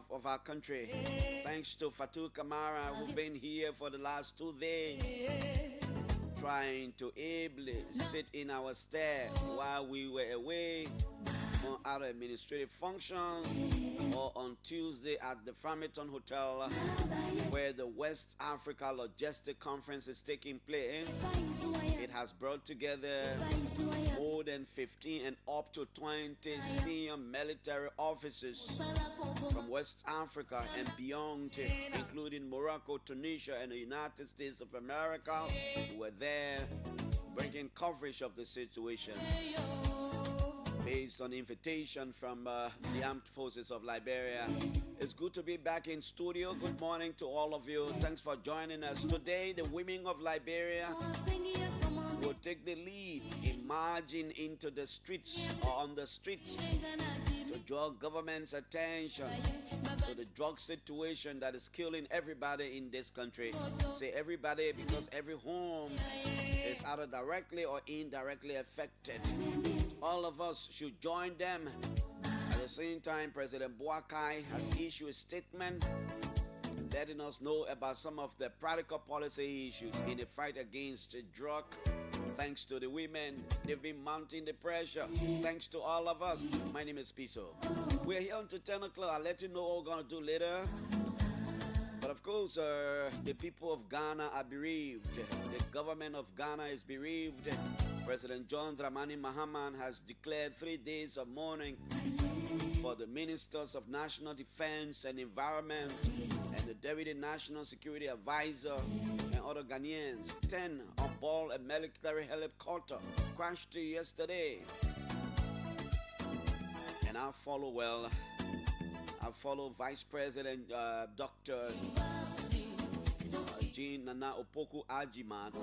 behalf of our country. Thanks to Fatou Kamara, who's been here for the last 2 days, trying to ably sit in our stead while we were away on our administrative functions, or on Tuesday at the Framingham Hotel, where the West Africa Logistic Conference is taking place. It has brought together more than 15 and up to 20 senior military officers from West Africa and beyond, including Morocco, Tunisia, and the United States of America, who were there bringing coverage of the situation based on invitation from the Armed Forces of Liberia. It's good to be back in studio. Good morning to all of you. Thanks for joining us. Today, the women of Liberia will take the lead in marching into the streets or on the streets to draw government's attention to the drug situation that is killing everybody in this country. Say everybody because every home is either directly or indirectly affected. All of us should join them. At the same time, President Boakai has issued a statement letting us know about some of the practical policy issues in the fight against drug. Thanks to the women, they've been mounting the pressure. Thanks to all of us. My name is Piso. We're here until 10 o'clock. I'll let you know what we're going to do later. But of course, the people of Ghana are bereaved. The government of Ghana is bereaved. President John Dramani Mahama has declared 3 days of mourning for the ministers of National Defense and Environment and the Deputy National Security Advisor and other Ghanaians. 10 on board a military helicopter crashed yesterday. And I follow Vice President Dr. Jean Nana Opoku Ajiman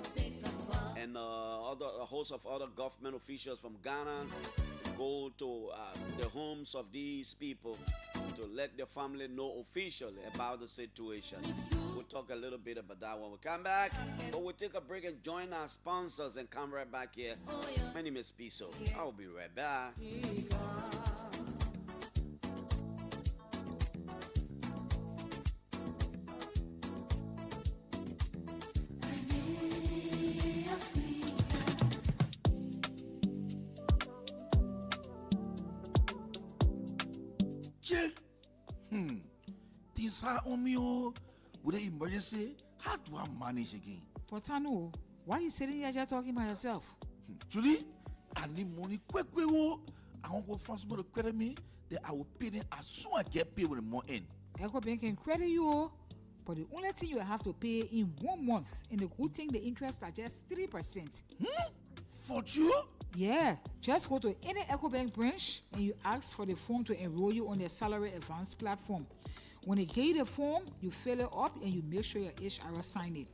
and a host of other government officials from Ghana go to the homes of these people to let their family know officially about the situation. We'll talk a little bit about that when we come back, but we'll take a break and join our sponsors and come right back here. My name is Piso. I'll be right back. Things are on me, with the emergency. How do I manage again? But I know. Why are you sitting here just talking by yourself? Julie, I need money quick. I won't go find somebody to credit me. Then I will pay them as soon as I get paid with the more in. EcoBank can credit you, but the only thing you have to pay in 1 month, and the good thing, the interest are just 3%. For you? Yeah, just go to any EcoBank branch and you ask for the form to enroll you on their salary advance platform. When they give you the form, you fill it up and you make sure your HR sign it.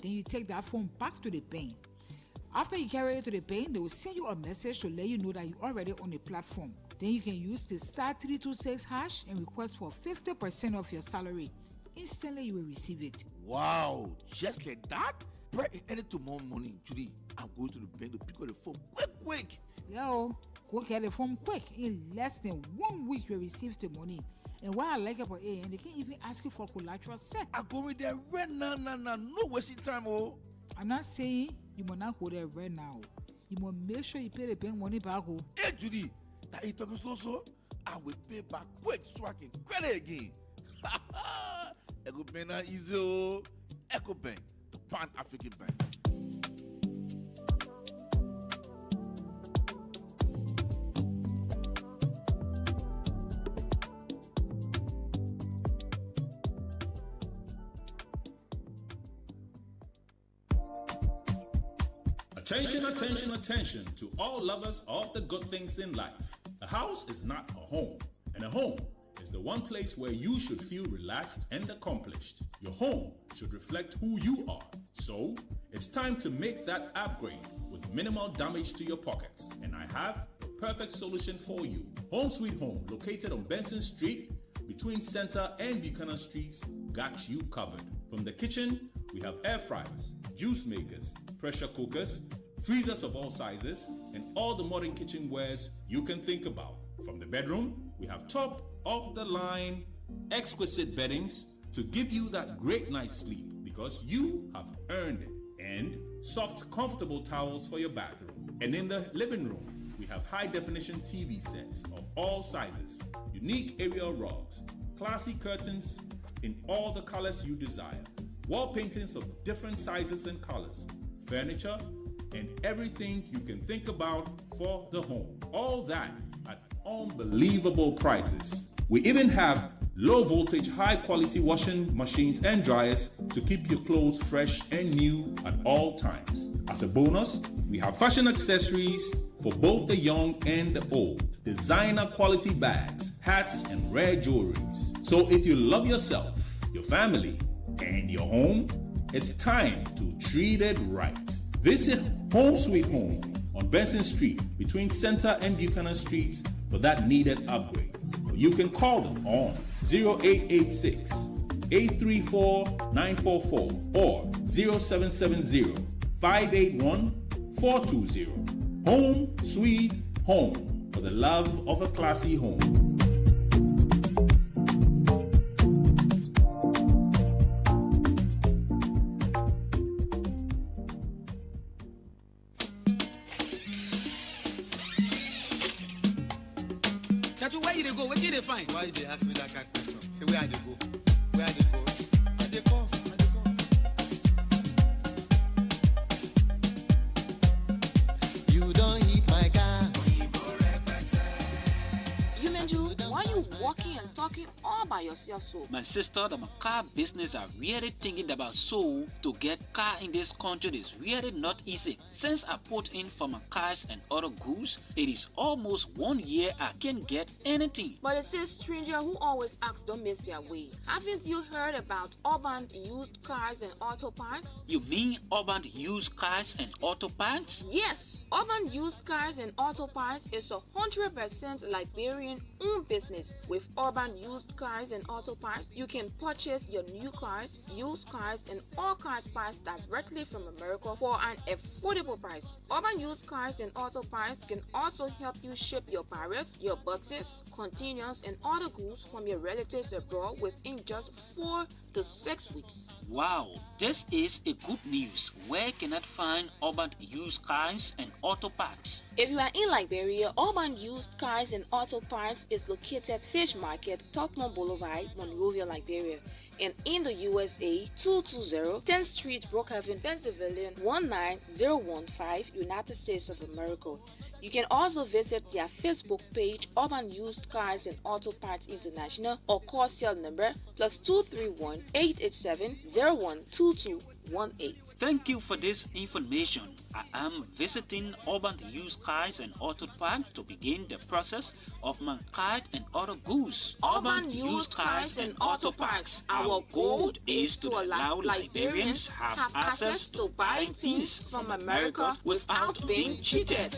Then you take that form back to the bank. After you carry it to the bank, they will send you a message to let you know that you're already on the platform. Then you can use the *326# and request for 50% of your salary. Instantly, you will receive it. Wow, just like that? Pray any to more money, Judy. I'm going to the bank to pick up the form quick. Yo, go get the form quick. In less than 1 week, you will receive the money. And what I like about it, and they can't even ask you for collateral set. I go with there right now, no wasting time, oh. I'm not saying you must not go there right now. You must make sure you pay the bank money back. Hey, Judy, that you talking so, I will pay back quick so I can credit again. EcoBank now easy, oh. EcoBank, the Pan-African Bank. Attention to all lovers of the good things in life. A house is not a home, and a home is the one place where you should feel relaxed and accomplished. Your home should reflect who you are. So, it's time to make that upgrade with minimal damage to your pockets. And I have the perfect solution for you. Home Sweet Home, located on Benson Street, between Center and Buchanan Streets, got you covered. From the kitchen, we have air fryers, juice makers, pressure cookers, freezers of all sizes, and all the modern kitchenwares you can think about. From the bedroom, we have top of the line exquisite beddings to give you that great night's sleep because you have earned it, and soft, comfortable towels for your bathroom. And in the living room, we have high-definition TV sets of all sizes, unique aerial rugs, classy curtains in all the colors you desire, wall paintings of different sizes and colors, furniture, and everything you can think about for the home. All that at unbelievable prices. We even have low voltage, high quality washing machines and dryers to keep your clothes fresh and new at all times. As a bonus, we have fashion accessories for both the young and the old, designer quality bags, hats, and rare jewelries. So if you love yourself, your family, and your home, it's time to treat it right. Visit Home Sweet Home on Benson Street between Center and Buchanan Streets for that needed upgrade. Or you can call them on 0886 834 944 or 0770 581 420. Home Sweet Home, for the love of a classy home. Where you dey go? Where you dey find? Why they ask me that kind of question? Say where I dey go? Where I dey go? I dey come. You don't hit my car. You Menju, why you walking and talking all by yourself so? My sister, the car business are really thinking about so to get car in this country is really not easy. Since I put in for my cars and other goods, it is almost 1 year I can't get anything. But it says stranger who always asks don't miss their way. Haven't you heard about urban used cars and auto parts? You mean urban used cars and auto parts? Yes, urban used cars and auto parts is 100% Liberian-owned business. With urban used cars and auto parts, you can purchase your new cars, used cars, and all cars parts directly from America for an affordable price. Urban used cars and auto parts can also help you ship your parrots, your boxes, containers, and other goods from your relatives abroad within just 4 to 6 weeks. Wow, this is a good news. Where can I find urban used cars and auto parts? If you are in Liberia, Urban Used Cars and Auto Parts is located Fish Market, Tottenham Boulevard, Monrovia, Liberia. And in the USA, 220 10th Street, Brookhaven, Pennsylvania, 19015, United States of America. You can also visit their Facebook page, Urban Used Cars and Auto Parts International, or call cell number +231 887 012218. Thank you for this information. I am visiting Urban Used Cars and Auto Parts to begin the process of my car and other goods. Urban Used Cars and Auto Parts. Our goal is to allow Liberians have access to buying things from America without being cheated.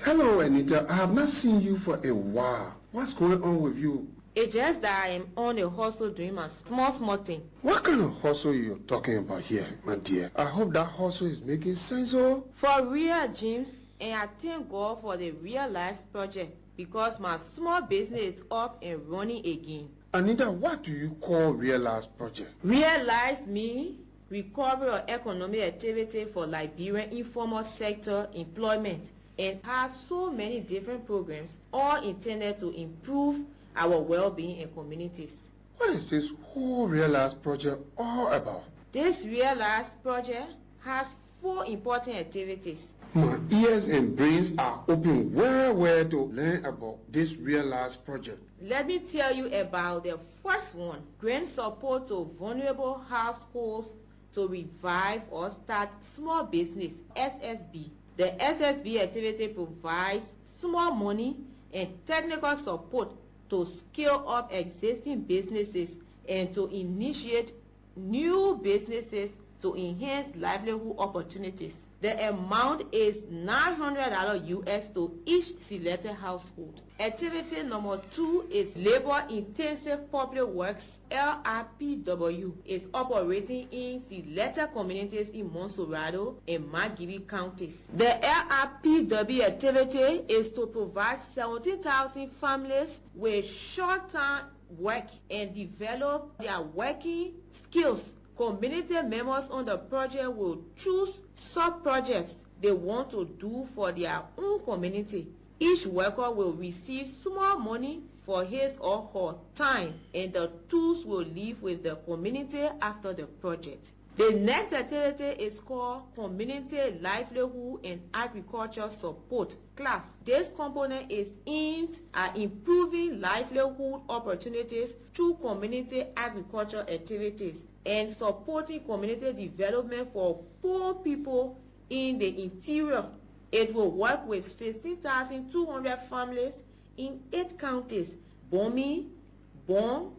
Hello, Anita. I have not seen you for a while. What's going on with you? It's just that I am on a hustle doing my small thing. What kind of hustle you're talking about here, my dear? I hope that hustle is making sense, oh? For real, James, and I thank God for the realized project because my small business is up and running again. Anita, what do you call realized project? Realize me recovery of economic activity for Liberian informal sector employment and has so many different programs all intended to improve our well-being in communities. What is this whole realized project all about? This realized project has 4 important activities. My ears and brains are open where to learn about this realized project. Let me tell you about the first one. Grant support to vulnerable households to revive or start small business, SSB. The SSB activity provides small money and technical support to scale up existing businesses and to initiate new businesses to enhance livelihood opportunities. The amount is $900 US to each selected household. Activity number 2 is labor-intensive public works. LRPW is operating in selected communities in Monserrado and McGibbon counties. The LRPW activity is to provide 17,000 families with short-term work and develop their working skills. Community members on the project will choose sub-projects they want to do for their own community. Each worker will receive small money for his or her time, and the tools will live with the community after the project. The next activity is called Community Livelihood and Agriculture Support class. This component is aimed at improving livelihood opportunities through community agriculture activities and supporting community development for poor people in the interior. It will work with 16,200 families in 8 counties: Bomi, Bon,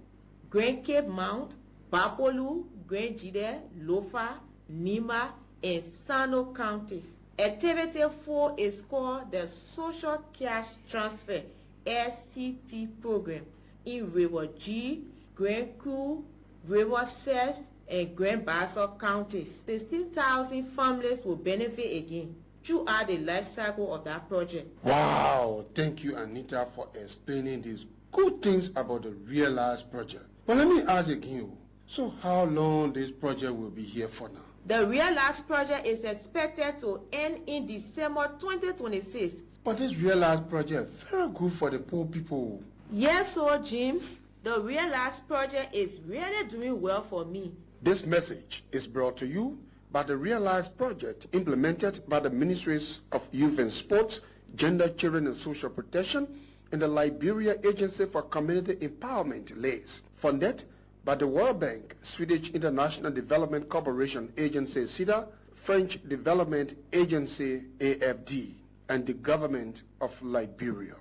Grand Cape Mount, Bapolu, Grand Jide, Lofa, Nima, and Sano counties. Activity 4 is called the Social Cash Transfer (SCT) program in River G, Grand Cru, River Cess, and Grand Bassa counties. 16,000 families will benefit again throughout the life cycle of that project. Wow, thank you, Anita, for explaining these good things about the Realize project. But let me ask again, so how long this project will be here for now? The Realize project is expected to end in December 2026. But this Realize project very good for the poor people. Yes, so James, the Realize project is really doing well for me. This message is brought to you by the Realize project implemented by the Ministries of Youth and Sports, Gender, Children and Social Protection, and the Liberia Agency for Community Empowerment, LACE, funded by the World Bank, Swedish International Development Corporation Agency, SIDA, French Development Agency, AFD, and the government of Liberia.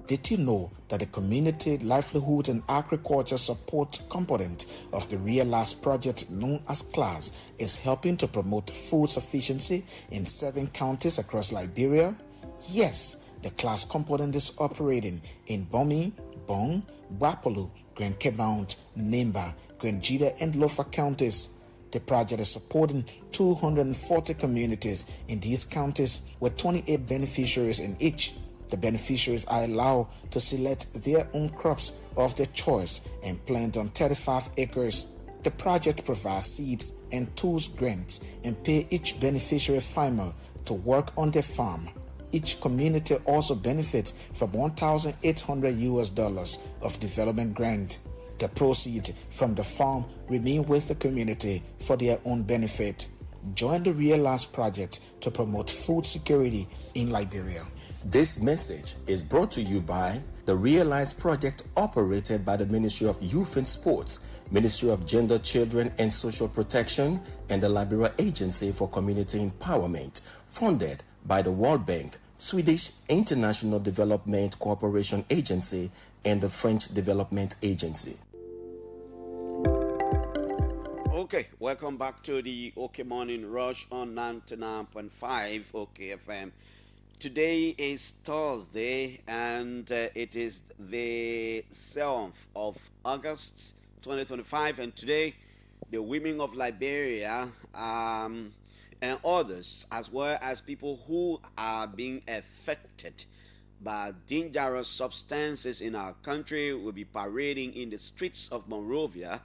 Did you know that the Community Livelihood and Agriculture Support component of the Realize project, known as CLAS, is helping to promote food sufficiency in 7 counties across Liberia? Yes, the CLAS component is operating in Bomi, Bong, Bapolu, Grand Cape Mount, Nimba, Grand Jide, and Lofa counties. The project is supporting 240 communities in these counties with 28 beneficiaries in each. The beneficiaries are allowed to select their own crops of their choice and plant on 35 acres. The project provides seeds and tools grants and pay each beneficiary farmer to work on their farm. Each community also benefits from $1,800 of development grant. The proceeds from the farm remain with the community for their own benefit. Join the Realize project to promote food security in Liberia. This message is brought to you by the Realize project operated by the Ministry of Youth and Sports, Ministry of Gender, Children and Social Protection, and the Liberia Agency for Community Empowerment, funded by the World Bank, Swedish International Development Corporation Agency, and the French Development Agency. Okay, welcome back to the OK Morning Rush on 99.5 OK FM. Today is Thursday, and it is the 7th of August 2025, and today the women of Liberia and others, as well as people who are being affected by dangerous substances in our country, will be parading in the streets of Monrovia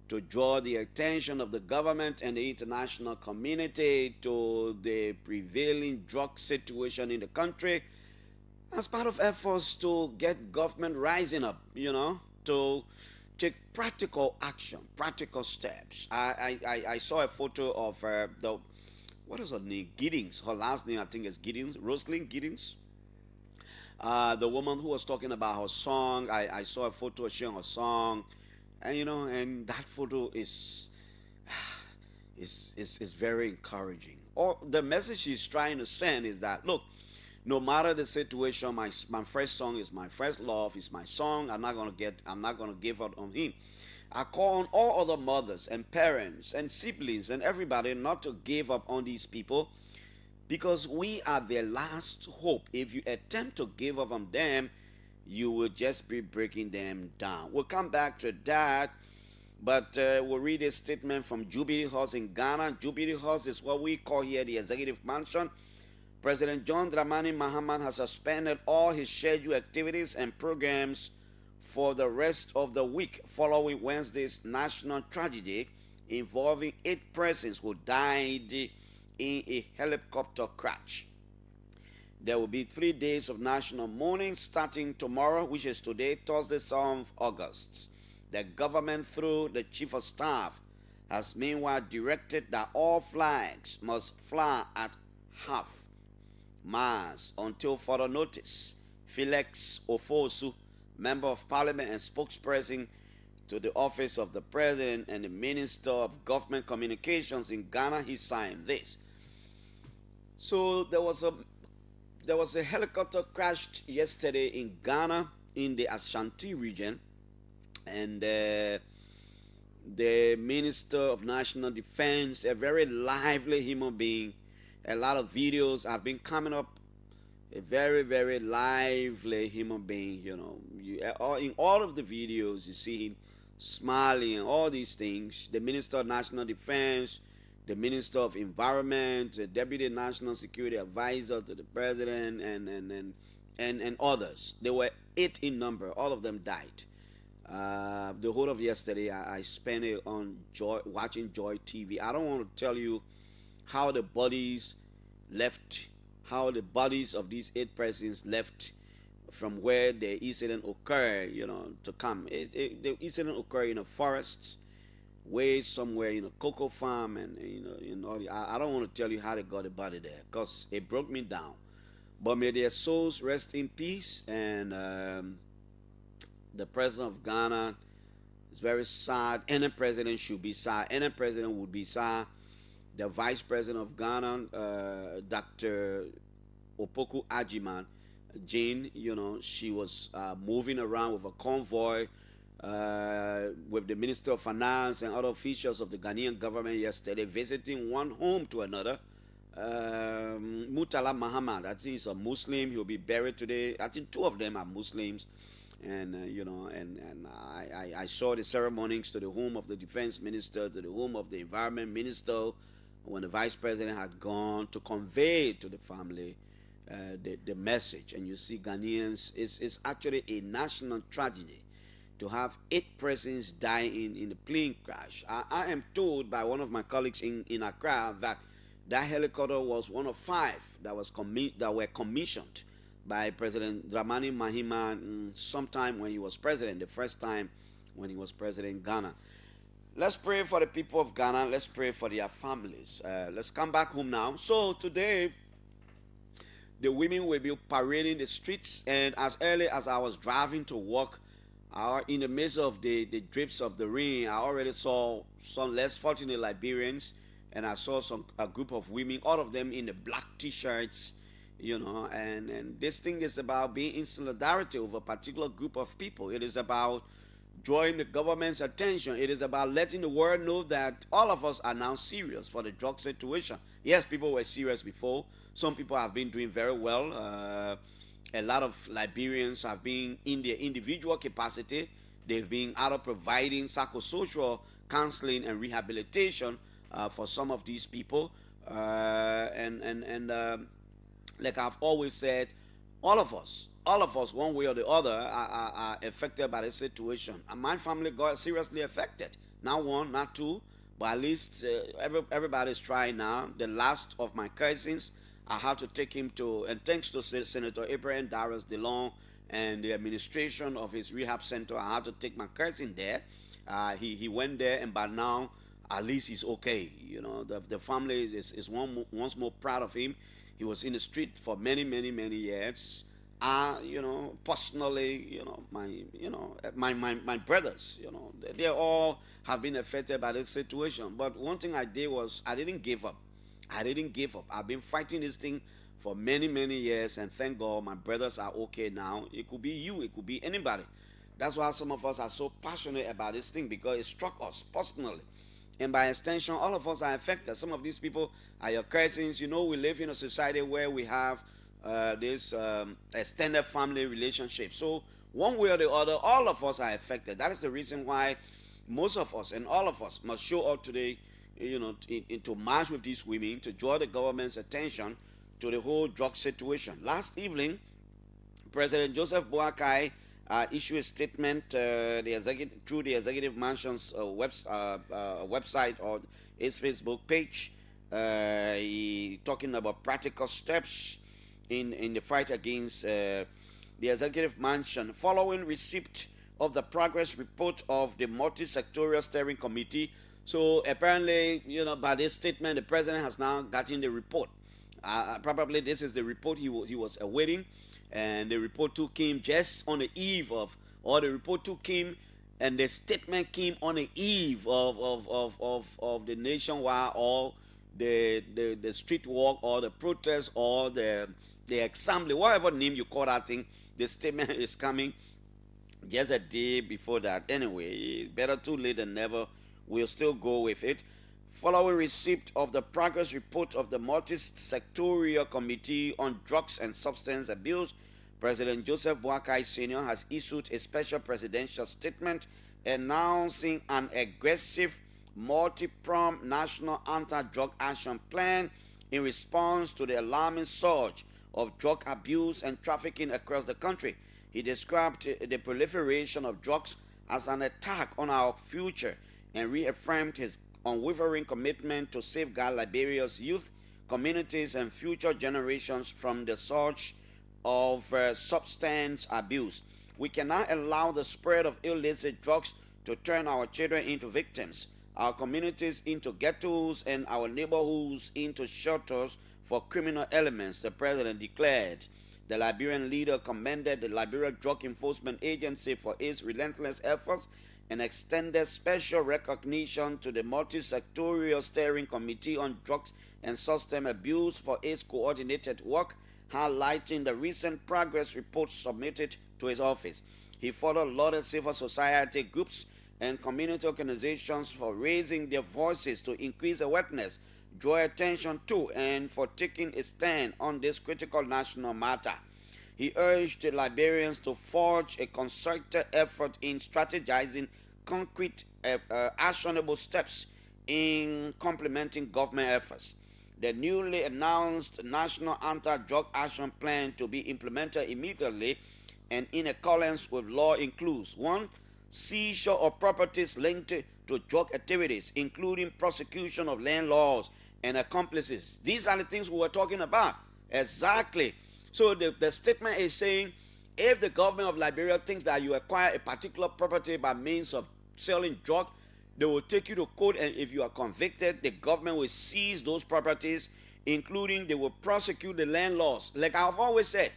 to draw the attention of the government and the international community to the prevailing drug situation in the country, as part of efforts to get government rising up, to take practical action, practical steps. I saw a photo of what is her name? Giddings. Her last name, I think, is Giddings. Rosalind Giddings. The woman who was talking about her song. I saw a photo sharing her song. And and that photo is very encouraging. Or the message she's trying to send is that, look, no matter the situation, my first song is my first love, is my song. I'm not gonna give up on him. I call on all other mothers and parents and siblings and everybody not to give up on these people, because we are their last hope. If you attempt to give up on them, you will just be breaking them down. We'll come back to that, but we'll read a statement from Jubilee House in Ghana. Jubilee House is what we call here the Executive Mansion. President John Dramani Mahama has suspended all his scheduled activities and programs for the rest of the week following Wednesday's national tragedy involving 8 persons who died in a helicopter crash. There will be 3 days of national mourning starting tomorrow, which is today, Thursday, 7th August. The government, through the Chief of Staff, has meanwhile directed that all flags must fly at half-mast until further notice. Felix Ofosu, Member of Parliament and spokesperson to the Office of the President and the Minister of Government Communications in Ghana, he signed this. So there was a helicopter crashed yesterday in Ghana in the Ashanti region, and the Minister of National Defense, a very lively human being, a lot of videos have been coming up. A very, very lively human being, you know. In all of the videos, you see him smiling and all these things. The Minister of National Defense, the Minister of Environment, the Deputy National Security Advisor to the President, and others. They were 8 in number. All of them died. The whole of yesterday, I spent it on watching Joy TV. I don't want to tell you how the bodies of these 8 persons left from where the incident occurred, you know, to come. The incident occurred in a forest, way somewhere in a cocoa farm, and you know, I don't want to tell you how they got the body there, because it broke me down. But may their souls rest in peace. And the President of Ghana is very sad. Any president should be sad. Any president would be sad. The Vice President of Ghana, Dr. Opoku Ajiman, Jane, you know, she was moving around with a convoy with the Minister of Finance and other officials of the Ghanaian government yesterday, visiting one home to another. Murtala Muhammad, I think he's a Muslim. He'll be buried today. I think 2 of them are Muslims. And you know, and I saw the ceremonies to the home of the Defense Minister, to the home of the Environment Minister, when the Vice President had gone to convey to the family the message. And you see, Ghanaians, it's actually a national tragedy to have 8 persons dying in a plane crash. I am told by one of my colleagues in Accra that helicopter was one of 5 that were commissioned by President Dramani Mahama sometime when he was president, the first time when he was president in Ghana. Let's pray for the people of Ghana. Let's pray for their families. Let's come back home now. So today, the women will be parading the streets, and as early as I was driving to work, in the midst of the drips of the rain, I already saw some less fortunate Liberians, and I saw a group of women, all of them in the black T-shirts, you know, and this thing is about being in solidarity with a particular group of people. It is about drawing the government's attention. It is about letting the world know that all of us are now serious for the drug situation. Yes, people were serious before. Some people have been doing very well. A lot of Liberians have been in their individual capacity. They've been out of providing psychosocial counseling and rehabilitation for some of these people. Like I've always said, all of us, one way or the other, are affected by the situation. And my family got seriously affected. Not 1, not 2, but at least everybody's trying now. The last of my cousins, I had to take him to, and thanks to Senator Abraham Darius DeLong and the administration of his rehab center, I had to take my cousin there. He went there, and by now, at least he's okay. You know, the family is once more proud of him. He was in the street for many, many, many years. You know, personally, you know, my brothers, you know, they all have been affected by this situation. But one thing I did was I didn't give up. I've been fighting this thing for many, many years, and thank God my brothers are okay now. It could be you, it could be anybody. That's why some of us are so passionate about this thing, because it struck us personally. And by extension, all of us are affected. Some of these people are your cousins. You know, we live in a society where we have this extended family relationship. So one way or the other, all of us are affected. That is the reason why most of us and all of us must show up today, you know, to march with these women, to draw the government's attention to the whole drug situation. Last evening, President Joseph Boakai issued a statement through the executive mansion's website or his Facebook page. He talking about practical steps in the fight against the executive mansion following receipt of the progress report of the multi-sectorial steering committee. So apparently, you know, by this statement, the president has now gotten the report. Probably this is the report he was awaiting, and the report too came just on the eve of, or the report too came, and the statement came on the eve of the nationwide or the street walk or the protest or the assembly, whatever name you call that thing. The statement is coming just a day before that. Anyway, better too late than never. We'll still go with it. Following receipt of the progress report of the multi-sectorial committee on drugs and substance abuse, President Joseph Boakai Sr. has issued a special presidential statement announcing an aggressive, multi-pronged national anti-drug action plan in response to the alarming surge of drug abuse and trafficking across the country. He described the proliferation of drugs as an attack on our future and reaffirmed his unwavering commitment to safeguard Liberia's youth, communities, and future generations from the surge of substance abuse. We cannot allow the spread of illicit drugs to turn our children into victims, our communities into ghettos, and our neighborhoods into shelters for criminal elements, the president declared. The Liberian leader commended the Liberia Drug Enforcement Agency for its relentless efforts and extended special recognition to the multi-sectorial steering committee on drugs and substance abuse for its coordinated work, highlighting the recent progress report submitted to his office. He further lauded civil society groups and community organizations for raising their voices to increase awareness, draw attention to, and for taking a stand on this critical national matter. He urged the Liberians to forge a concerted effort in strategizing concrete, actionable steps in complementing government efforts. The newly announced National Anti-Drug Action Plan to be implemented immediately and in accordance with law includes: 1. Seizure of properties linked to drug activities, including prosecution of landlords and accomplices. These are the things we were talking about. Exactly. So the statement is saying, if the government of Liberia thinks that you acquire a particular property by means of selling drug, they will take you to court, and if you are convicted, the government will seize those properties, including they will prosecute the landlords. Like I've always said,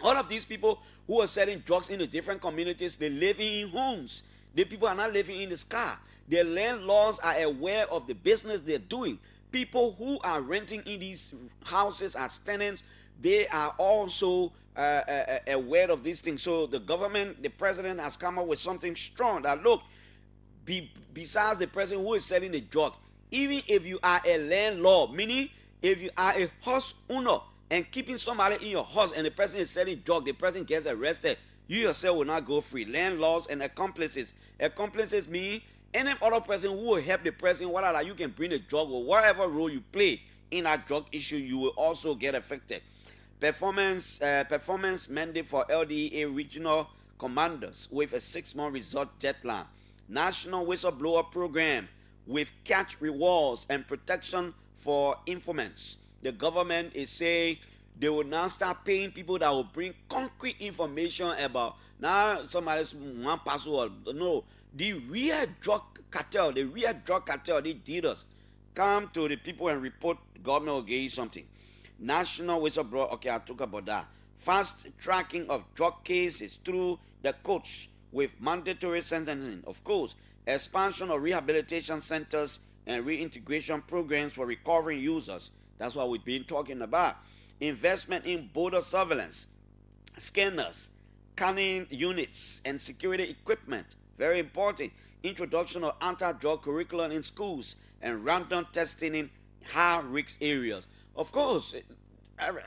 all of these people who are selling drugs in the different communities, they live in homes. The people are not living in the sky. The landlords are aware of the business they're doing. People who are renting in these houses as tenants, they are also aware of these things. So the government, the president has come up with something strong that, look, besides the person who is selling the drug, even if you are a landlord, meaning if you are a house owner and keeping somebody in your house and the person is selling drug, the person gets arrested, you yourself will not go free. Landlords and accomplices. Accomplices mean any other person who will help the person, whether you can bring the drug or whatever role you play in that drug issue, you will also get affected. Performance mandate for LDA regional commanders with a 6-month result deadline. National whistleblower program with catch rewards and protection for informants. The government is saying they will now start paying people that will bring concrete information about now somebody's one password. No, the real drug cartel, the dealers, come to the people and report. Government will give you something. National whistleblower, okay, I'll talk about that. Fast tracking of drug cases through the courts with mandatory sentencing, of course. Expansion of rehabilitation centers and reintegration programs for recovering users. That's what we've been talking about. investment in border surveillance, scanners, canning units, and security equipment. Very important. Introduction of anti-drug curriculum in schools and random testing in high-risk areas. Of course,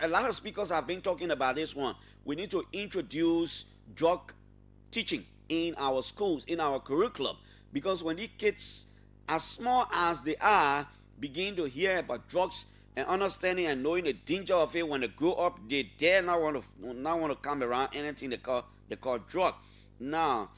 a lot of speakers have been talking about this one. We need to introduce drug teaching in our schools, in our curriculum, because when the kids, as small as they are, begin to hear about drugs and understanding and knowing the danger of it, when they grow up, they dare not want to come around anything they call drug. Now,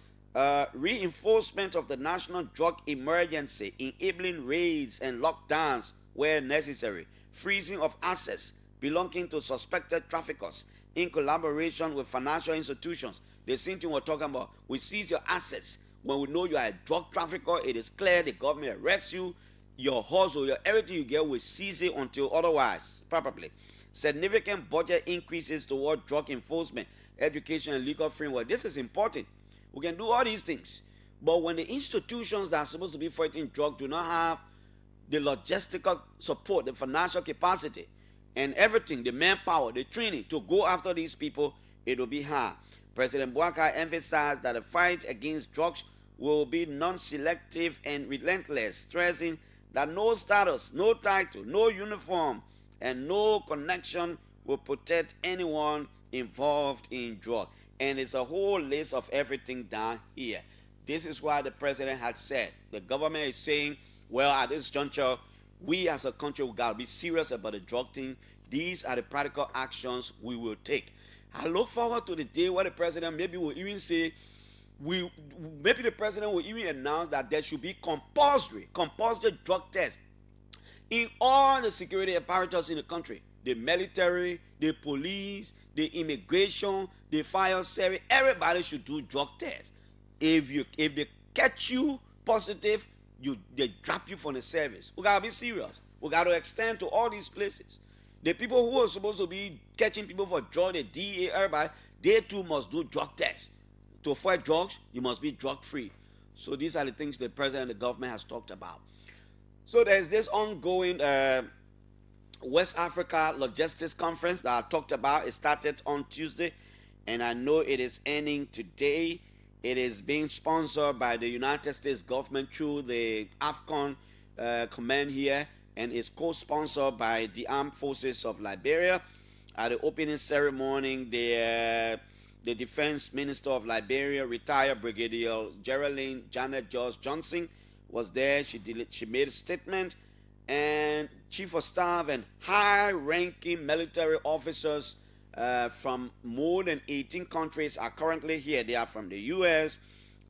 reinforcement of the national drug emergency, enabling raids and lockdowns where necessary, freezing of assets belonging to suspected traffickers in collaboration with financial institutions. The same thing we're talking about. We seize your assets. When we know you are a drug trafficker, it is clear the government arrests you, your hustle, everything you get, we seize it until otherwise, probably. Significant budget increases toward drug enforcement, education, and legal framework. This is important. We can do all these things. But when the institutions that are supposed to be fighting drugs do not have the logistical support, the financial capacity, and everything, the manpower, the training to go after these people, it will be hard. President Bouaka emphasized that the fight against drugs will be non-selective and relentless, stressing that no status, no title, no uniform, and no connection will protect anyone involved in drugs. And it's a whole list of everything down here. This is why the president had said, the government is saying, well, at this juncture, we as a country, we got to be serious about the drug thing. These are the practical actions we will take. I look forward to the day where the president maybe will even say, maybe the president will even announce that there should be compulsory drug tests in all the security apparatus in the country. The military, the police, the immigration, the fire service, everybody should do drug tests. If they catch you positive, they drop you from the service. We gotta be serious. We gotta extend to all these places. The people who are supposed to be catching people for drug, the DEA, everybody, they too must do drug tests. To fight drugs, you must be drug free. So these are the things the president and the government has talked about. So there's this ongoing West Africa Logistics Conference that I talked about. It started on Tuesday, and I know it is ending today. It is being sponsored by the United States government through the AFCON command here, and is co-sponsored by the Armed Forces of Liberia. At the opening ceremony, the Defense Minister of Liberia, retired Brigadier Geraldine Janet George Johnson, was there. She made a statement, and Chief of Staff and high-ranking military officers from more than 18 countries are currently here. They are from the U.S.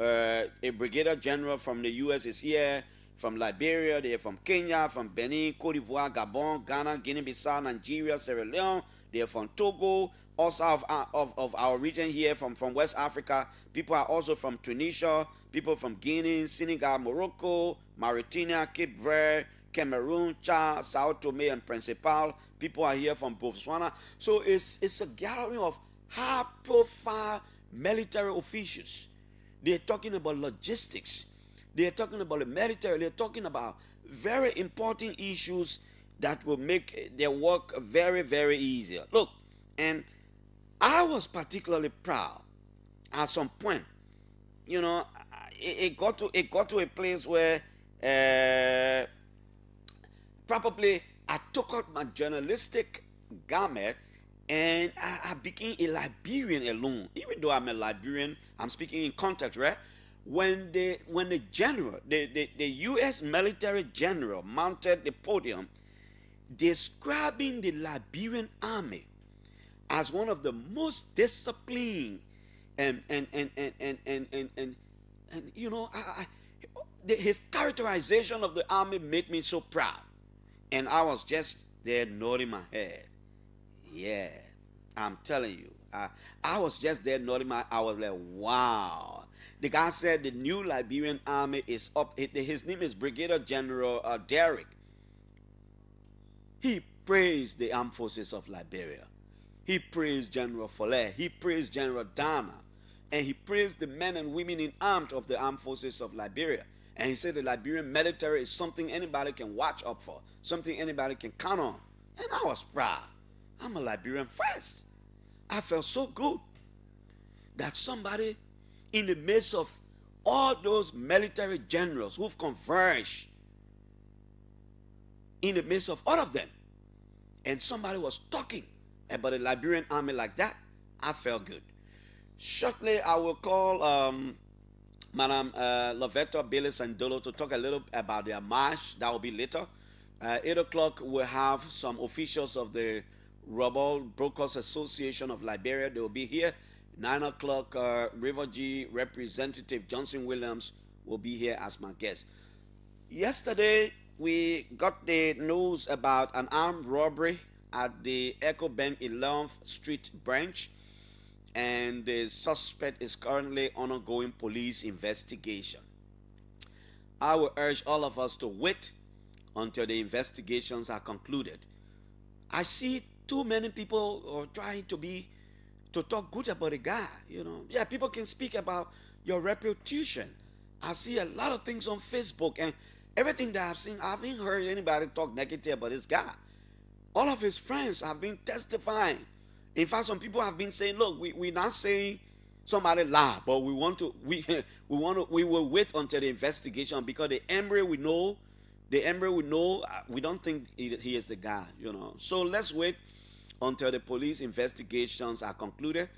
A Brigadier General from the U.S. is here. From Liberia, they are from Kenya, from Benin, Cote d'Ivoire, Gabon, Ghana, Guinea-Bissau, Nigeria, Sierra Leone. They are from Togo, also of our region here, from West Africa. People are also from Tunisia, people from Guinea, Senegal, Morocco, Mauritania, Cape Verde, Cameroon, Chad, Sao Tome and Principe. People are here from Botswana. So it's a gathering of high-profile military officials. They're talking about logistics. They're talking about the military. They're talking about very important issues that will make their work very, very easier. Look, and I was particularly proud at some point. You know, it got to a place where probably I took out my journalistic garment and I became a Liberian alone. Even though I'm a Liberian, I'm speaking in context, right? When the general, the U.S. military general mounted the podium, describing the Liberian army as one of the most disciplined and you know, his characterization of the army made me so proud, and I was just there nodding my head. Yeah, I'm telling you, I was just there nodding my. I was like, wow. The guy said the new Liberian army is up. His name is Brigadier General Derrick. He praised the armed forces of Liberia. He praised General Follett. He praised General Dana. And he praised the men and women in arms of the armed forces of Liberia. And he said the Liberian military is something anybody can watch up for, something anybody can count on. And I was proud. I'm a Liberian first. I felt so good that somebody in the midst of all those military generals who've converged in the midst of all of them, and somebody was talking about the Liberian army like that, I felt good. Shortly, I will call Madam Lovetta Bailey Sandolo to talk a little about their march. That will be later. 8 o'clock, we'll have some officials of the Robbery Brokers Association of Liberia. They will be here. 9 o'clock, River G Representative Johnson Williams will be here as my guest. Yesterday, we got the news about an armed robbery at the Echo Bank 11th Street branch, and the suspect is currently undergoing police investigation. I will urge all of us to wait until the investigations are concluded. I see too many people are trying to talk good about a guy, Yeah, people can speak about your reputation. I see a lot of things on Facebook, and everything that I've seen, I haven't heard anybody talk negative about this guy. All of his friends have been testifying. In fact, some people have been saying, look, we're not saying somebody lied, but we will wait until the investigation, because the embryo we know, we don't think he is the guy, So let's wait until the police investigations are concluded.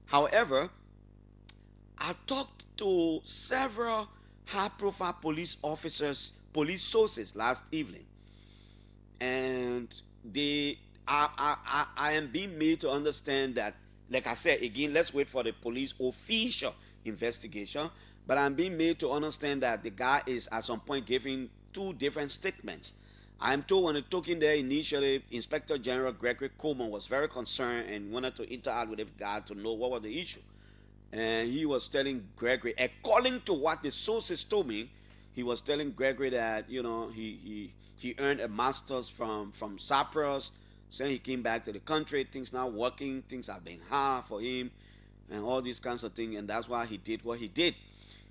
However, I talked to several high-profile police officers, police sources last evening, and I am being made to understand that, like I said, again, let's wait for the police official investigation, but I'm being made to understand that the guy is at some point giving two different statements. I'm told when he took in there initially, Inspector General Gregory Coleman was very concerned and wanted to interact with the guy to know what was the issue. And he was telling Gregory, according to what the sources told me, he was telling Gregory that, he earned a master's from Cyprus, saying he came back to the country, things not working, things have been hard for him, and all these kinds of things, and that's why he did what he did.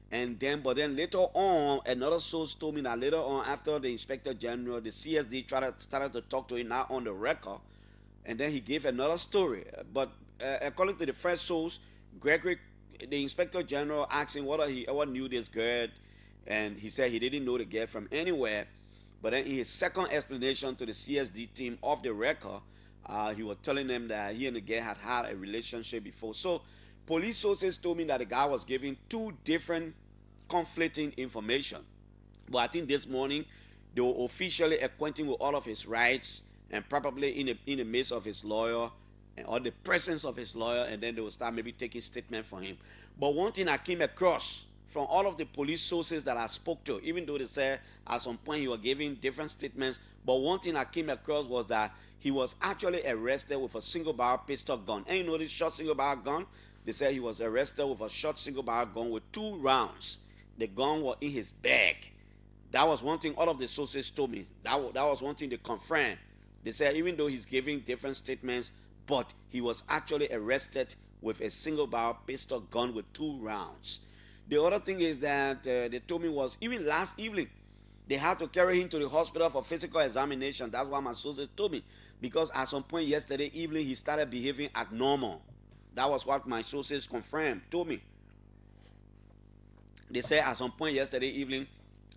But then later on, another source told me that later on, after the Inspector General, the CSD started to talk to him, now on the record, and then he gave another story. But according to the first source, Gregory, the Inspector General, asked him what knew this girl, and he said he didn't know the girl from anywhere. But then in his second explanation to the CSD team off the record, he was telling them that he and the girl had a relationship before. So police sources told me that the guy was giving two different conflicting information. But I think this morning they were officially acquainting with all of his rights, and probably in the midst of his lawyer or the presence of his lawyer, and then they will start maybe taking statement from him. But one thing I came across from all of the police sources that I spoke to, even though they said at some point he was giving different statements, but one thing I came across was that he was actually arrested with a single-barrel pistol gun. And you know this short single-barrel gun? They said he was arrested with a short single-barrel gun with 2 rounds. The gun was in his bag. That was one thing all of the sources told me. That was one thing they confirmed. They said even though he's giving different statements, but he was actually arrested with a single-barrel pistol gun with 2 rounds. The other thing is that they told me was even last evening, they had to carry him to the hospital for physical examination. That's what my sources told me. Because at some point yesterday evening, he started behaving abnormal. That was what my sources confirmed, told me. They said at some point yesterday evening,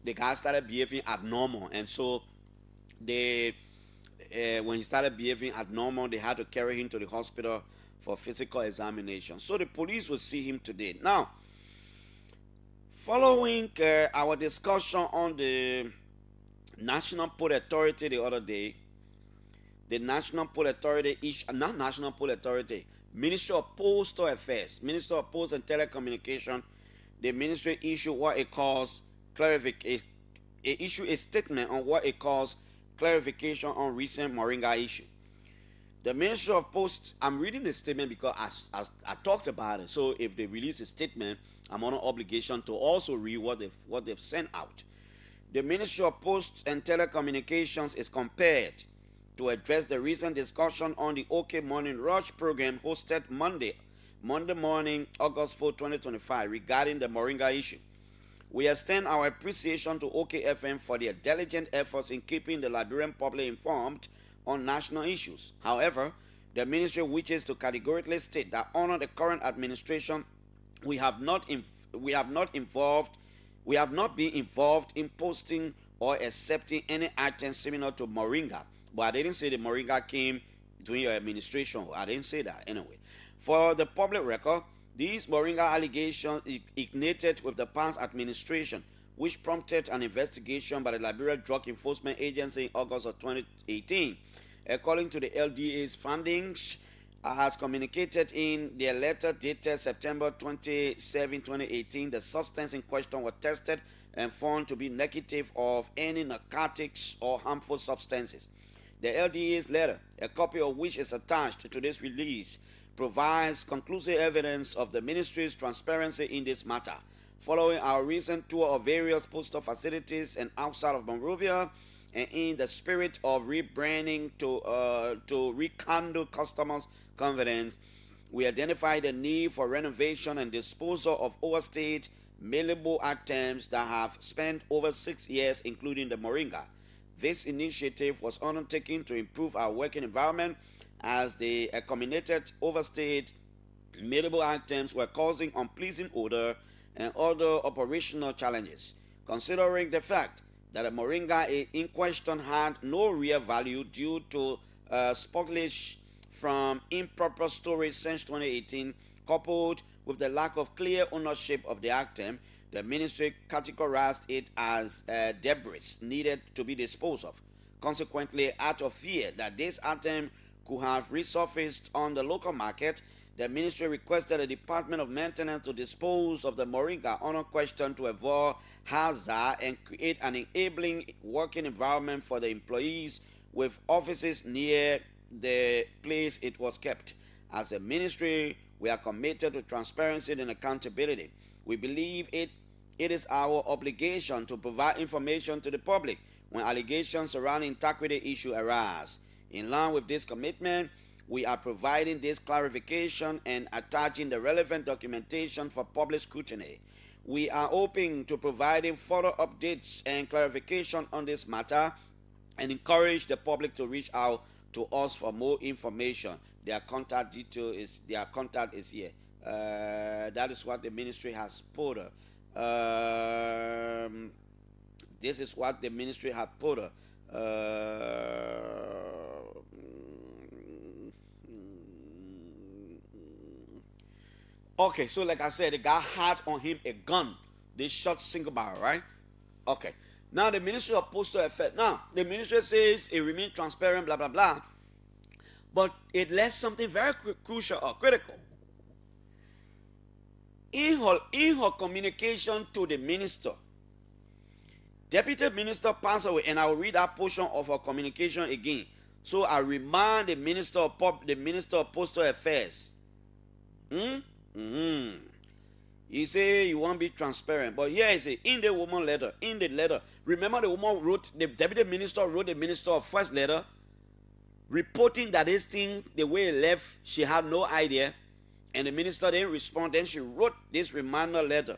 the guy started behaving abnormal. And so when he started behaving abnormal, they had to carry him to the hospital for physical examination. So the police will see him today. Now, following our discussion on the National Port Authority the other day, the National Port Authority, Ministry of Postal Affairs, Ministry of Post and Telecommunication, the ministry issued what it calls clarification. It issued a statement on what it calls clarification on recent Moringa issue. The Ministry of Post, I'm reading the statement because I talked about it. So if they release a statement, I'm on an obligation to also read what they've sent out. The Ministry of Post and Telecommunications is compelled to address the recent discussion on the OK Morning Rush program hosted Monday morning, August 4, 2025, regarding the Moringa issue. We extend our appreciation to OK FM for their diligent efforts in keeping the Liberian public informed on national issues. However, the ministry wishes to categorically state that under the current administration, we have not been involved in posting or accepting any items similar to Moringa. But I didn't say the Moringa came during your administration. I didn't say that anyway. For the public record, these Moringa allegations ignited with the past administration, which prompted an investigation by the Liberia Drug Enforcement Agency in August of 2018. According to the LDA's findings, as communicated in their letter dated September 27, 2018, the substance in question was tested and found to be negative of any narcotics or harmful substances. The LDA's letter, a copy of which is attached to this release, provides conclusive evidence of the ministry's transparency in this matter. Following our recent tour of various postal facilities and outside of Monrovia, and in the spirit of rebranding to rekindle customers' confidence, we identified the need for renovation and disposal of overstayed mailable items that have spent over 6 years, including the Moringa. This initiative was undertaken to improve our working environment as the accumulated overstayed mailable items were causing unpleasing odor and other operational challenges. Considering the fact that the Moringa in question had no real value due to spoilage from improper storage since 2018, coupled with the lack of clear ownership of the item, the ministry categorized it as debris needed to be disposed of. Consequently, out of fear that this item could have resurfaced on the local market, the ministry requested the Department of Maintenance to dispose of the Moringa under question to avoid hazard and create an enabling working environment for the employees with offices near the place it was kept. As a ministry, we are committed to transparency and accountability. We believe it is our obligation to provide information to the public when allegations surrounding integrity issues arise. In line with this commitment, we are providing this clarification and attaching the relevant documentation for public scrutiny. We are open to providing further updates and clarification on this matter and encourage the public to reach out to us for more information. Their contact is here. That is what the ministry has put. This is what the ministry had put. Okay, so like I said, the guy had on him a gun. They shot single barrel, right? Okay. Now the Ministry of Postal Affairs. Now the ministry says it remains transparent, blah blah blah. But it left something very crucial or critical. In her communication to the minister, Deputy Minister passed away, and I will read that portion of her communication again. So I remind the Minister of Postal Affairs. You say you want to be transparent, but here is it in the woman letter. In the letter, remember the woman wrote, the Deputy Minister wrote the Minister of First letter, reporting that this thing, the way it left, she had no idea, and the minister didn't respond. Then she wrote this reminder letter.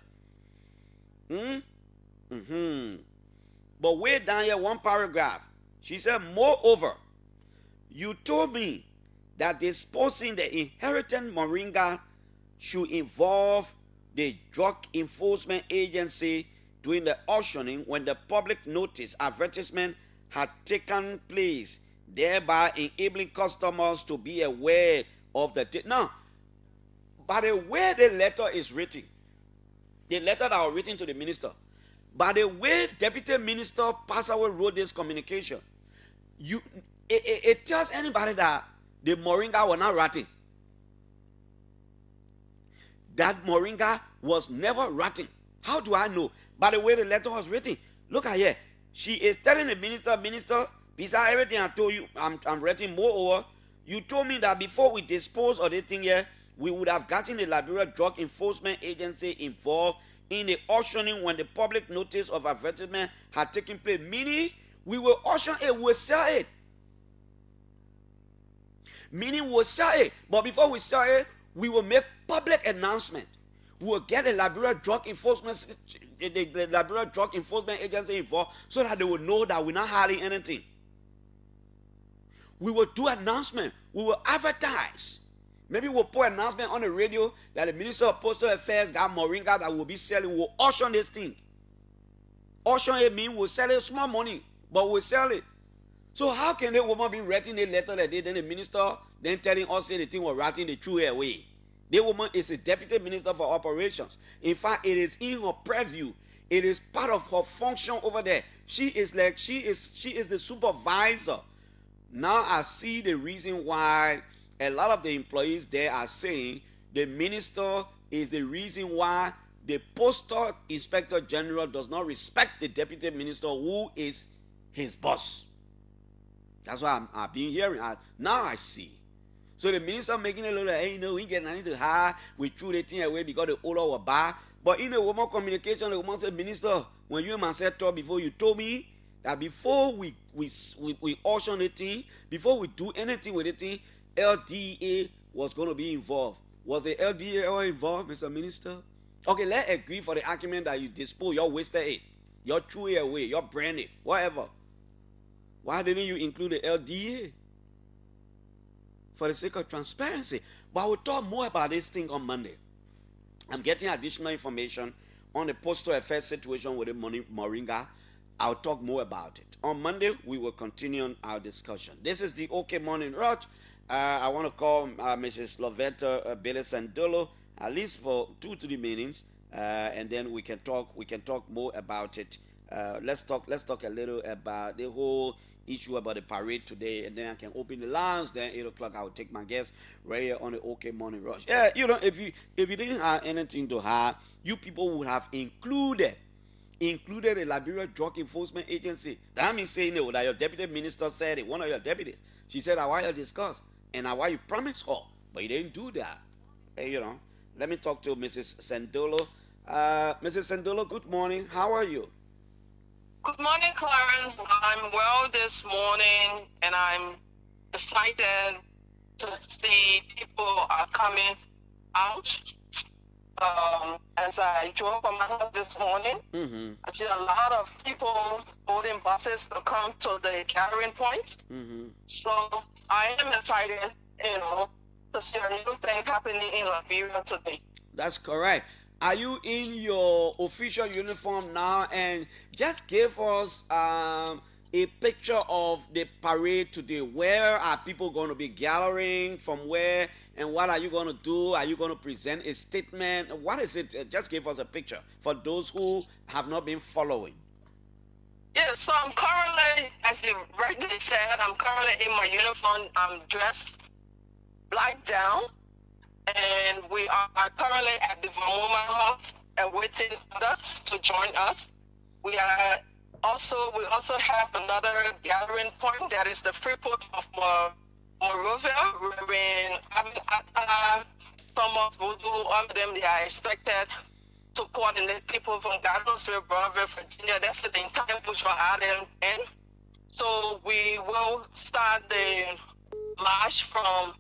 But way down here, one paragraph, she said, moreover, you told me that disposing the inherited Moringa should involve the Drug Enforcement Agency during the auctioning when the public notice advertisement had taken place, thereby enabling customers to be aware of the now, by the way the letter is written, the letter that was written to the minister, by the way Deputy Minister Passawa wrote this communication, it tells anybody that the Moringa were not rotting. That Moringa was never rotting. How do I know? By the way the letter was written. Look at here. She is telling the minister, besides everything I told you, I'm writing. Moreover, you told me that before we dispose of this thing here, we would have gotten the Liberia Drug Enforcement Agency involved in the auctioning when the public notice of advertisement had taken place. Meaning, we will auction it, we'll sell it. Meaning, we'll sell it. But before we sell it, we will make public announcement. We will get the Liberia Drug Enforcement, the Liberia Drug Enforcement Agency involved, so that they will know that we're not hiding anything. we will do announcement. We will advertise. Maybe we'll put announcement on the radio that the Minister of Postal Affairs got Moringa that will be selling. We'll auction this thing. Auction it means we'll sell it small money, but we'll sell it. So how can the woman be writing a letter that day, then the minister then telling us say the thing was writing the true away? The woman is a deputy minister for operations. In fact, it is in her preview. It is part of her function over there. She is the supervisor. Now I see the reason why a lot of the employees there are saying the minister is the reason why the postal inspector general does not respect the deputy minister who is his boss. That's why I've been hearing. Now I see. So the minister making a little, hey, we get nothing to hire. We threw the thing away because the order was bad. But in the woman communication, the woman said, Minister, when you and myself talk before, you told me that before we auction the thing, before we do anything with the thing, LDA was going to be involved. Was the LDA ever involved, Mr. Minister? Okay, let's agree for the argument that you dispose, you wasted it, you threw it away, you brand it, whatever. Why didn't you include the LDA? For the sake of transparency. But I will talk more about this thing on Monday. I'm getting additional information on the postal affairs situation with the Moringa. I'll talk more about it. On Monday, we will continue on our discussion. This is the OK Morning Rush. I want to call Mrs. Lovetta Bailey Sandolo at least for 2 to 3 minutes, and then we can talk more about it. Let's talk a little about the whole issue about the parade today, and then I can open the lines. Then 8 o'clock I will take my guest right here on the OK Morning Rush. Yeah, if you didn't have anything to have, you people would have included the Liberia Drug Enforcement Agency. That means saying that your deputy minister said it, one of your deputies. She said, I want you to discuss, and I want you promise her, but you didn't do that. Hey, let me talk to Mrs. Sandolo. Mrs. Sandolo, good morning. How are you? Good morning, Clarence. I'm well this morning, and I'm excited to see people are coming out. As I drove from my house this morning, I see a lot of people boarding buses to come to the gathering point. So I am excited, to see a new thing happening in Liberia today. That's correct. Are you in your official uniform now? And just give us a picture of the parade today. Where are people going to be gathering? From where? And what are you going to do? Are you going to present a statement? What is it? Just give us a picture for those who have not been following. Yeah, so I'm currently, as you rightly said, I'm currently in my uniform. I'm dressed black down. And we are currently at the Vamoma House and waiting others to join us. We also have another gathering point that is the free port of Moringa, wherein Thomas Voodoo, all of them, they are expected to coordinate people from Gardensville, Broadway, Virginia. That's the entire bourgeois island. And so we will start the march from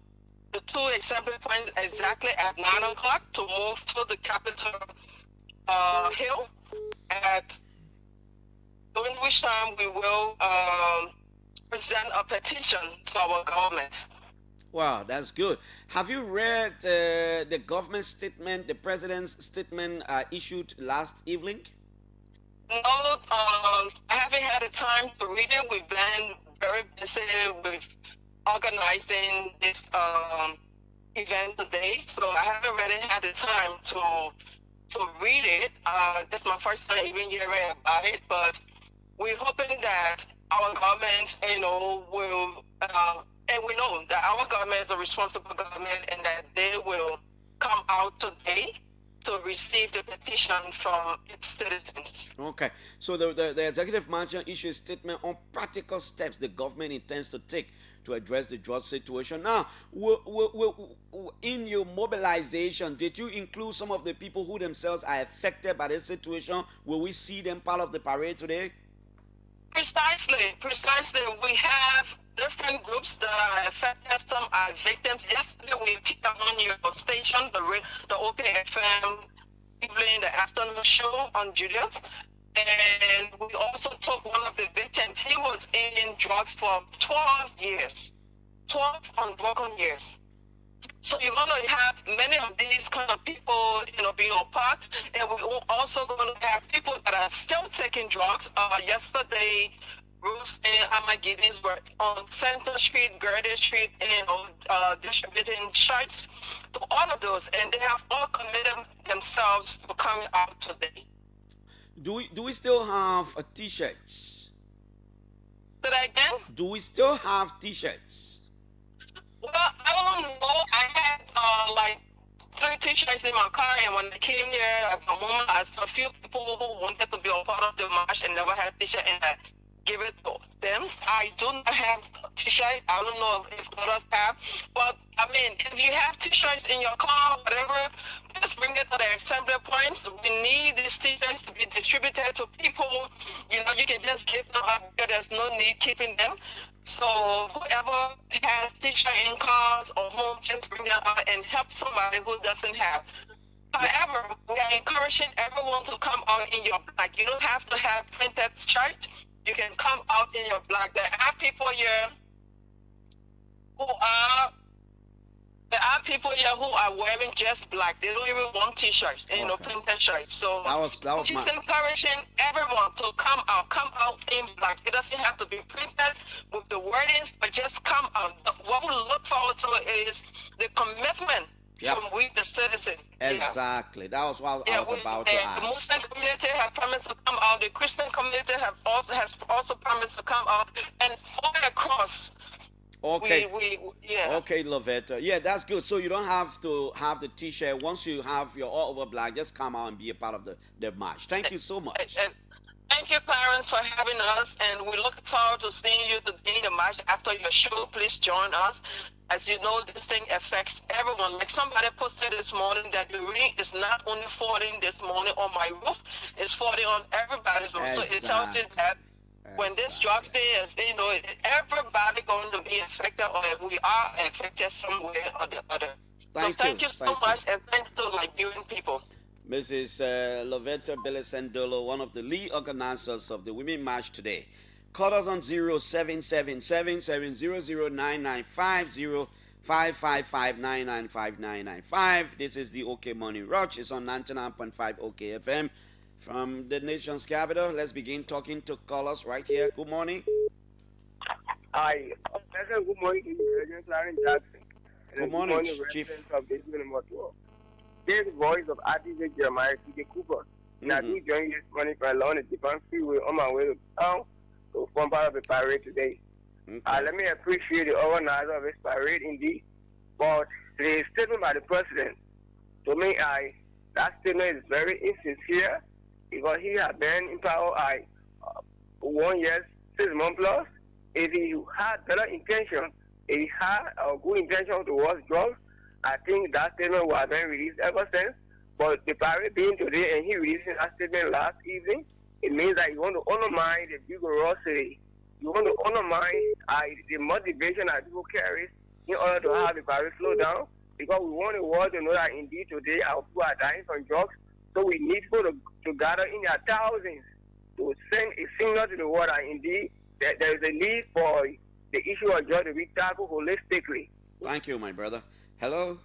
the 2 assembly points exactly at 9 o'clock to move to the Capitol Hill, during which time we will present a petition to our government. Wow, that's good. Have you read the government statement, the president's statement issued last evening? No, I haven't had the time to read it. We've been very busy with organizing this event today, so I haven't really had the time to read it. This is my first time even hearing about it, but we're hoping that our government, will, and we know that our government is a responsible government and that they will come out today to receive the petition from its citizens. Okay, so the executive management issued a statement on practical steps the government intends to take to address the drug situation. Now, in your mobilization, did you include some of the people who themselves are affected by this situation? Will we see them part of the parade today? Precisely. We have different groups that are affected. Some are victims. Yesterday, we picked up on your station, the OPFM, evening, the afternoon show on Julius. And we also took one of the victims. He was in drugs for 12 years. 12 unbroken years. So you're going to have many of these kind of people, being apart, and we're also going to have people that are still taking drugs. Yesterday, Bruce and Amaginis were on Center Street, Gerda Street, distributing shots to all of those, and they have all committed themselves to coming out today. Do we still have T-shirts? Say that again? Do we still have T-shirts? Well, I don't know. I had like 3 T-shirts in my car, and when I came here at the moment, I saw a few people who wanted to be a part of the march and never had a T-shirt, and I give it to them. I do not have a T-shirt. I don't know if others have, but I mean, if you have T-shirts in your car, whatever, just bring it to the assembly points. We need these T-shirts to be distributed to people. You can just give them up. There's no need keeping them. So whoever has T-shirt in cars or home, just bring them out and help somebody who doesn't have. However, we are encouraging everyone to come out in your black. You don't have to have printed shirt. You can come out in your black. There are people here who are wearing just black. They don't even want T-shirts, printed shirts. So that was just encouraging everyone to come out in black. It doesn't have to be printed with the wordings, but just come out. What we look forward to is the commitment from we the citizen. Exactly. That was what I was about to ask. The Muslim community have promised to come out. The Christian community has also promised to come out, and all across. Okay. Okay, Lovetta. Yeah, that's good. So you don't have to have the T-shirt. Once you have your all over black, just come out and be a part of the march. Thank you so much. Thank you, Clarence, for having us, and we look forward to seeing you in the march after your show. Please join us. As you know, this thing affects everyone. Like somebody posted this morning that the rain is not only falling this morning on my roof, it's falling on everybody's roof. So it tells you that when this drug thing is, everybody going to be affected, or we are affected somewhere or the other. Thank you so much, and thanks to Liberian people. Mrs. Lovetta Belesendolo, one of the lead organizers of the Women March today. Call us on 0777-700-9950, 555-995-995. This is the OK Morning Rush. It's on 99.5 OK FM. From the nation's capital, let's begin talking to callers right here. Good morning. Hi. Good morning to you, Clarence Jackson. Good morning, Chief. This is the voice of artist Jeremiah C.J. Cooper. And I do join you this morning for along the Japan Freeway on my way to town to form part of the parade today. Let me appreciate the organizer of this parade indeed. But the statement by the president, to me, that statement is very insincere, because he has been in power 1 year, 6 months plus. If he had better intention, if he had a good intention towards drugs, I think that statement would have been released ever since. But the parade being today and he releasing that statement last evening, it means that you want to undermine the vigorosity. You want to undermine the motivation that people carry in order to have the parade slow down. Because we want the world to know that indeed today our people are dying from drugs. So we need people to gather in their thousands to send a signal to the world that indeed there is a need for the issue of drugs to be tackled holistically. Thank you, my brother. Hello?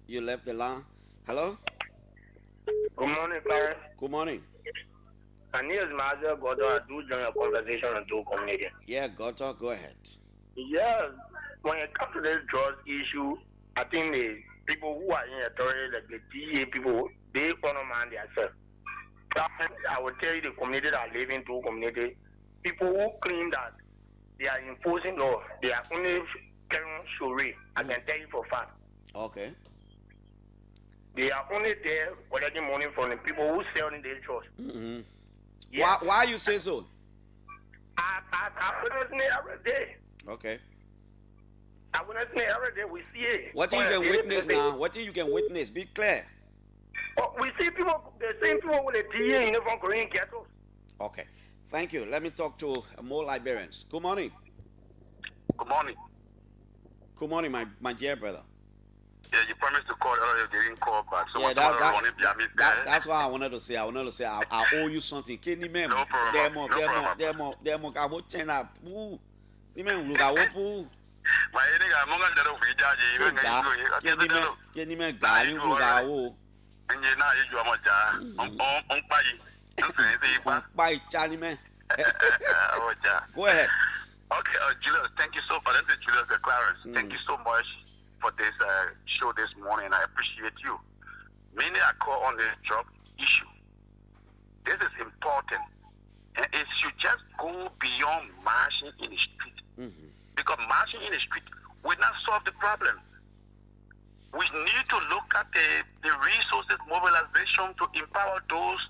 You left the line. Hello? Good morning, Clarence. Good morning. My name is Mazel Godo. I do join a conversation on two comedians. Yeah, Godo, go ahead. Yeah, when it comes to this drugs issue, I think the people who are in authority, like the DA people, they undermine themselves. I will tell you the community that live in two communities, people who claim that they are enforcing law, they are only carrying shuri. I can tell you for a fact. Okay. They are only there collecting money from the people who sell in their church. Yeah. Why you say so? I witness it every day. Okay. I witness it every day. We see it. What do you can witness now? What do you can witness? Be clear. We see people, the same people with the DA uniform Korean kettles. Okay. Thank you. Let me talk to more Liberians. Good morning. Good morning. Good morning, my dear brother. Yeah, you promised to call earlier, you didn't call back. So yeah, that's why I wanted to say. I owe you something. Can you remember? No problem. I will turn up. My nigga, Monga that of Vijaji, even Kenny Megari, and you know, you are much on by Charlie man. Go ahead. Okay, Julius, thank you so much. This is Julius the Clarence. Thank you so much for this show this morning. I appreciate you. Many are called on this job issue. This is important. And it should just go beyond marching in the street. Because marching in the street will not solve the problem. We need to look at the resources mobilization to empower those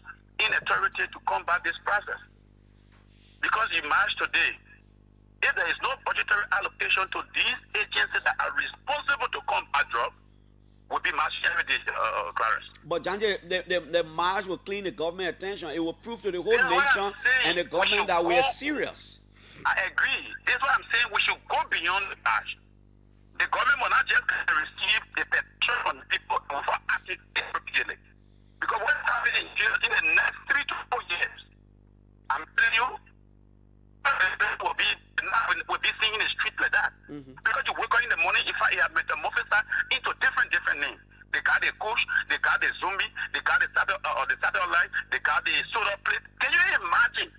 in authority to combat this process. Because you march today, if there is no budgetary allocation to these agencies that are responsible to combat drugs, will be marching every day, Clarence. But Janje, the march will clean the government attention. It will prove to the whole nation and the government that we are serious. I agree. That's what I'm saying. We should go beyond the march. The government will not just receive the petition from people for acting appropriately. Because what's happening in the next 3 to 4 years, I'm telling you, will be seen in the street like that. Because you wake up in the morning, if I have metamorphosed into different names. They got the coach, they got the zombie, they got the satellite, they got the solar plate. Can you imagine?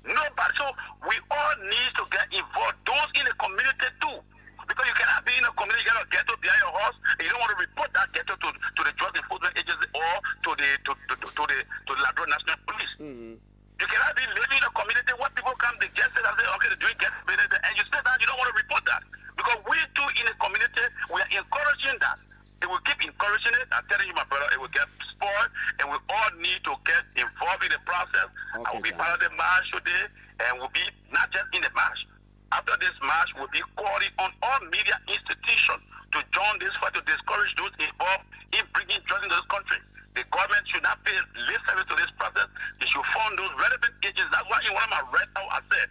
Nobody. So we all need to get involved. Those in the community too. Because you cannot be in a community, you got a ghetto behind your house, and you don't want to report that ghetto to the drug enforcement agency or to the Labrador National Police. You cannot be living in a community where people come, they just say, okay, they're doing ghetto business, and you say that you don't want to report that. Because we too in a community, we are encouraging that. It will keep encouraging it. I'm telling you, my brother, it will get spoiled, and we all need to get involved in the process. I will be part of the march today, and will be not just in the march. After this march, we'll be calling on all media institutions to join this fight to discourage those involved in bringing drugs into this country. The government should not pay lip service to this process. They should fund those relevant agencies. That's why in one of my red out I said,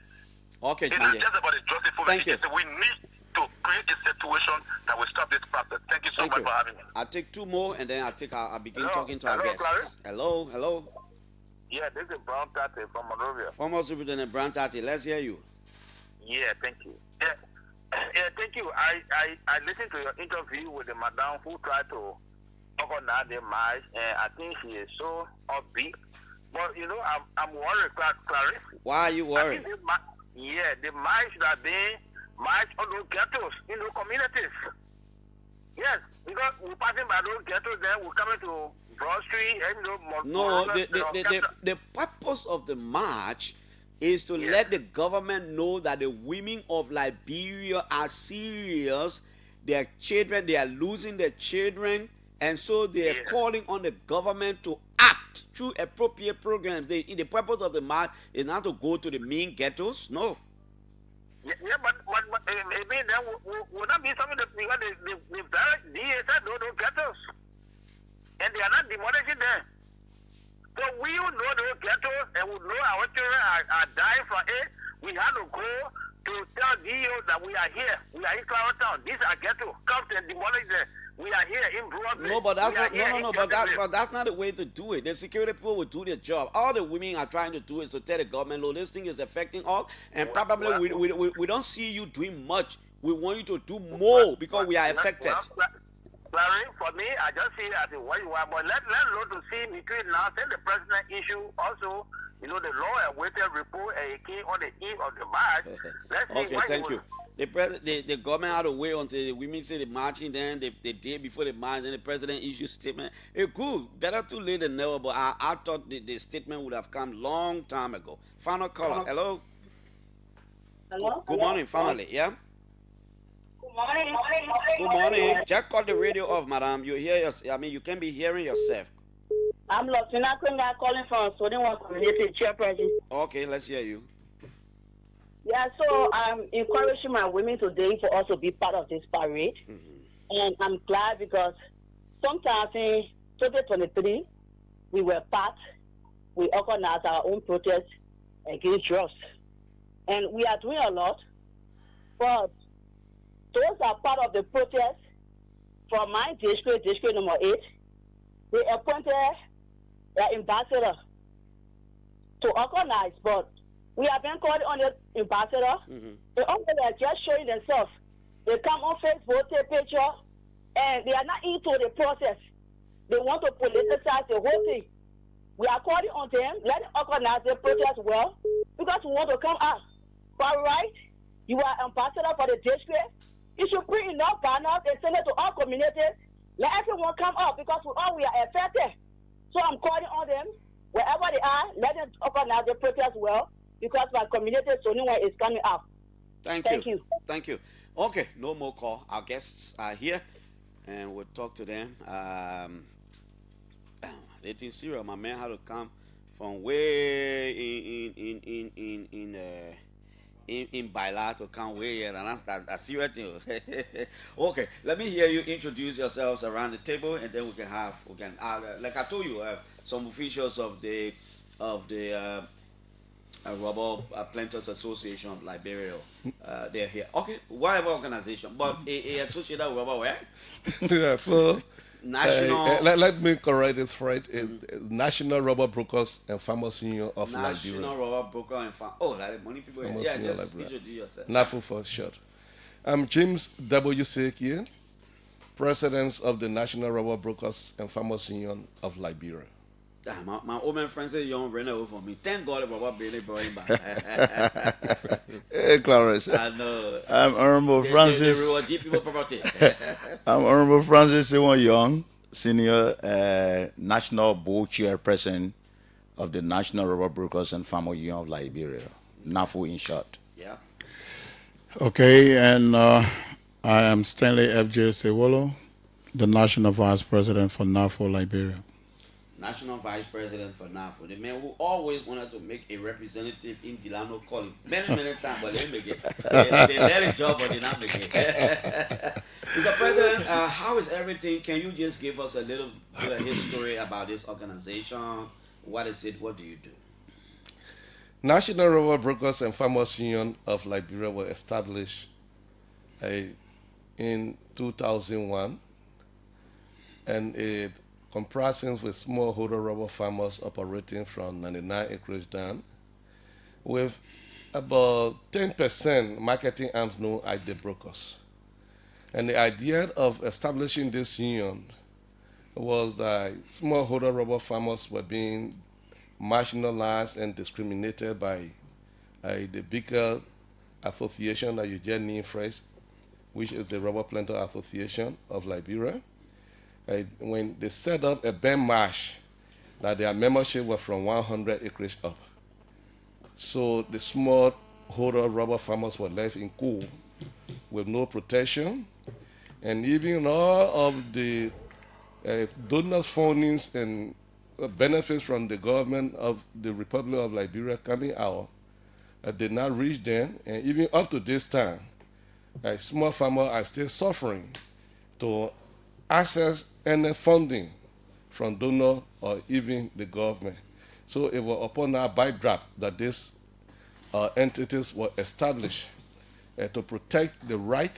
it's not just about the drug enforcement agency. We need to create a situation that will stop this process. Thank you so much for having me. I'll take 2 more and then I'll begin talking to our guests. Clarence? Hello. Yeah, this is Brown Tati from Moringa. Former Superintendent Brown Tati, let's hear you. Yeah, thank you. Yeah, thank you. I listened to your interview with the madam who tried to organize the march, and I think she is so upbeat. But you know, I'm worried, Clarence. Why are you worried? The march should have been march on those ghettos in those communities. Yes, because we're passing by those ghettos, then we're coming to Broad Street, and the purpose of the march is to let the government know that the women of Liberia are serious. Their children, they are losing their children, and so they are calling on the government to act through appropriate programs. The purpose of the march is not to go to the main ghettos. No. But maybe there will not be something that because the direct DA said those ghettos, and they are not demolishing them. So we will know those ghettos, and we know our children are dying for it. We have to go to tell DO that we are here. We are in Clarence Town. These are ghettos. Come and demolish them. We are here in Broadway. No, but that's not but that's not the way to do it. The security people will do their job. All the women are trying to do is to tell the government, "Look, this thing is affecting all, and probably we don't see you doing much. We want you to do more because we are affected." Larry, for me, I just see it as what you are, but let's look to see between now, say the president issue also, you know, the law awaited report and it came on the eve of the march. Let's see what thank you. The government had to wait until the women say the marching, then the day before the march, then the president issued a statement. It's good, better too late than never, but I thought the statement would have come long time ago. Final caller, hello? Hello? Good morning, finally, yeah? Good morning. Just cut the radio off, madam. You hear you can be hearing yourself. I'm Latina Kwenga calling from Sodium Community Chairperson. Okay, let's hear you. Yeah, so I'm encouraging my women today to also be part of this parade. And I'm glad because sometimes in 2023, we were part, we organized our own protest against drugs. And we are doing a lot, but those are part of the protest from my district number 8. They appointed the ambassador to organize, but We have been called on the ambassador. They also are just showing themselves. They come on Facebook, take picture, and they are not into the process. They want to politicize the whole thing. We are calling on them, let them organize the protest well, because we want to come out. But right, you are ambassador for the district. You should bring enough banners and send it to our community. Let everyone come out, because we are affected. So I'm calling on them, wherever they are, let them organize the protest well, because my community Soniwa is coming out. Thank you. Thank you. Okay, no more call. Our guests are here, and we'll talk to them. They think serious. My man had to come from way in Baila to come way here, and that's serious thing. Okay, let me hear you introduce yourselves around the table, and then we can like I told you, some officials of the Rubber Planters Association of Liberia. They're here. Okay, whatever organization, but a associated rubber where? Yeah, so National. Let me correct this right. National Rubber Brokers and Farmers Union of Liberia. National Rubber Broker and like money people. Farmers Yeah, Union just Liberia. introduce yourself. NAFO for short. I'm James W. Sekie, President of the National Rubber Brokers and Farmers Union of Liberia. My old man friend said, "Young ran over for me." Thank God, Baba Billy brought him back. Hey, Clarence. I know. I'm Honorable Francis. They reward people property. I'm Honorable Francis Sewon Young, Senior National Board Chairperson of the National Rubber Brokers and Farmers Union of Liberia, NAFO in short. Yeah. Okay, and I am Stanley F.J. Sewolo, the National Vice President for NAFO Liberia. National Vice President for NAFO, the man who always wanted to make a representative in Delano College many times, but they didn't make it. They let a job, but they not make it. Mr. President, how is everything? Can you just give us a little bit of history about this organization? What is it? What do you do? National Rubber Brokers and Farmers Union of Liberia was established in 2001, and it comprising with smallholder rubber farmers operating from 99 acres down, with about 10% marketing arms known as the brokers. And the idea of establishing this union was that smallholder rubber farmers were being marginalized and discriminated by the bigger association that you just named first, which is the Rubber Planter Association of Liberia. When they set up a benchmark that their membership was from 100 acres up. So the small holder rubber farmers were left in cool with no protection, and even all of the donors' fundings and benefits from the government of the Republic of Liberia coming out did not reach them, and even up to this time, small farmers are still suffering to access any funding from donor or even the government. So it was upon our backdrop that these entities were established to protect the right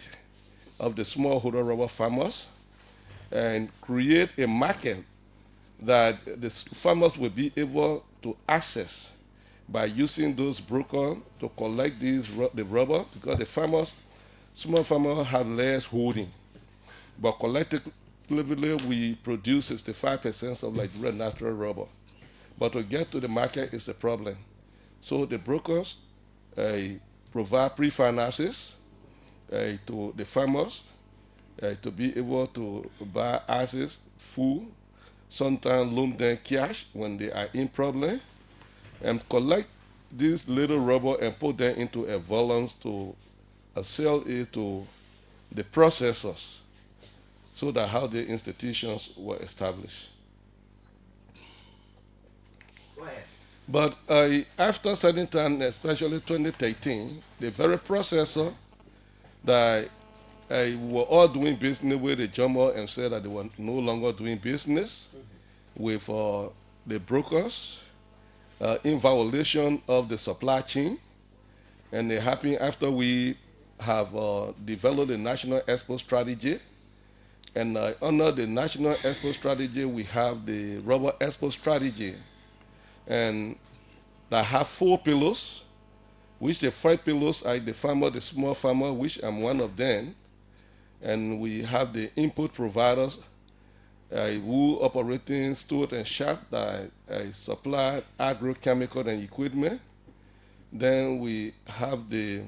of the smallholder rubber farmers and create a market that the farmers will be able to access by using those brokers to collect the rubber, because the farmers, small farmers have less holding, but collectively we produce 65% of Liberia natural rubber. But to get to the market is a problem. So the brokers provide pre-finances to the farmers to be able to buy assets, food, sometimes loan them cash when they are in problem, and collect this little rubber and put them into a volume to sell it to the processors. So that how the institutions were established. Go ahead. But after certain time, especially 2013, the very processor that were all doing business with the Jumbo and said that they were no longer doing business with the brokers in violation of the supply chain. And it happened after we have developed a national export strategy. And under the national export strategy, we have the rubber export strategy, and that have 4 pillars. which the 5 pillars are the farmer, the small farmer, which I'm one of them. And we have the input providers who operating store and shop that supply agrochemical and equipment. Then we have the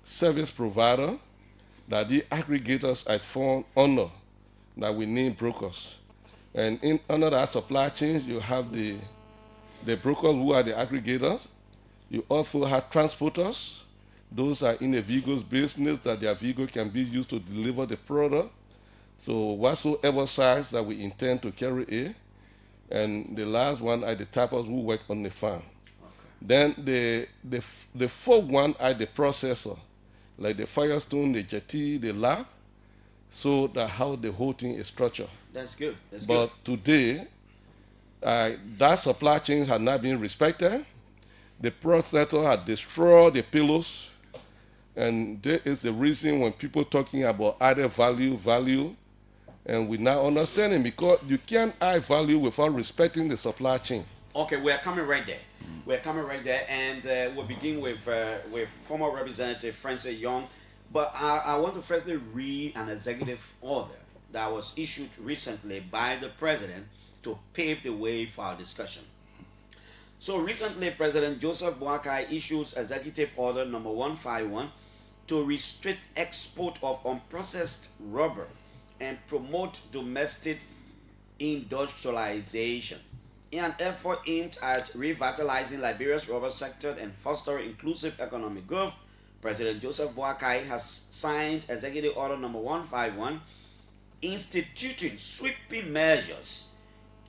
service provider that the aggregators I found honor that we need brokers. And under that supply chain, you have the brokers who are the aggregators. You also have transporters. Those are in a vehicle's business that their vehicle can be used to deliver the product. So whatsoever size that we intend to carry it. And the last one are the tappers who work on the farm. Okay. Then the fourth one are the processor, like the Firestone, the jetty, the lab, so that how the whole thing is structured. That's good. But today, that supply chain has not been respected. The processor has destroyed the pillars, and that is the reason when people talking about added value, and we now understanding because you can't add value without respecting the supply chain. Okay, we're coming right there. We're coming right there, and we'll begin with former Representative Francis Young. But I want to firstly read an executive order that was issued recently by the president to pave the way for our discussion. So recently, President Joseph Boakai issues Executive Order number 151 to restrict export of unprocessed rubber and promote domestic industrialization in an effort aimed at revitalizing Liberia's rubber sector and fostering inclusive economic growth. President Joseph Boakai has signed Executive Order number 151 instituting sweeping measures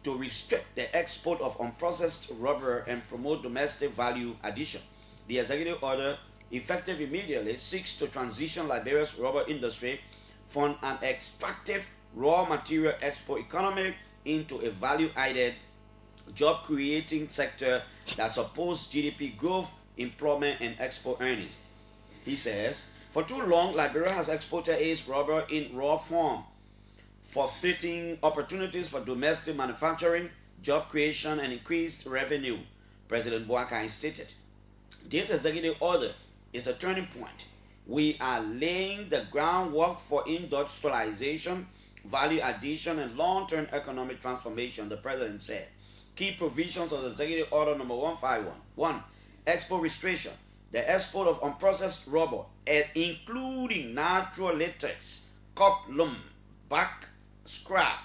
to restrict the export of unprocessed rubber and promote domestic value addition. The executive order, effective immediately, seeks to transition Liberia's rubber industry from an extractive raw material export economy into a value-added, job-creating sector that supports GDP growth, employment, and export earnings. He says, for too long, Liberia has exported its rubber in raw form, forfeiting opportunities for domestic manufacturing, job creation, and increased revenue, President Boakai stated. This executive order is a turning point. We are laying the groundwork for industrialization, value addition, and long-term economic transformation, the president said. Key provisions of the executive order number 151. 1. Export restriction. The export of unprocessed rubber, including natural latex, cup loom, back scrap,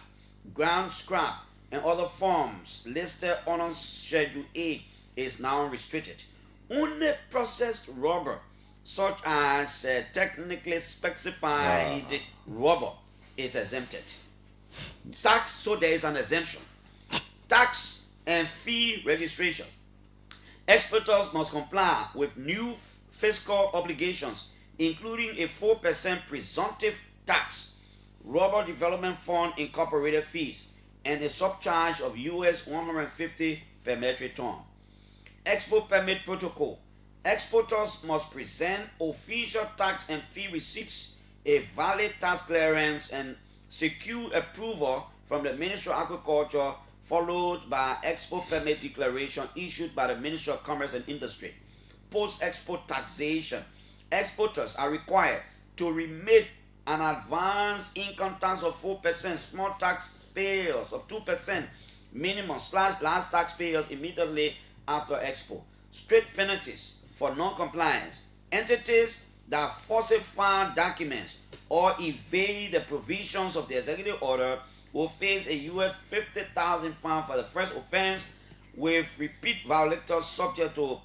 ground scrap, and other forms listed on Schedule A is now restricted. Only processed rubber, such as technically specified rubber, is exempted. Tax, so there is an exemption. Tax and fee registrations. Exporters must comply with new fiscal obligations, including a 4% presumptive tax, Rubber Development Fund incorporated fees, and a subcharge of US $150 per metric ton. Export Permit Protocol. Exporters must present official tax and fee receipts, a valid tax clearance, and secure approval from the Ministry of Agriculture, followed by export permit declaration issued by the Ministry of Commerce and Industry. Post-export taxation. Exporters are required to remit an advance income tax of 4%, small taxpayers of 2%, minimum / large taxpayers immediately after export. Strict penalties for non-compliance. Entities that falsify documents or evade the provisions of the executive order will face a US $50,000 fine for the first offense, with repeat violators subject to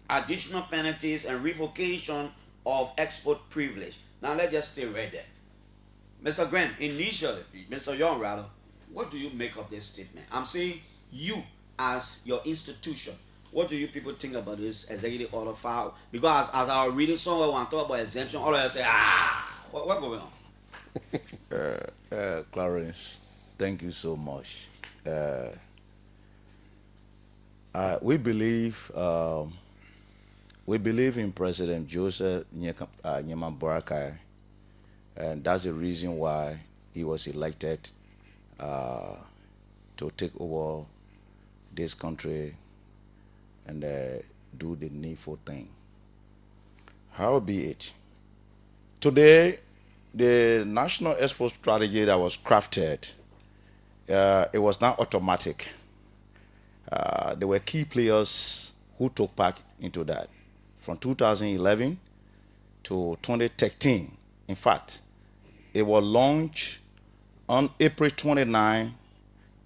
additional penalties and revocation of export privilege. Now let's just stay right there. Mr. Graham, initially, Mr. Young rather, what do you make of this statement? I'm saying you as your institution. What do you people think about this executive order file? Because as I was reading somewhere when I talk about exemption, all of us say, what's going on? Clarence, thank you so much. We believe in President Joseph Nyeman Boakai, and that's the reason why he was elected to take over this country and do the needful thing. How be it? Today, the national export strategy that was crafted, it was not automatic. There were key players who took part into that. From 2011 to 2013, in fact, it was launched on April 29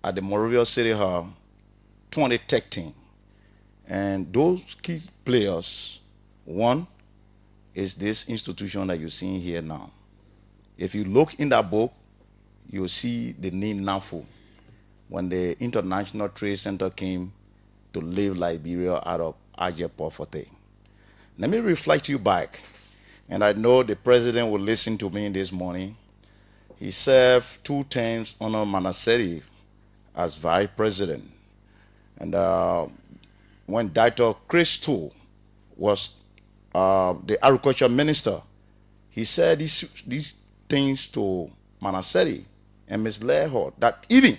at the Moringa City Hall, 2013. And those key players, one is this institution that you're seeing here now. If you look in that book, you'll see the name NAFO when the International Trade Center came to leave Liberia out of Ajay. Let me reflect you back, and I know the president will listen to me this morning. He served 2 terms under Manaseri as vice president. And when Dr. Christo was the agriculture minister, he said these things to Manaseri and misled her that even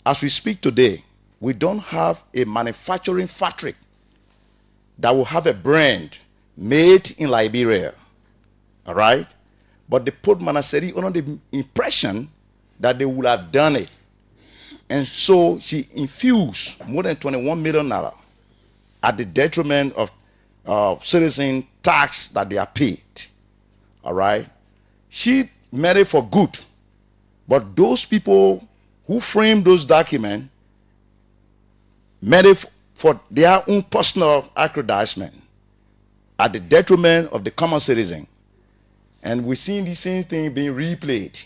as we speak today, we don't have a manufacturing factory that will have a brand made in Liberia. All right? But they put Manaseri under the impression that they would have done it. And so she infused more than $21 million at the detriment of citizen tax that they are paid. All right? She made it for good. But those people who framed those documents made it for their own personal aggrandizement at the detriment of the common citizen. And we're seeing the same thing being replayed.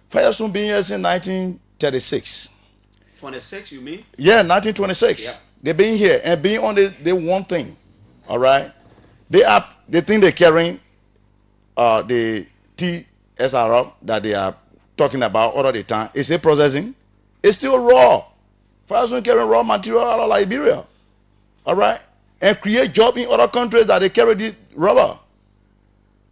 Firestone being here since 1936. 26, you mean? Yeah, 1926. Yeah. They've been here and being on the one thing. All right? They think they're carrying the TSR that they are talking about all the time. Is it processing? It's still raw. Firestone carrying raw material out of Liberia. All right? And create jobs in other countries that they carry the rubber.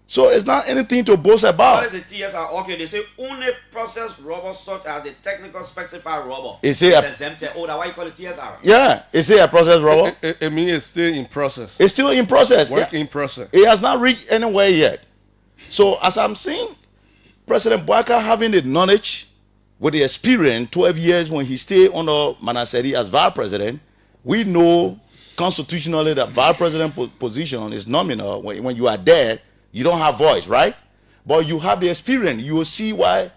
So it's not anything to boast about. What is the TSR? Okay, they say only processed rubber such as the technical specified rubber Is exempted. Oh, that's why you call it TSR. Yeah, is it a processed rubber? It means it's still in process. It's still in process. Work in process. It has not reached anywhere yet. So as I'm seeing President Bouaka having the knowledge with the experience, 12 years when he stayed under Manaseri as vice president, we know constitutionally that vice president position is nominal. When you are there, you don't have voice, right? But you have the experience. You will see why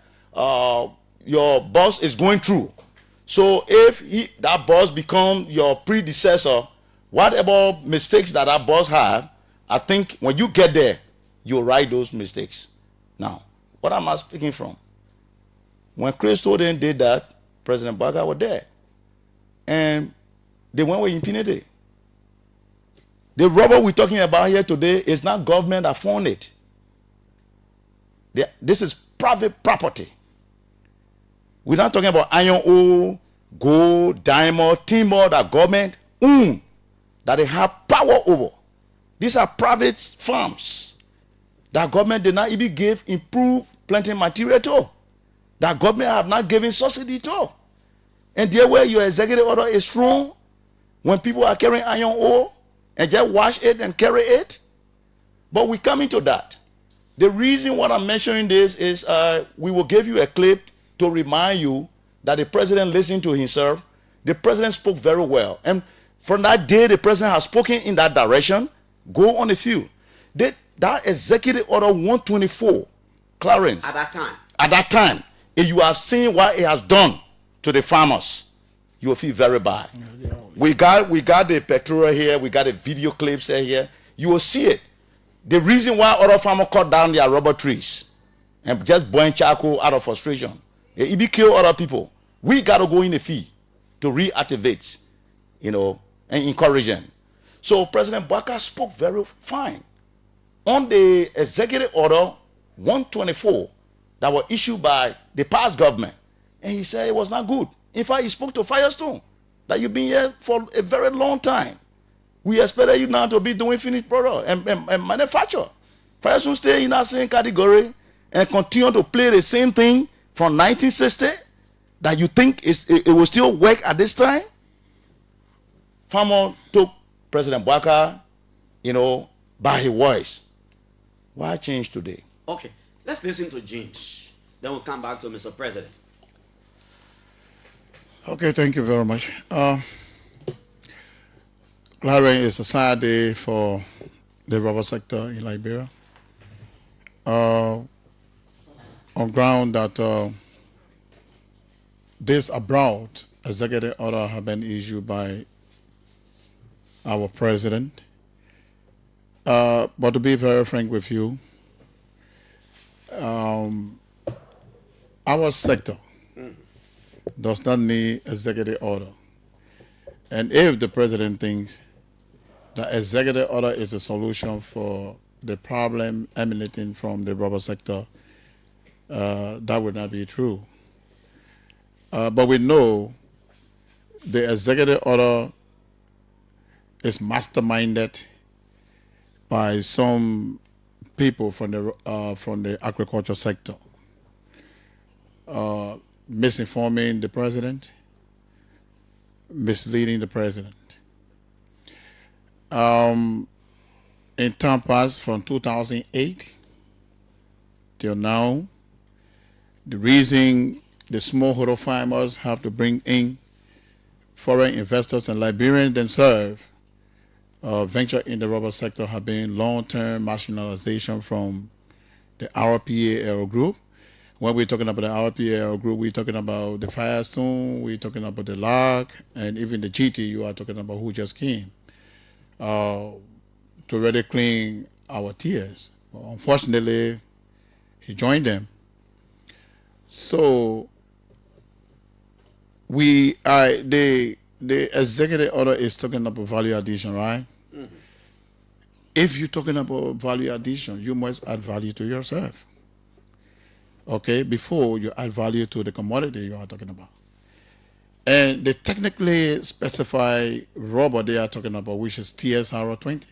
your boss is going through. So if that boss become your predecessor, whatever mistakes that boss have, I think when you get there, you'll right those mistakes. Now, what am I speaking from? When Christo then did that, President Bouaka was there. And they went with impunity. The rubber we're talking about here today is not government that found it. This is private property. We're not talking about iron ore, gold, diamond, timber that government own, that they have power over. These are private farms that government did not even give improved planting material to. That government have not given subsidy to. And there where your executive order is strong, when people are carrying iron ore, and just wash it and carry it. But we come into that. The reason why I'm mentioning this is we will give you a clip to remind you that the president listened to himself. The president spoke very well. And from that day, the president has spoken in that direction. Go on the field. That executive order 124, Clarence. At that time, if you have seen what it has done to the farmers, you will feel very bad. We got the picture here. We got the video clips here. You will see it. The reason why other farmers cut down their rubber trees and just burn charcoal out of frustration, they even kill other people. We got to go in the field to reactivate, and encourage them. So President Bouaka spoke very fine on the executive order 124 that was issued by the past government, and he said it was not good. In fact, he spoke to Firestone that you've been here for a very long time. We expected you now to be doing finished product and manufacture. Firestone stay in that same category and continue to play the same thing from 1960 that you think it will still work at this time. Farmer took President Bouaka, by his voice. Why change today? Okay, let's listen to James. Then we'll come back to Mr. President. Okay, thank you very much. Clarence is a sad day for the rubber sector in Liberia. On ground that this abroad executive order have been issued by our president. But to be very frank with you, our sector does not need executive order. And if the president thinks that executive order is a solution for the problem emanating from the rubber sector, that would not be true. But we know the executive order is masterminded by some people from the agriculture sector, misinforming the president, misleading the president. In time past, from 2008 till now, the reason the smallholder farmers have to bring in foreign investors and Liberians themselves venture in the rubber sector have been long-term marginalization from the RPA group. When we're talking about the RPA group, we're talking about the Firestone, we're talking about the LAG, and even the GT you are talking about who just came to really clean our tears. Well, unfortunately, he joined them. So the executive order is talking about value addition, right? Mm-hmm. If you're talking about value addition, you must add value to yourself. Okay, before you add value to the commodity you are talking about. And they technically specify rubber they are talking about, which is TSR 20.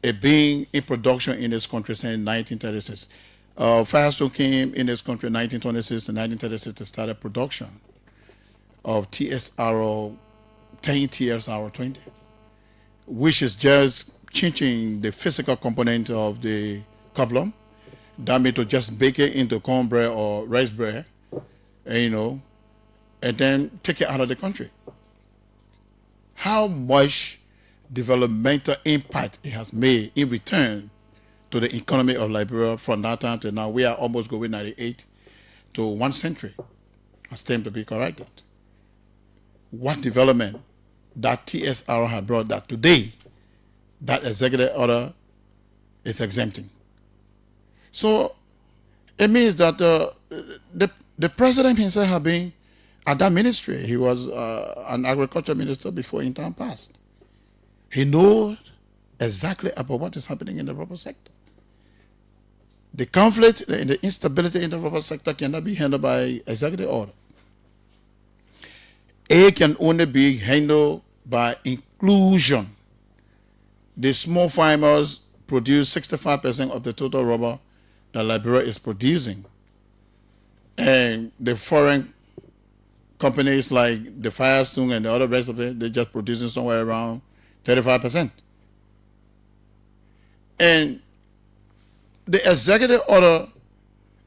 It being in production in this country since 1936. Firestone came in this country in 1926 and 1936 they started production of TSR 10 TSR 20, which is just changing the physical component of the column. That means to just bake it into cornbread or rice bread, and then take it out of the country. How much developmental impact it has made in return to the economy of Liberia from that time to now? We are almost going 98 to 1 century. Has time to be corrected. What development that TSR has brought that today, that executive order is exempting. So it means that the president himself has been at that ministry. He was an agriculture minister before in time past. He knows exactly about what is happening in the rubber sector. The conflict and the instability in the rubber sector cannot be handled by executive order. It can only be handled by inclusion. The small farmers produce 65% of the total rubber that Liberia is producing. And the foreign companies like the Firestone and the other rest of it, they're just producing somewhere around 35%. And the executive order,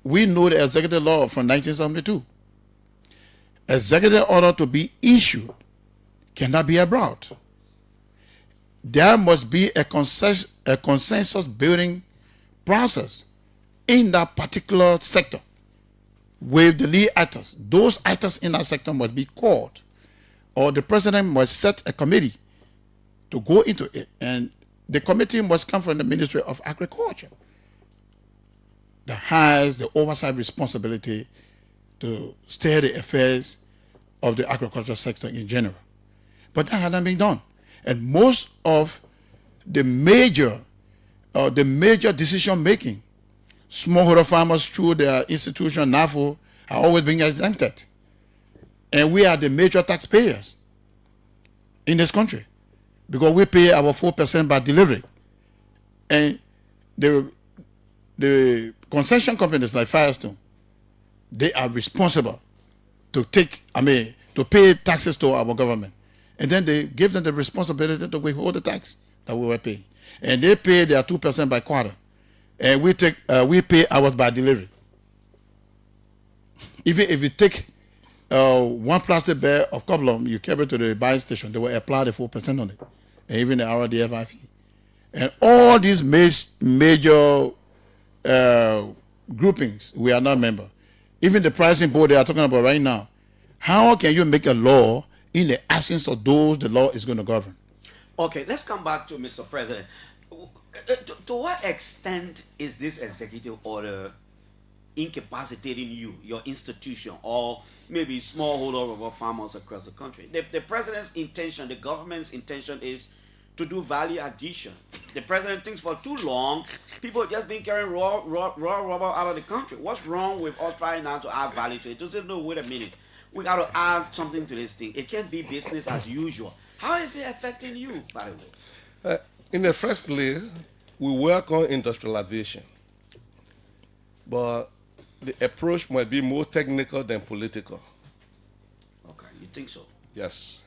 we know the executive law from 1972. Executive order to be issued cannot be abroad. There must be a consensus building process in that particular sector with the lead actors. Those actors in that sector must be called, or the president must set a committee to go into it, and the committee must come from the Ministry of Agriculture that has the oversight responsibility to steer the affairs of the agricultural sector in general. But that has not been done. And most of the major decision making, smallholder farmers through their institution, NAFO, are always being exempted. And we are the major taxpayers in this country because we pay our 4% by delivery. And the concession companies like Firestone, they are responsible to pay taxes to our government. And then they give them the responsibility to withhold the tax that we were paying. and they pay their 2% by quarter, and we pay ours by delivery. Even if you take one plastic bag of couple, you carry it to the buying station, they will apply the 4% on it, and even the RDFI fee. And all these major groupings, we are not member. Even the pricing board they are talking about right now, how can you make a law in the absence of those the law is going to govern? Okay, let's come back to Mr. President. To what extent is this executive order incapacitating you, your institution, or maybe smallholder rubber farmers across the country? The president's intention, the government's intention is to do value addition. The president thinks for too long, people have just been carrying raw rubber out of the country. What's wrong with us trying now to add value to it? To say, no, wait a minute. We got to add something to this thing. It can't be business as usual. How is it affecting you, by the way? In the first place, we welcome industrialization. But the approach might be more technical than political. Okay, you think so? Yes.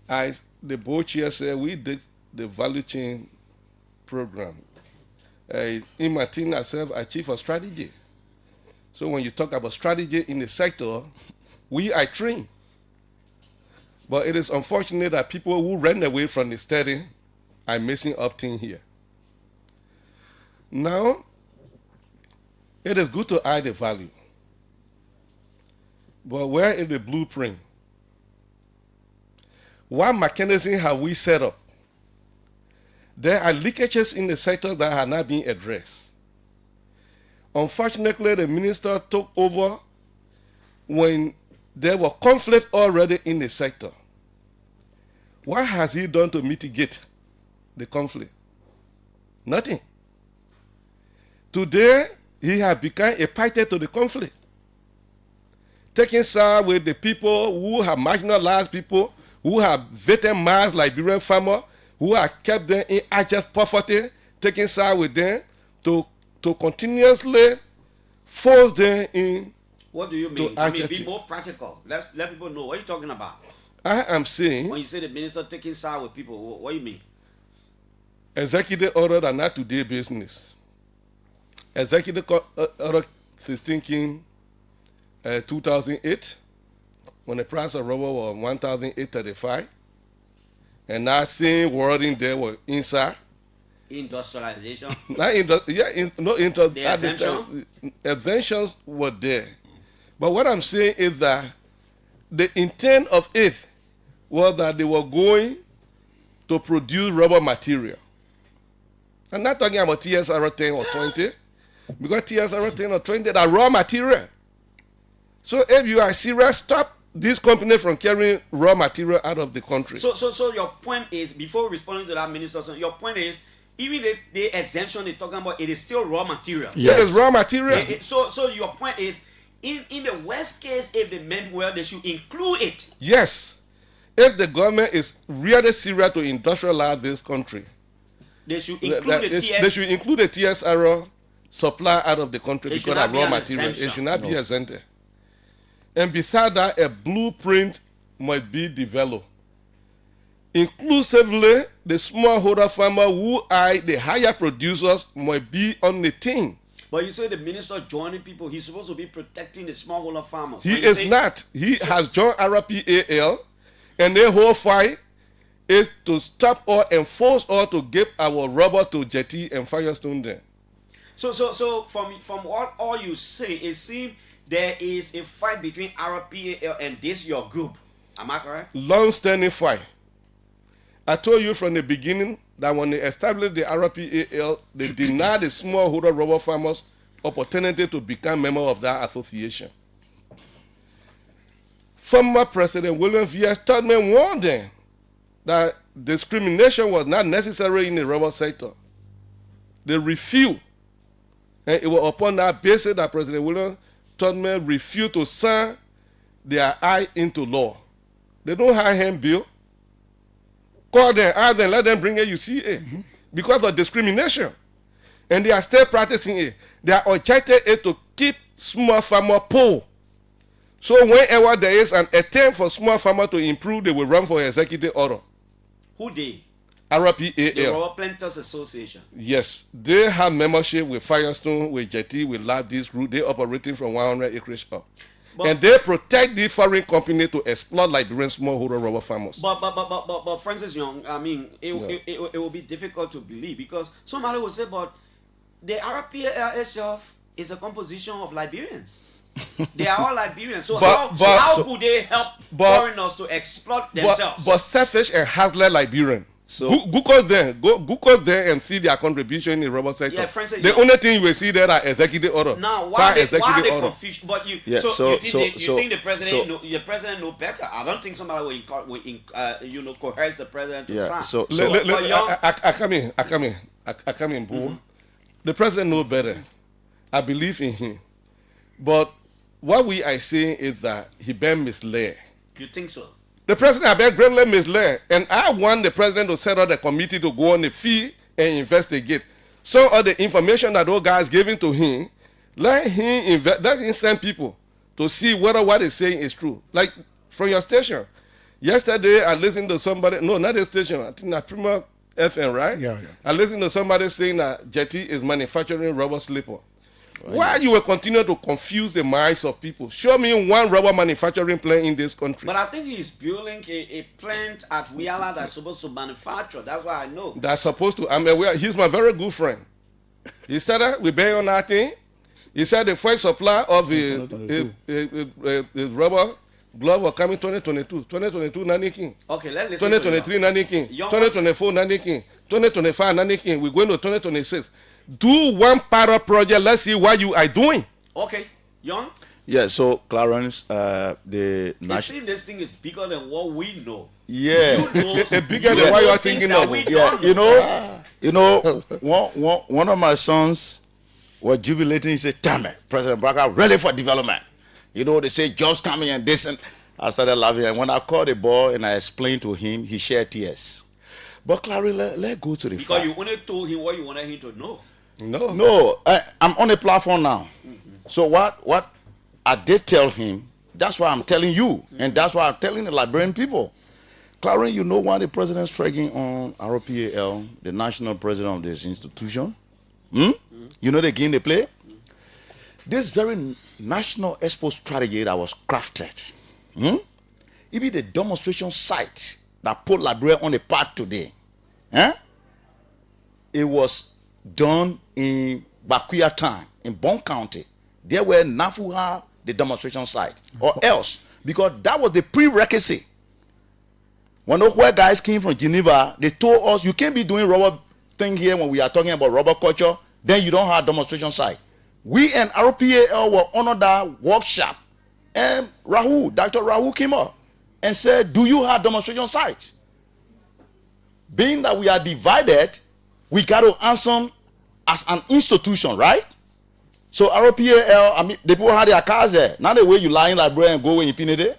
As the board chair said, we did the value chain program. In my team, myself, I chief of strategy. So when you talk about strategy in the sector, we are trained. But it is unfortunate that people who ran away from the study are missing up thing here. Now, it is good to add the value. But where is the blueprint? What mechanism have we set up? There are leakages in the sector that have not been addressed. Unfortunately, the minister took over when there was conflict already in the sector. What has he done to mitigate the conflict? Nothing. Today, he has become a party to the conflict, taking side with the people who have marginalized people, who have victimized Liberian farmers, who have kept them in abject poverty, taking side with them to continuously force them in. What do you mean? I mean, be more practical. Let people know. What are you talking about? I am saying, when you say the minister taking side with people, what do you mean? Executive order are not today business. Executive order 16 came 2008, when the price of rubber was 1,835, and now seeing wording there was inside. Industrialization. The exemption? Exemptions were there. But what I'm saying is that the intent of it was that they were going to produce rubber material. I'm not talking about TSR 10 or 20, because TSR 10 or 20 are raw material. So if you are serious, stop this company from carrying raw material out of the country. So your point is, before responding to that, Minister, your point is, even the exemption they're talking about, it is still raw material. Yes. It is raw material. So your point is, in the worst case, if they meant well, they should include it. Yes. If the government is really serious to industrialize this country, they should include They should include the TSR supply out of the country because of raw material. It should not be exempted. And beside that, a blueprint must be developed. Inclusively, the smallholder farmer who are the higher producers must be on the team. But you say the minister joining people, he's supposed to be protecting the smallholder farmers. He is not. He has joined RPAL, and their whole fight is to stop or enforce or to give our rubber to Jetty and Firestone then. So from what all you say, it seems there is a fight between RPAL and this your group. Am I correct? Long-standing fight. I told you from the beginning that when they established the RPAL, they denied the smallholder rubber farmers opportunity to become member of that association. Former President William V.S. Tubman warned them that discrimination was not necessary in the rubber sector. They refused. And it was upon that basis that President William Tubman refused to sign their eye into law. They don't have him bill. Call them, ask them, let them bring a UCA because of discrimination. And they are still practicing it. They are objected it to keep small farmer poor. So whenever there is an attempt for small farmer to improve, they will run for executive order. Who they? RPAL. The Rubber Planters Association. Yes, they have membership with Firestone, with Jetty, with Lab, this route. They operating from 100 acres up. And they protect the foreign company to exploit Liberian smallholder rubber farmers. But Francis Young, I mean, it will be difficult to believe because somebody will say, but the RPAL itself is a composition of Liberians. They are all Liberians. So how could they help foreigners to exploit themselves? But selfish and heartless Liberian. So Google there and see their contribution in rubber sector. Yeah, Francis, the only thing you will see there are executive order. Now, why are they confused? But you think the president know better? I don't think somebody will coerce the president to sign. I come in, boo. The president knows better. I believe in him. But what we are saying is that he been misled. You think so? The president has been greatly misled. And I want the president to set up a committee to go on the field and investigate. Some of the information that those guys giving to him, let him send people to see whether what he's saying is true. Like from your station. Yesterday I listened to somebody, no, not the station, I think that Prima FM, right? Yeah. I listened to somebody saying that Jetty is manufacturing rubber slipper. Why you will continue to confuse the minds of people? Show me one rubber manufacturing plant in this country. But I think he's building a plant at Wiala that's supposed to manufacture. That's why I know. That's supposed to. I'm aware. He's my very good friend. He started with Bay on that thing. He said the first supply of the rubber glove was coming 2022. 2022 Nanikin. Okay, let's listen 2023 Nanikin. 2024 Nanikin. 2025 Nanikin. We're going to 2026. Do one pilot project. Let's see what you are doing. Okay, Young. Yeah. So Clarence, It seems this thing is bigger than what we know. Yeah, bigger than what you are thinking of. Yeah, you know, one of my sons was jubilating. He said, "Damn it, President Baraka, ready for development." You know, they say jobs coming and this, and I started laughing. And when I called the boy and I explained to him, he shed tears. But Clarence, let's go to the because fact. You only told him what you wanted him to know. No, I'm on a platform now. So what I did tell him, that's why I'm telling you, and that's why I'm telling the Liberian people. Clarence, you know why the president is striking on RPAL, the national president of this institution? You know the game they play? This very national expo strategy that was crafted, it be the demonstration site that put Liberia on the path today. It was done in Bakuya town, in Bon County. There where NAFU had the demonstration site, or else, because that was the prerequisite. When those guys came from Geneva, they told us, you can't be doing rubber thing here when we are talking about rubber culture, then you don't have demonstration site. We and RPAL were under that workshop, and Dr. Rahul came up and said, do you have demonstration sites? Being that we are divided, we got to answer as an institution, right? So RPAL, I mean, the people had their cars there. Not the way you lie in Liberia and go when you pin it there.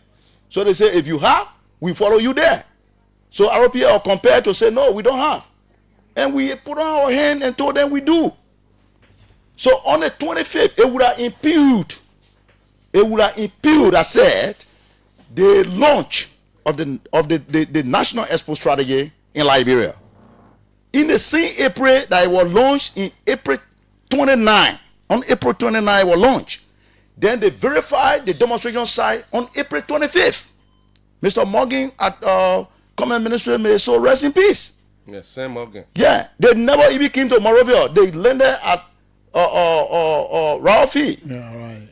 So they say, if you have, we follow you there. So RPAL compared to say, no, we don't have. And we put on our hand and told them we do. So on the 25th, it would have impeded, I said, the launch of the National Expo Strategy in Liberia. In the same April that it was launched in April 29, on April 29 it was launched. Then they verified the demonstration site on April 25th. Mr. Morgan at Common Ministry may so rest in peace. Yes, Sam Morgan. Yeah, they never even came to Monrovia. They landed at Ralphie. Yeah, right.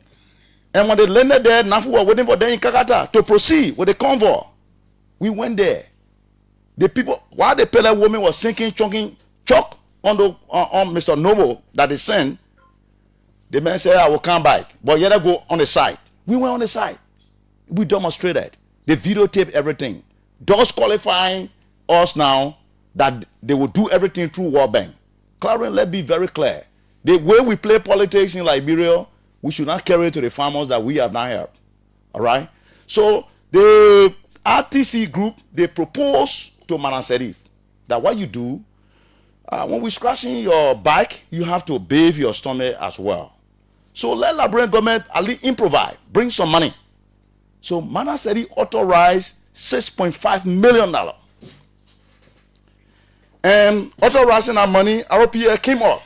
And when they landed there, NAFU were waiting for them in Kakata to proceed with the convoy. We went there. The people, while the Pele woman was sinking, chunking chalk on Mr. Noble that they sent, the man said, I will come back. But you gotta go on the site. We went on the site. We demonstrated. They videotaped everything. Thus qualifying us now that they will do everything through World Bank. Clarence, let's be very clear. The way we play politics in Liberia, we should not carry it to the farmers that we have not helped. All right? So the RTC group, they propose to Manaserif that what you do, when we're scratching your back, you have to bathe your stomach as well. So let Liberian government at least improvise, bring some money. So Manaserif authorized $6.5 million. And authorizing our money, RPA came up.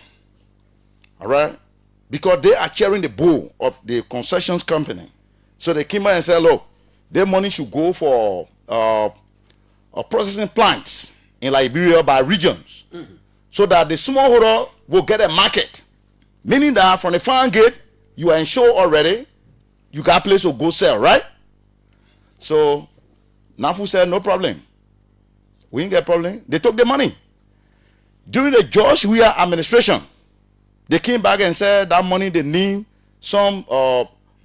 All right? Because they are sharing the bull of the concessions company. So they came out and said, look, their money should go for processing plants in Liberia by regions. So that the smallholder will get a market. Meaning that from the farm gate, you are insured already. You got a place to go sell, right? So NAFU said, no problem. We didn't get a problem. They took the money. During the George Weah administration, they came back and said that money they need some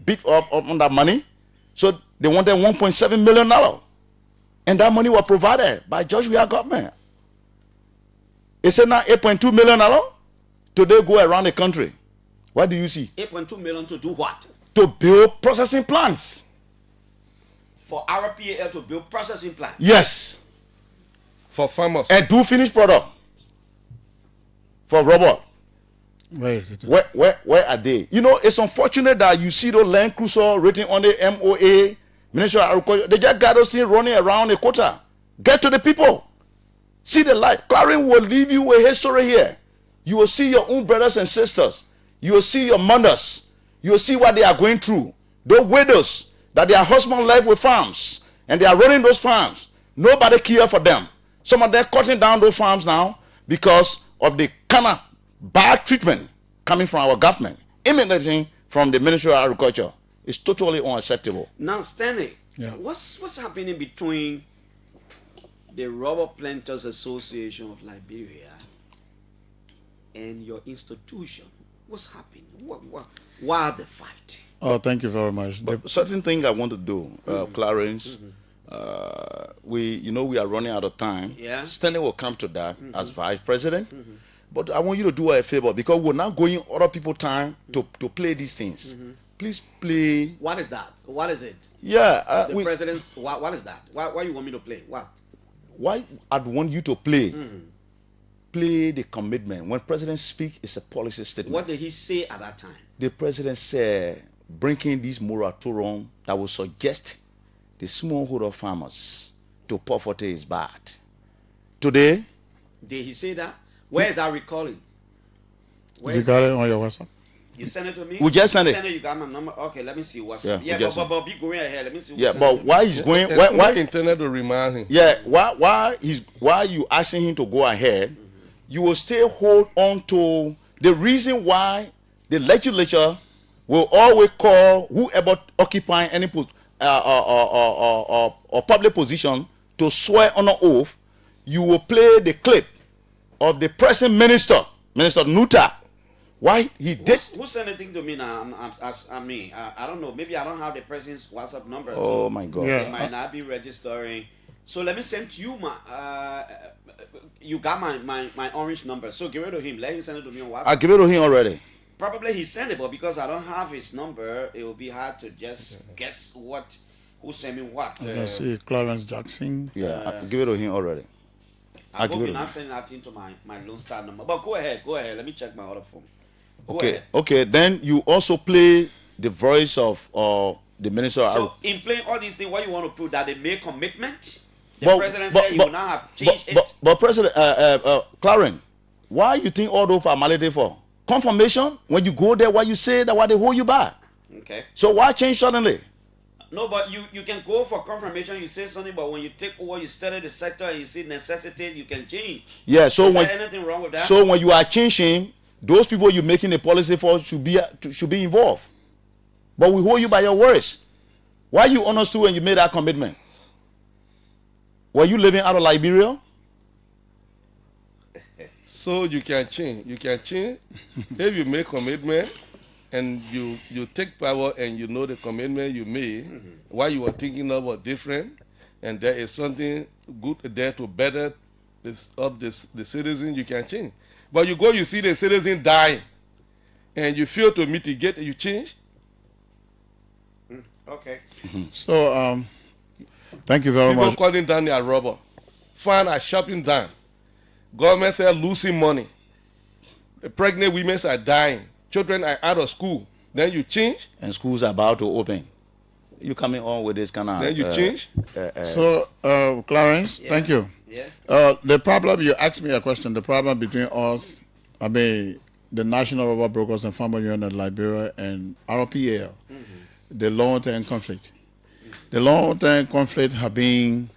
bit on that money. So they wanted $1.7 million. And that money was provided by George Weah government. It said now $8.2 million. Today go around the country. What do you see? 8.2 million to do what? To build processing plants. For RPAL to build processing plants? Yes. For farmers. And do finished product. For robot. Where is it? Where are they? You know, it's unfortunate that you see those Land Cruiser rating on the MOA, Ministry of Agriculture. They just got those things running around the quota. Get to the people. See the life. Clarence will leave you a history here. You will see your own brothers and sisters. You will see your mothers. You will see what they are going through. Those widows that their husband left with farms and they are running those farms. Nobody care for them. Some of them cutting down those farms now because of the kind of bad treatment coming from our government, emanating from the Ministry of Agriculture. It's totally unacceptable. Now, Stanley, what's happening between the Rubber Planters Association of Liberia and your institution? What's happening? Why the fight? Oh, thank you very much. But certain thing I want to do, Clarence. We are running out of time. Yeah. Stanley will come to that as vice president. But I want you to do a favor because we're not going other people's time to play these things. Please play. What is that? What is it? Yeah. The president's. What is that? Why you want me to play? What? Why I'd want you to play. Play the commitment. When president speak, it's a policy statement. What did he say at that time? The president said, bringing this moratorium that will suggest the smallholder farmers to poverty is bad. Today. Did he say that? Where is that recording? You got it on your WhatsApp? You sent it to me? We just sent it. You got my number? Okay, let me see what's Yeah, but be going ahead. Let me see. Yeah, but why he's going? Why internet to remind him? Yeah, why you asking him to go ahead? You will still hold on to the reason why the legislature will always call whoever occupying any or public position to swear on an oath. You will play the clip of the present minister, Minister Nuta. Why he did? Who sent anything to me now? I don't know. Maybe I don't have the president's WhatsApp number. Oh so my God! They might not be registering. So let me send to you my. You got my orange number. So give it to him. Let him send it to me on WhatsApp. I give it to him already. Probably he sent it, but because I don't have his number, it will be hard to just guess who sent me what. Let's see, Clarence Jackson. Yeah, I give it to him already. I hope you're not sending that into my Lone Star number. But go ahead. Let me check my other phone. Go ahead. Okay. Then you also play the voice of the minister. So in playing all these things, what you want to prove that they made commitment? The president said he will not have changed it. But President Clarence, why you think all those formality for? Confirmation? When you go there, what you say that why they hold you back? Okay. So why change suddenly? No, but you can go for confirmation. You say something, but when you take over, you study the sector, and you see necessity, you can change. Yeah. So is there anything wrong with that? So when you are changing, those people you're making a policy for should be involved. But we hold you by your words. Why you honest to when you made that commitment? Were you living out of Liberia? So you can change. You can change if you make commitment and you take power and you know the commitment you made, what you were thinking of was different, and there is something good there to better the citizen, you can change. But you see the citizen dying, and you fail to mitigate, you change. Okay. So, thank you very much. People calling down their rubber. Farm are shopping down. Government are losing money. The pregnant women are dying. Children are out of school. Then you change. And schools are about to open. You coming on with this kind of... Then you change. So, Clarence, thank you. Yeah. The problem, you asked me a question, the problem between us, the National Rubber Brokers and Farmer Union of Liberia and RPL, the long-term conflict. The long-term conflict have been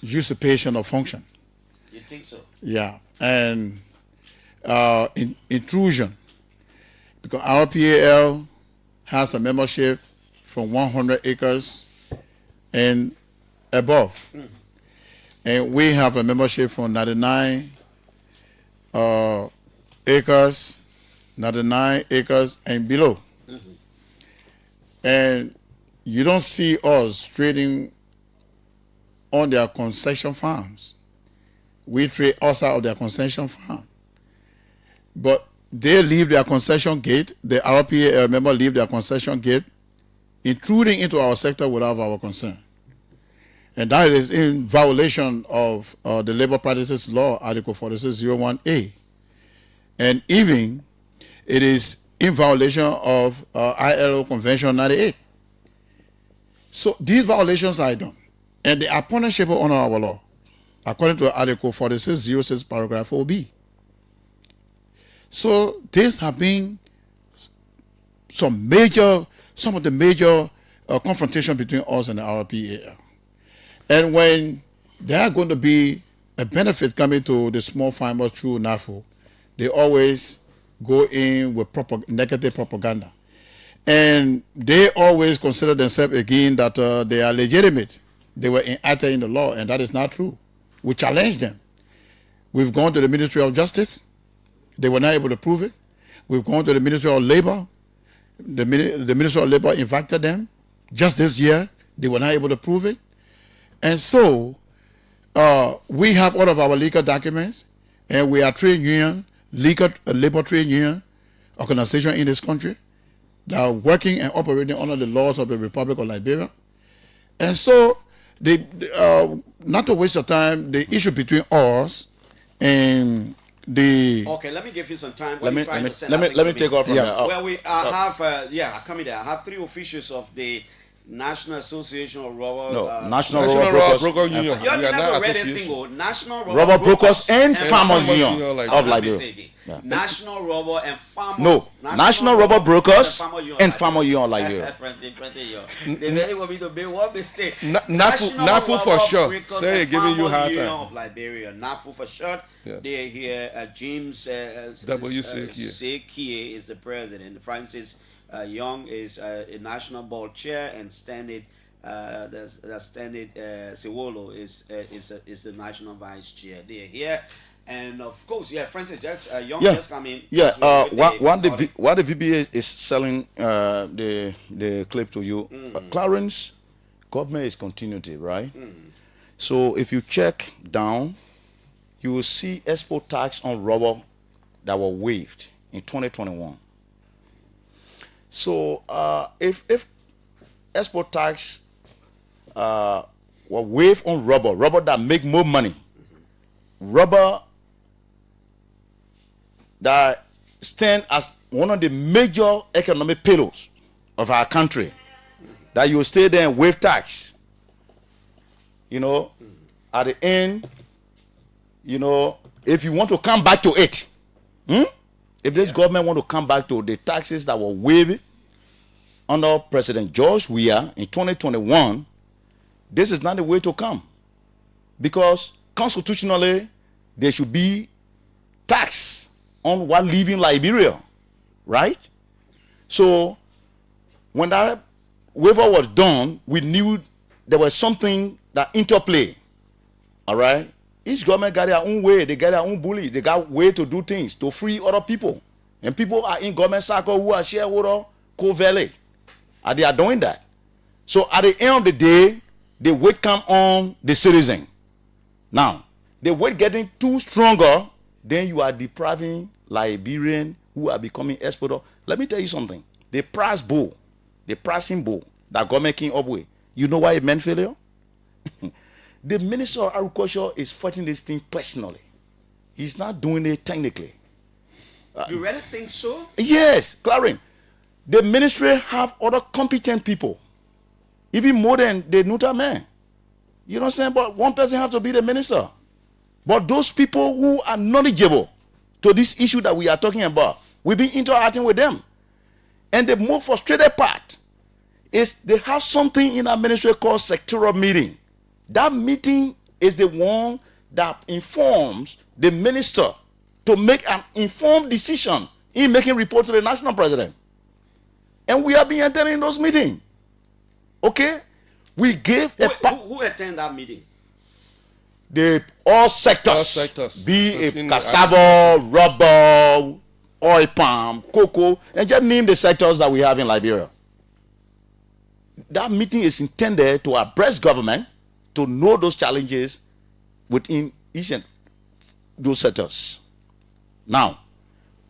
usurpation of function. You think so? Yeah, and intrusion. Because RPAL has a membership from 100 acres and above. And we have a membership from 99 acres, 99 acres and below. And you don't see us trading on their concession farms. We trade outside of their concession farm. But they leave their concession gate, the RPA member leave their concession gate, intruding into our sector without our consent. And that is in violation of the Labor Practices Law, Article 4601A. And even it is in violation of ILO Convention 98. So these violations are done. And they are punishable under our law, according to Article 4606, paragraph 4B. So these have been some of the major confrontation between us and the RPAL. And when there are going to be a benefit coming to the small farmers through NAFO, they always go in with negative propaganda. And they always consider themselves again that they are legitimate. They were enacted in the law, and that is not true. We challenge them. We've gone to the Ministry of Justice. They were not able to prove it. We've gone to the Ministry of Labor. The Ministry of Labor invited them. Just this year, they were not able to prove it. And so, we have all of our legal documents, and we are trade union, labor trade union organization in this country that are working and operating under the laws of the Republic of Liberia. And so, not to waste your time, the issue between us and the... Okay, let me give you some time. Let me take off from there. Well, we have, coming there. I have 3 officials of the National Association of Rubber... National Rubber Brokers Union. You never read this thing, National Rubber Brokers and Farmers Union of Liberia. National Rubber and Farmers. No, National Rubber Brokers and Farmer Union of Liberia. They want me to make one mistake. NAFU for short. Say, giving you hard time. Of Liberia. NAFU for short. They're here. James Sekie is the president. Francis Young is a national board chair, and Standard Sewolo is the national vice chair. They're here. And of course, Francis Young just come in. What the VBA is selling the clip to you. Clarence, government is continuity, right? So if you check down, you will see export tax on rubber that were waived in 2021. So if export tax were waived on rubber that make more money, rubber that stand as one of the major economic pillars of our country, that you stay there and waive tax. At the end, if you want to come back to it, if this government want to come back to the taxes that were waived under President George Weah in 2021, this is not the way to come. Because constitutionally, there should be tax on what leaving Liberia, right? So when that waiver was done, we knew there was something that interplay, all right? Each government got their own way, they got their own bully, they got way to do things, to free other people. And people are in government circle who are shareholder, co-valley, and they are doing that. So at the end of the day, the weight come on the citizen. Now, the weight getting too stronger, then you are depriving Liberians who are becoming exporter. Let me tell you something. The price bull, the pricing bull that government came up with, you know why it meant failure? The Minister of Agriculture is fighting this thing personally. He's not doing it technically. You really think so? Yes, Clarence. The ministry have other competent people, even more than the neuter man. You know what I'm saying? But one person have to be the minister. But those people who are knowledgeable to this issue that we are talking about, we've been interacting with them. And the more frustrated part is they have something in our ministry called sectoral meeting. That meeting is the one that informs the minister to make an informed decision in making report to the national president. And we have been attending those meetings. Okay? We gave who attend that meeting? All sectors. Be it cassava, rubber, oil palm, cocoa, and just name the sectors that we have in Liberia. That meeting is intended to abreast government to know those challenges within each and those sectors. Now,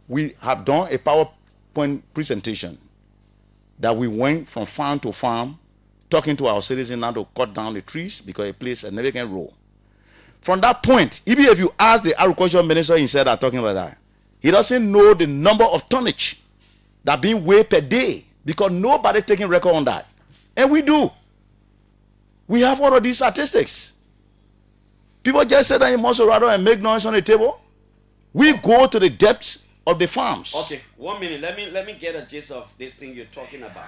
we have done a PowerPoint presentation that we went from farm to farm, talking to our citizens now to cut down the trees because it plays a significant role. From that point, even if you ask the agriculture minister instead of talking about that, he doesn't know the number of tonnage that being weighed per day because nobody taking record on that. And we do. We have all of these statistics. People just sit down in Monserrado and make noise on the table. We go to the depths of the farms. Okay, 1 minute. Let me get a gist of this thing you're talking about.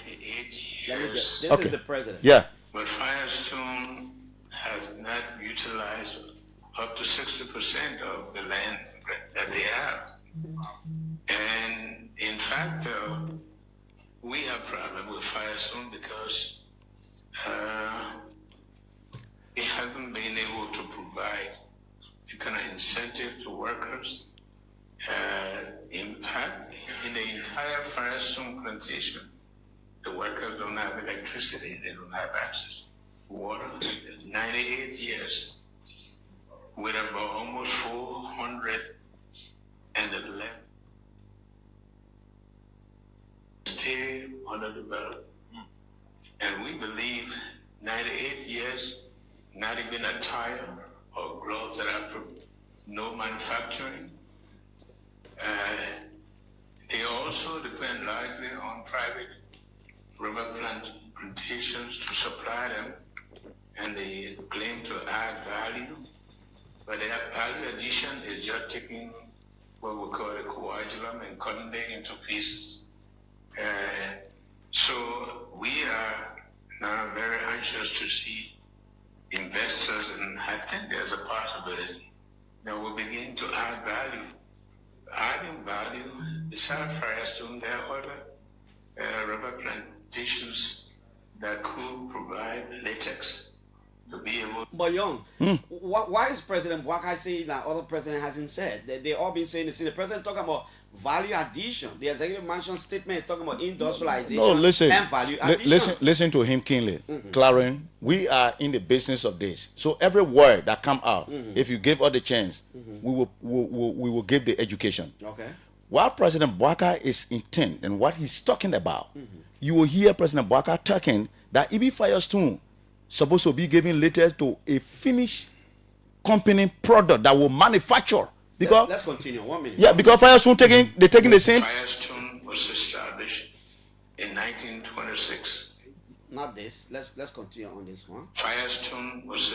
98 years. Let me get. This Okay. is the president. Yeah. But Firestone has not utilized up to 60% of the land that they have. And in fact, we have problem with Firestone because it hasn't been able to provide the kind of incentive to workers. In fact, in the entire Firestone plantation, the workers don't have electricity, they don't have access to water. 98 years with about almost 411 still underdeveloped. And we believe 98 years, not even a tire or gloves that are no manufacturing. They also depend largely on private rubber plantations to supply them, and they claim to add value, but their value addition is just taking what we call a coagulum and cutting it into pieces. So we are now very anxious to see investors, and I think there's a possibility that we'll begin to add value. Adding value, besides Firestone, there are other rubber plantations that could provide latex to be able. But Young, why is President Bwaka saying that other president hasn't said? They all been saying this. The president talking about value addition. The executive mansion statement is talking about industrialization and value addition. Listen to him keenly. Clarence, we are in the business of this. So every word that come out, if you give us the chance, we will give the education. Okay. What President Bwaka is intent and what he's talking about, you will hear President Bwaka talking that EB Firestone supposed to be giving later to a finished company product that will manufacture. Because let's continue. 1 minute. Yeah, because Firestone taking the same. Firestone was established in 1926. Not this. Let's continue on this one. Firestone was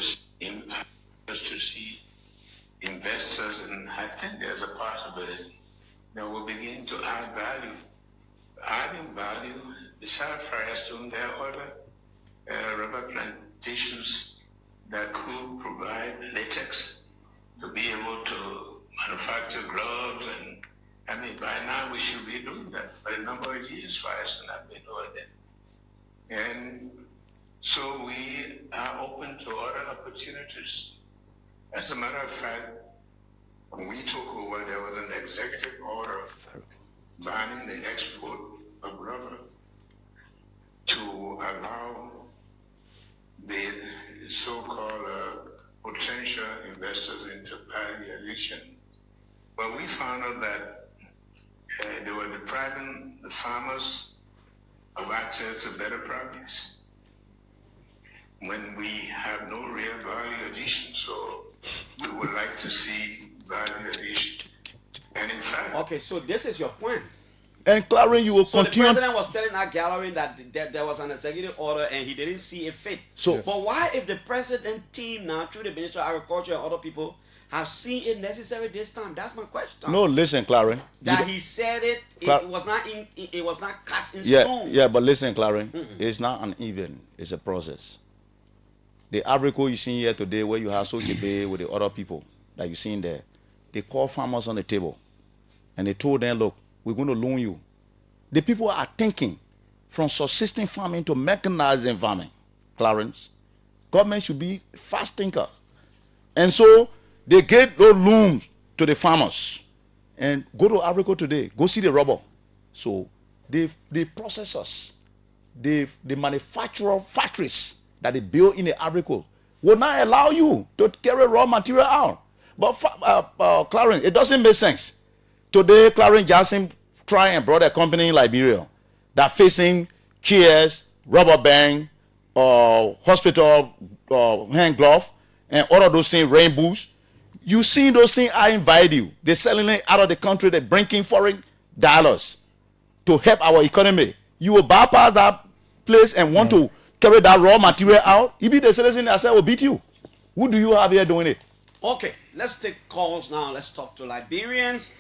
to see investors, and I think there's a possibility that we'll begin to add value. Adding value, besides Firestone, there are other rubber plantations that could provide latex to be able to manufacture gloves, and I mean, by now we should be doing that. For a number of years, Firestone have been doing that. And so we are open to other opportunities. As a matter of fact, when we took over, there was an executive order banning the export of rubber to allow the so-called potential investors into value addition. But we found out that they were depriving the farmers of access to better products when we have no real value addition. So we would like to see value addition. And in fact... Okay, so this is your point. And Clarence, you will so continue. The president was telling our gallery that there was an executive order and he didn't see it fit. So, but why, if the president team now, through the Ministry of Agriculture and other people, have seen it necessary this time? That's my question. No, listen, Clarence. That he said it, it was not cast in stone. Yeah, but listen, Clarence, it's not an event, it's a process. The Africa you see here today, where you have social bay with the other people that you see in there, they call farmers on the table and they told them, look, we're going to loan you. The people are thinking from subsisting farming to mechanizing farming, Clarence. Government should be fast thinkers. And so they gave those loans to the farmers. And go to Africa today, go see the rubber. So the processors, the manufacturer factories that they build in the Africa will not allow you to carry raw material out. But Clarence, it doesn't make sense. Today, Clarence Johnson try and brought a company in Liberia that facing chairs, rubber band, hospital hand glove, and all of those things, rainbows. You see those things, I invite you. They're selling it out of the country. They're bringing foreign dollars to help our economy. You will bypass that place and want to carry that raw material out. If the citizen, I say, will beat you. Who do you have here doing it? Okay, let's take calls now. Let's talk to Liberians.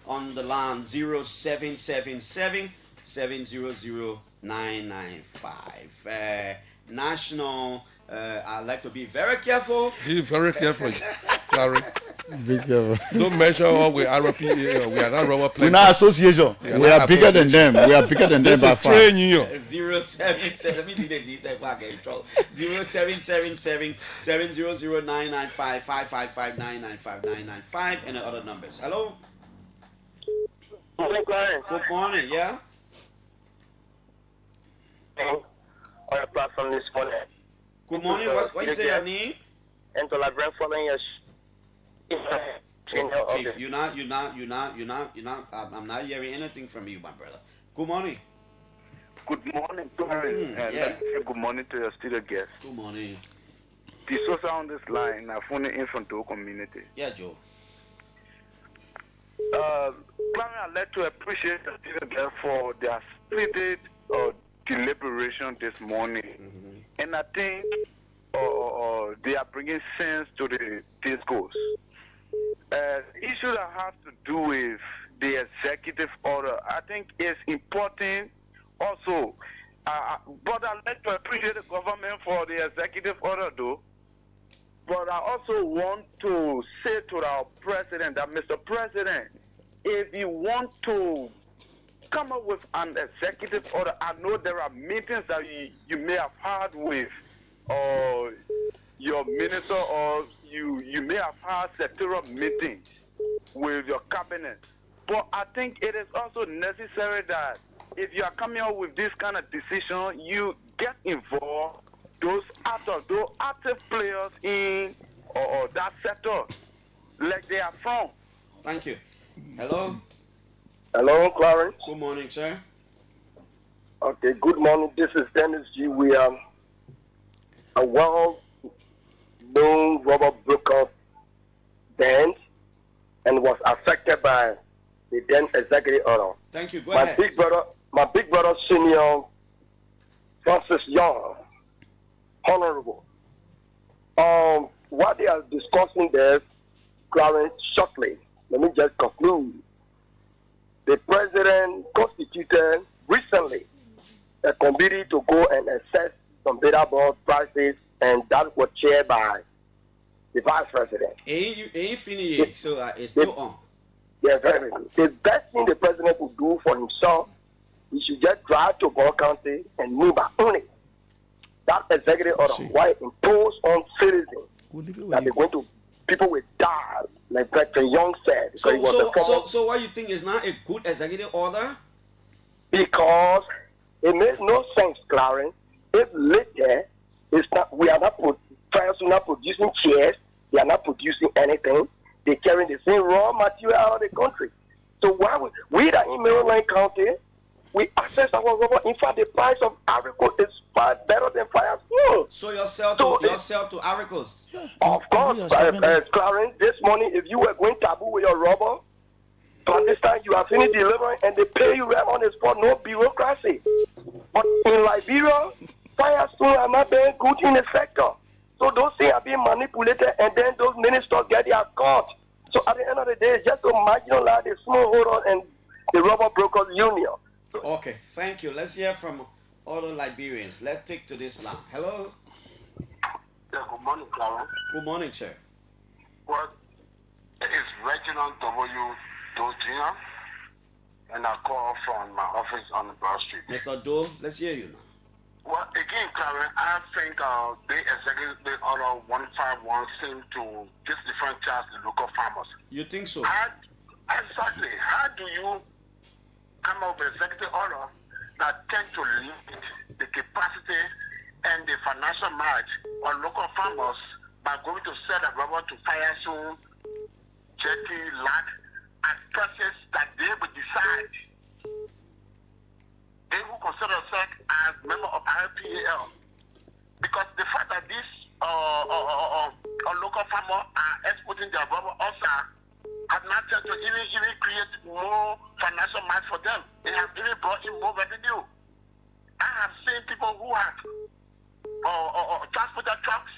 On the line 0777 700 995. National, I'd like to be very careful. Be very careful, Clarence. Be careful. Don't measure up with Arab people. We are not rubber players. We're not association. We are bigger than them. We are bigger than them by far. 077, let me see the details. I get in trouble. 0777 700 995 555 995 995 and the other numbers. Hello. Hello, Clarence. Good morning, yeah? On the platform this morning. Good morning. What you say your name? And to like following your Chief, you're not. I'm not hearing anything from you, my brother. Good morning. Good morning, Clarence. And yeah. Good morning to your studio guest. Good morning. Piso on this line. I phone in from the community. Yeah, Joe. Clarence, I'd like to appreciate the studio guest for their spirited deliberation this morning. And I think they are bringing sense to the discourse. Issue that has to do with the executive order, I think it's important also. But I'd like to appreciate the government for the executive order, though. But I also want to say to our president that, Mr. President, if you want to come up with an executive order, I know there are meetings that you may have had with your minister, or you may have had sectoral meetings with your cabinet. But I think it is also necessary that if you are coming out with this kind of decision, you get involved those active players in or that sector, like they are from. Thank you. Hello. Hello, Clarence. Good morning, sir. Okay, good morning. This is Dennis G. We are a well-known rubber broker band and was affected by the then executive order. Thank you. Go ahead. My big brother, Senior Francis Young, Honorable. What they are discussing there, Clarence, shortly, let me just conclude. The president constituted recently a committee to go and assess some data board prices, and that was chaired by the vice president. Ain't finished, so it's still on. Yeah, very good. The best thing the president could do for himself, he should just drive to Ball County and move back on it. That executive order, why impose on citizens that they're going to, people will die, like Dr. Young said. So what you think is not a good executive order? Because it makes no sense, Clarence. If later we are not producing chairs, they are not producing anything. They're carrying the same raw material out of the country. So why we that in Maryland County, we access our rubber. In fact, the price of Africa is far better than fire fuel. So you sell to Aricos? Of course, Clarence. This morning, if you were going taboo with your rubber, To understand you have finished delivering and they pay you right on the spot, no bureaucracy. But in Liberia, fire stone are not being good in the sector. So those things are being manipulated and then those ministers get their caught. So at the end of the day, it's just to marginalize the smallholders and the rubber brokers union. Okay, thank you. Let's hear from other Liberians. Let's take to this line. Hello. Yeah, good morning, Clarence. Good morning, sir. Well, it is Reginald W. Dojina, and I call from my office on the Broad Street. Mr. Doe, let's hear you now. Well, again, Clarence, I think the executive order 151 seems to disenfranchise the local farmers. You think so? Exactly. How do you come up with executive order that tend to limit the capacity and the financial might on local farmers by going to sell the rubber to fire soon, jetty, land, at prices that they will decide? They will consider themselves as member of IPAL. Because the fact that these local farmers are exporting their rubber also have not tend to even create more financial might for them. They have even brought in more revenue. I have seen people who have transported trucks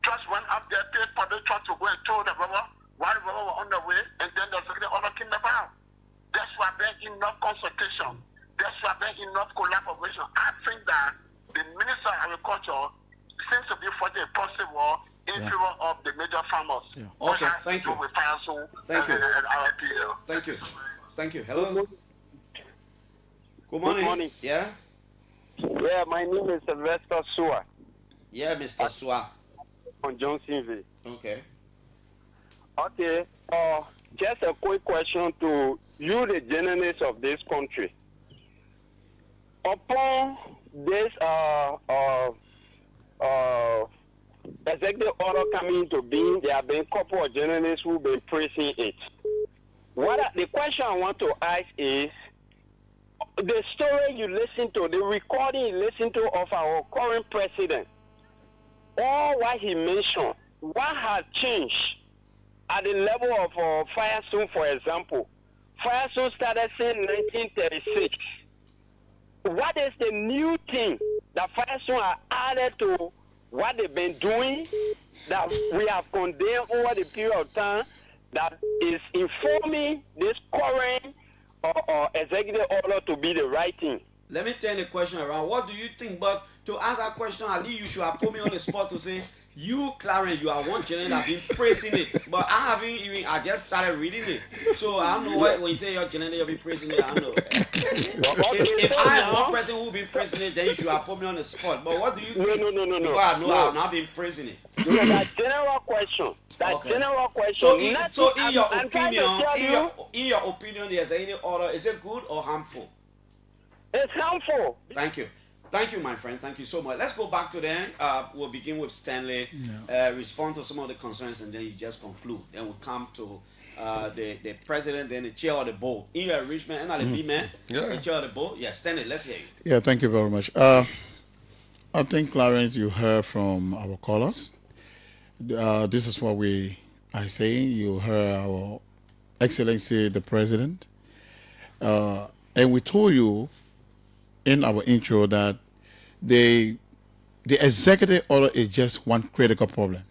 just went up there, paid for the truck to go and tow the rubber while the rubber were on the way, and then the second order came about. That's why there's enough consultation. That's why there's enough collaboration. I think that the Minister of Agriculture seems to be fighting a possible in favor of the major farmers. Yeah. Okay, thank you. Thank you. Thank you. Thank you. Hello. Good morning. Good morning. Yeah? Yeah, my name is Sylvester Sua. Yeah, Mr. Sua. On Johnsonville. Okay. Okay. Just a quick question to you, the journalists of this country. Upon this executive order coming into being, there have been a couple of journalists who've been praising it. The question I want to ask is, the story you listen to, the recording you listen to of our current president, all what he mentioned, what has changed at the level of Firestone, for example? Firestone started in 1936. What is the new thing that Firestone are added to what they've been doing that we have condemned over the period of time that is informing this current executive order to be the right thing? Let me turn the question around. What do you think? But to ask that question, at least you should have put me on the spot to say, you, Clarence, you are one channel that have been praising it. But I haven't even, I just started reading it. So I don't know what, when you say your channel, you'll be praising it, I don't know. If I am one person who will be praising it, then you should have put me on the spot. But what do you think? No. Because I know I have not been praising it. That general question. General question. So in your opinion, the executive order, is it good or harmful? It's harmful. Thank you. Thank you, my friend. Thank you so much. Let's go back to them. We'll begin with Stanley. Respond to some of the concerns, and then you just conclude. Then we'll come to the president, then the chair of the board. In your Richmond, and the B-man, the chair of the board. Yeah, Stanley, let's hear you. Yeah, thank you very much. I think, Clarence, you heard from our callers. This is what we are saying. You heard our Excellency, the President. And we told you in our intro that the executive order is just one critical problem: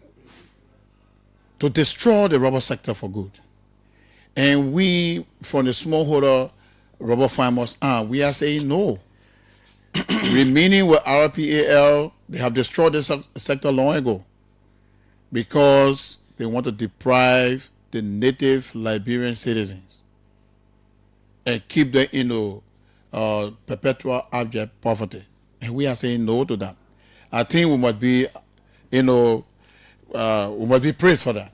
to destroy the rubber sector for good. And we, from the smallholder rubber farmers, we are saying no. Remaining with RPAL, they have destroyed the sector long ago because they want to deprive the native Liberian citizens and keep them in perpetual abject poverty. And we are saying no to that. I think we must be, we must be praised for that.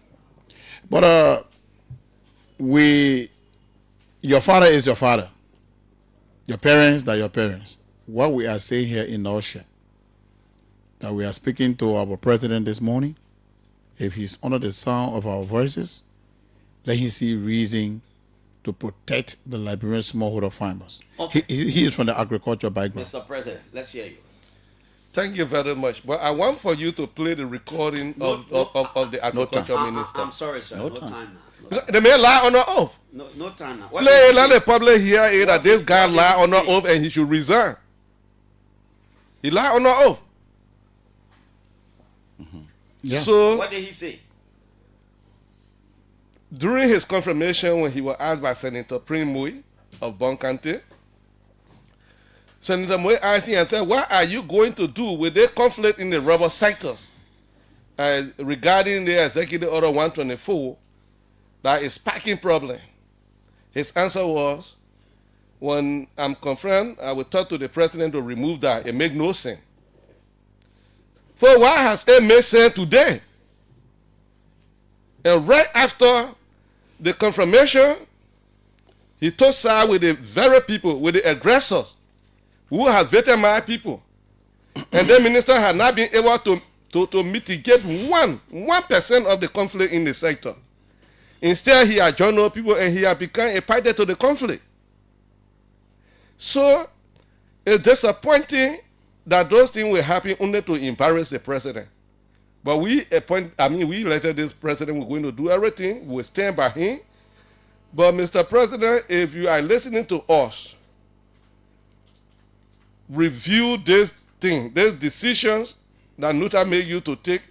But your father is your father. Your parents, they're your parents. What we are saying here in Norcia, that we are speaking to our president this morning, if he's under the sound of our voices, let him see reason to protect the Liberian smallholder farmers. Okay. He is from the agriculture background. Mr. President, let's hear you. Thank you very much. But I want for you to play the recording of the agriculture minister. I'm sorry, sir. No time now. They may lie on the oath. No time now. Let the public hear that this guy lie on the oath and he should resign. He lied on the oath. Yeah. So what did he say? During his confirmation, when he was asked by Senator Prince Mui of Bonkante, Senator Mui asked him and said, what are you going to do with the conflict in the rubber sectors regarding the Executive Order 124 that is packing problem? His answer was, when I'm confirmed, I will talk to the president to remove that. It makes no sense. So why has it made sense today? And right after the confirmation, he took side with the very people, with the aggressors who have vetted my people. And the minister had not been able to mitigate 1% of the conflict in the sector. Instead, he had joined our people and he had become a party to the conflict. So it's disappointing that those things will happen only to embarrass the president. But we elected this president. We're going to do everything. We'll stand by him. But Mr. President, if you are listening to us, review this thing, these decisions that NUTA made you to take.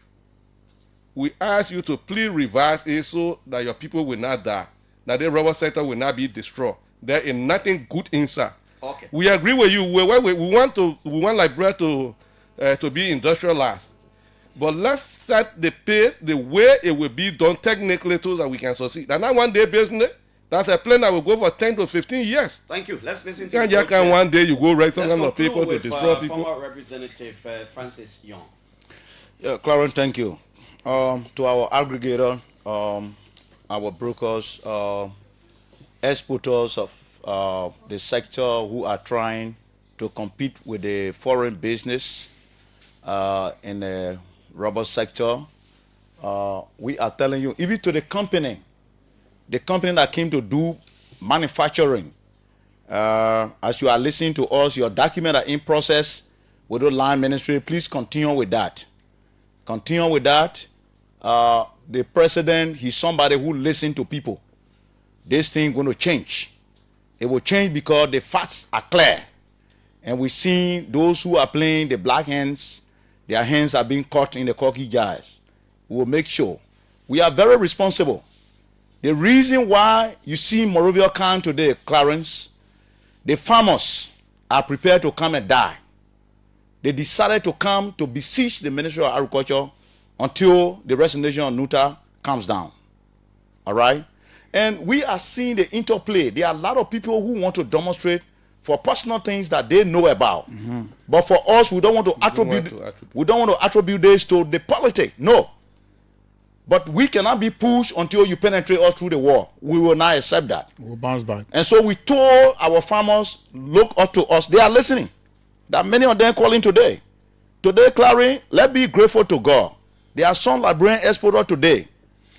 We ask you to please revise it so that your people will not die, that the rubber sector will not be destroyed. There is nothing good inside. Okay. We agree with you. We want Liberia to be industrialized, but let's set the pace the way it will be done technically so that we can succeed. That's not one day business. That's a plan that will go for 10 to 15 years. Thank you. Let's listen to you. Can one day you go write some kind of paper to destroy people. Former Representative Francis Young. Yeah, Clarence, thank you. To our aggregator, our brokers, exporters of the sector who are trying to compete with the foreign business in the rubber sector, we are telling you, even to the company that came to do manufacturing, as you are listening to us, your documents are in process with the line ministry. Please continue with that. Continue with that. The president, he's somebody who listens to people. This thing is going to change. It will change because the facts are clear. And we see those who are playing the black hands, their hands are being caught in the cocky jars. We will make sure. We are very responsible. The reason why you see Morovia come today, Clarence, the farmers are prepared to come and die. They decided to come to besiege the Ministry of Agriculture until the resignation of NUTA comes down. All right? And we are seeing the interplay. There are a lot of people who want to demonstrate for personal things that they know about. But for us, we don't want to attribute this to the politics. No. But we cannot be pushed until you penetrate us through the wall. We will not accept that. We'll bounce back. And so we told our farmers, look up to us. They are listening. There are many of them calling today. Today, Clarence, let's be grateful to God. There are some Liberian exporters today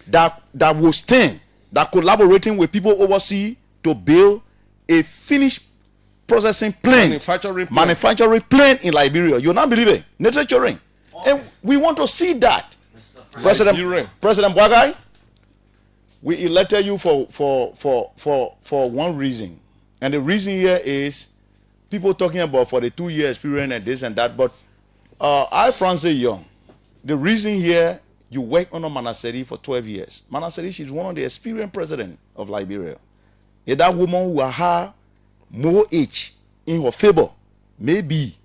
that will stand, that collaborating with people overseas to build a finished processing plant, manufacturing plant in Liberia. You'll not believe it. Nurturing. And we want to see that. President Bwagai, we elected you for one reason. And the reason here is people talking about for the 2-year experience and this and that. But Francis Young, the reason here, you work under Manaseri for 12 years. Manaseri, she's one of the experienced presidents of Liberia. If that woman who had more age in her favor, maybe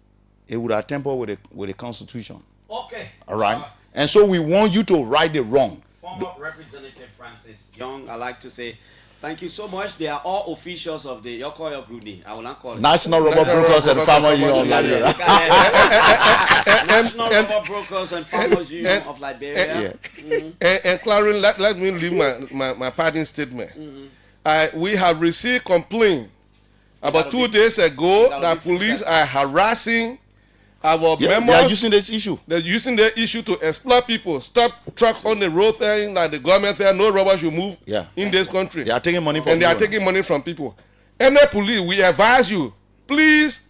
it would have tempered with the Constitution. Okay. All right. And so we want you to right the wrong. Former Representative Francis Young, I like to say thank you so much. They are all officials of the Yokoyo Grudi. I will not call it National Rubber Brokers and Farmers Union of Liberia. National Rubber Brokers and Farmers Union of Liberia. And Clarence, let me leave my parting statement. We have received complaint about 2 days ago that police are harassing our members. They are using this issue. They're using the issue to exploit people. Stop trucks on the road saying that the government said no robbers should move in this country. They are taking money from people. They are taking money from people. And the police, we advise you, please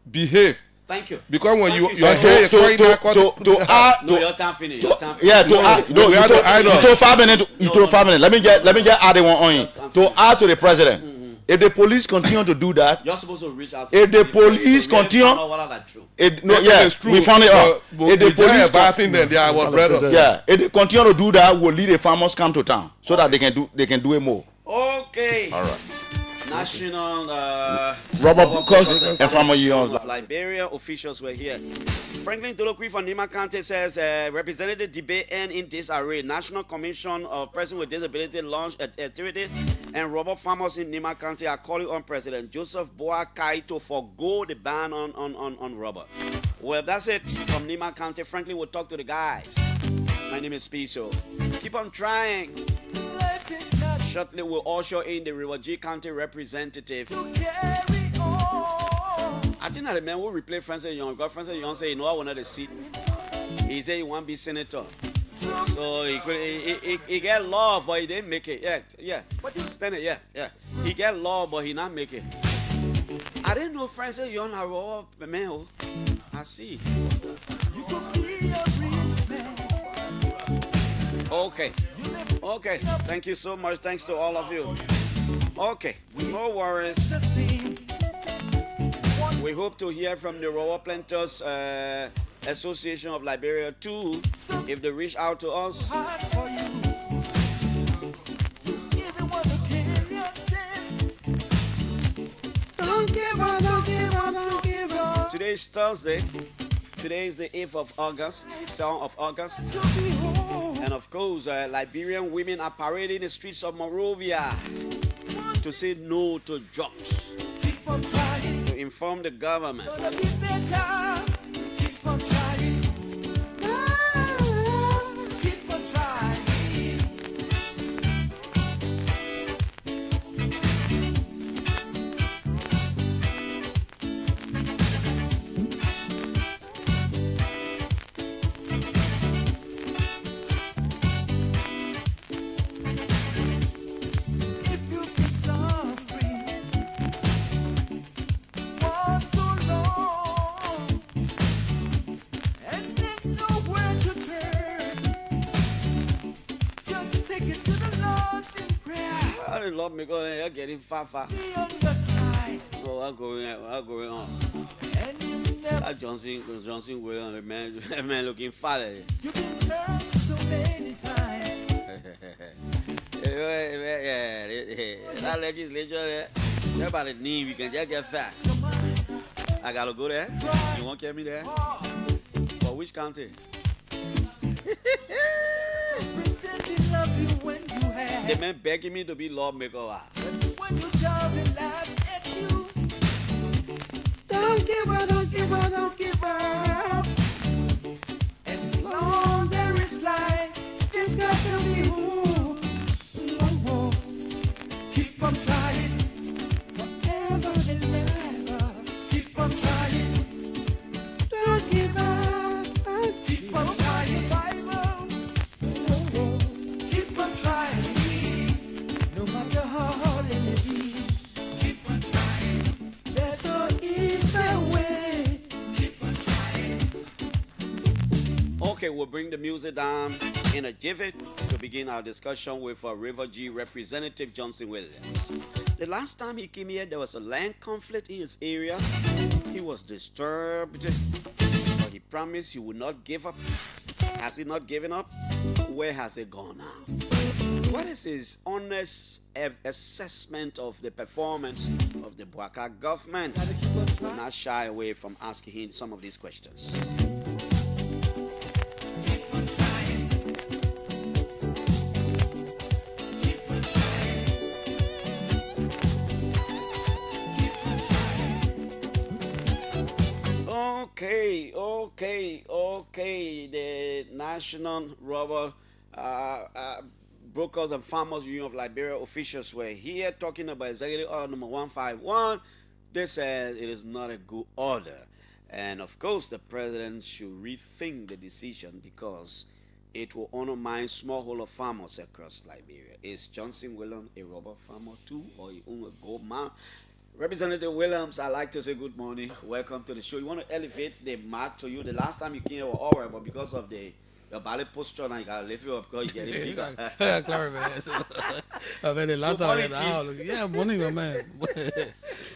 behave. Thank you. Because when Thank you are here, to add, no, your time finish. Your time yeah, finish. to add, no, you told 5 minutes. You told 5 minutes. Let me just add one on you. To add to the president. If the police continue to do that, you're supposed to reach out. If the police continue, we found it out. If the police, if they continue to do that, we'll lead the farmers come to town so that they can do it more. Okay. All right. National Robert Bukos and Farmer Unions of Liberia officials were here. Franklin Tolokwi from Nima County says representative debate end in disarray. National Commission of Persons with Disability launched activity, and rubber farmers in Nima County are calling on President Joseph Boakai to forgo the ban on rubber. Well, that's it from Nima County. Franklin will talk to the guys. My name is Piso. Keep on trying. Shortly, we'll usher in the River G County representative. I think that the man will replay Francis Young. Because Francis Young said, you know, I wanted a seat. He said he want to be senator. So he get law, but he didn't make it. Yeah. Stand it, yeah. He get law, but he not make it. I didn't know Francis Young had raw man. I see. Okay. Thank you so much. Thanks to all of you. Okay. No worries. We hope to hear from the Rubber Planters Association of Liberia too, if they reach out to us. Today is Thursday. Today is the 8th of August, 7th of August. And of course, Liberian women are parading the streets of Monrovia to say no to drugs, to inform the government. Lord, because you're getting far. So I'm going on. That Johnson Williams, a man looking fat. You've been hurt so many times. That legislature, about the knee, we can just get fat. I gotta go there. You won't get me there? For which county? The man begging me to be lawmaker. When you job and laugh at you, don't give up. As long there is life, it's got to be who. Keep on trying, forever and ever. Keep on trying, don't give up. Keep on trying. Okay, we'll bring the music down in a jiffy to begin our discussion with River G Representative Johnson Williams. The last time he came here, there was a land conflict in his area. He was disturbed, but he promised he would not give up. Has he not given up? Where has he gone now? What is his honest assessment of the performance of the Boakai government? We'll not shy away from asking him some of these questions. Okay. The National Rubber Brokers and Farmers Union of Liberia officials were here talking about Executive Order number 151. They said it is not a good order. And of course, the president should rethink the decision because it will undermine smallholder farmers across Liberia. Is Johnson Williams a rubber farmer too, or he own a gold mine? Representative Williams, I'd like to say good morning. Welcome to the show. You want to elevate the mark to you. The last time you came here was all right, but because of your ballet posture, now you got to lift you up because you're getting bigger. Yeah, Clarence, man. I mean, the last time yeah, morning, my man.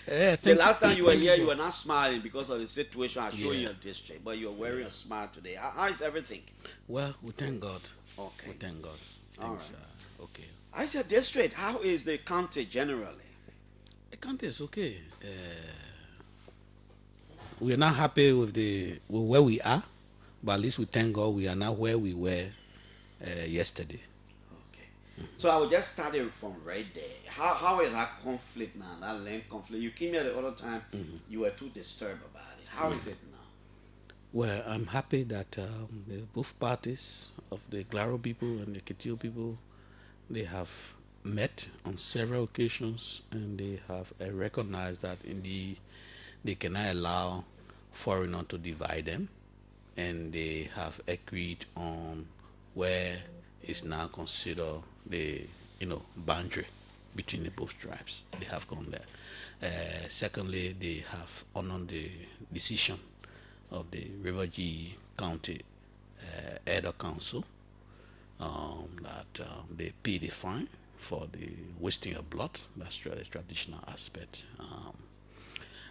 Yeah, the last time you were here, you were not smiling because of the situation I showed you in your district, but you're wearing a smile today. How is everything? Well, we thank God. Okay. We thank God. All Things, right. Okay. How is your district? How is the county generally? The county is okay. We are not happy with where we are, but at least we thank God we are not where we were yesterday. Okay. So I will just start it from right there. How is that conflict now? That land conflict. You came here the other time. You were too disturbed about it. How is it now? Well, I'm happy that both parties of the Glaro people and the Kitio people, they have met on several occasions, and they have recognized that indeed they cannot allow foreigners to divide them, and they have agreed on where is now considered the boundary between the both tribes. They have gone there. Secondly, they have honored the decision of the River G County Elder Council that they pay the fine for the wasting of blood. That's the traditional aspect.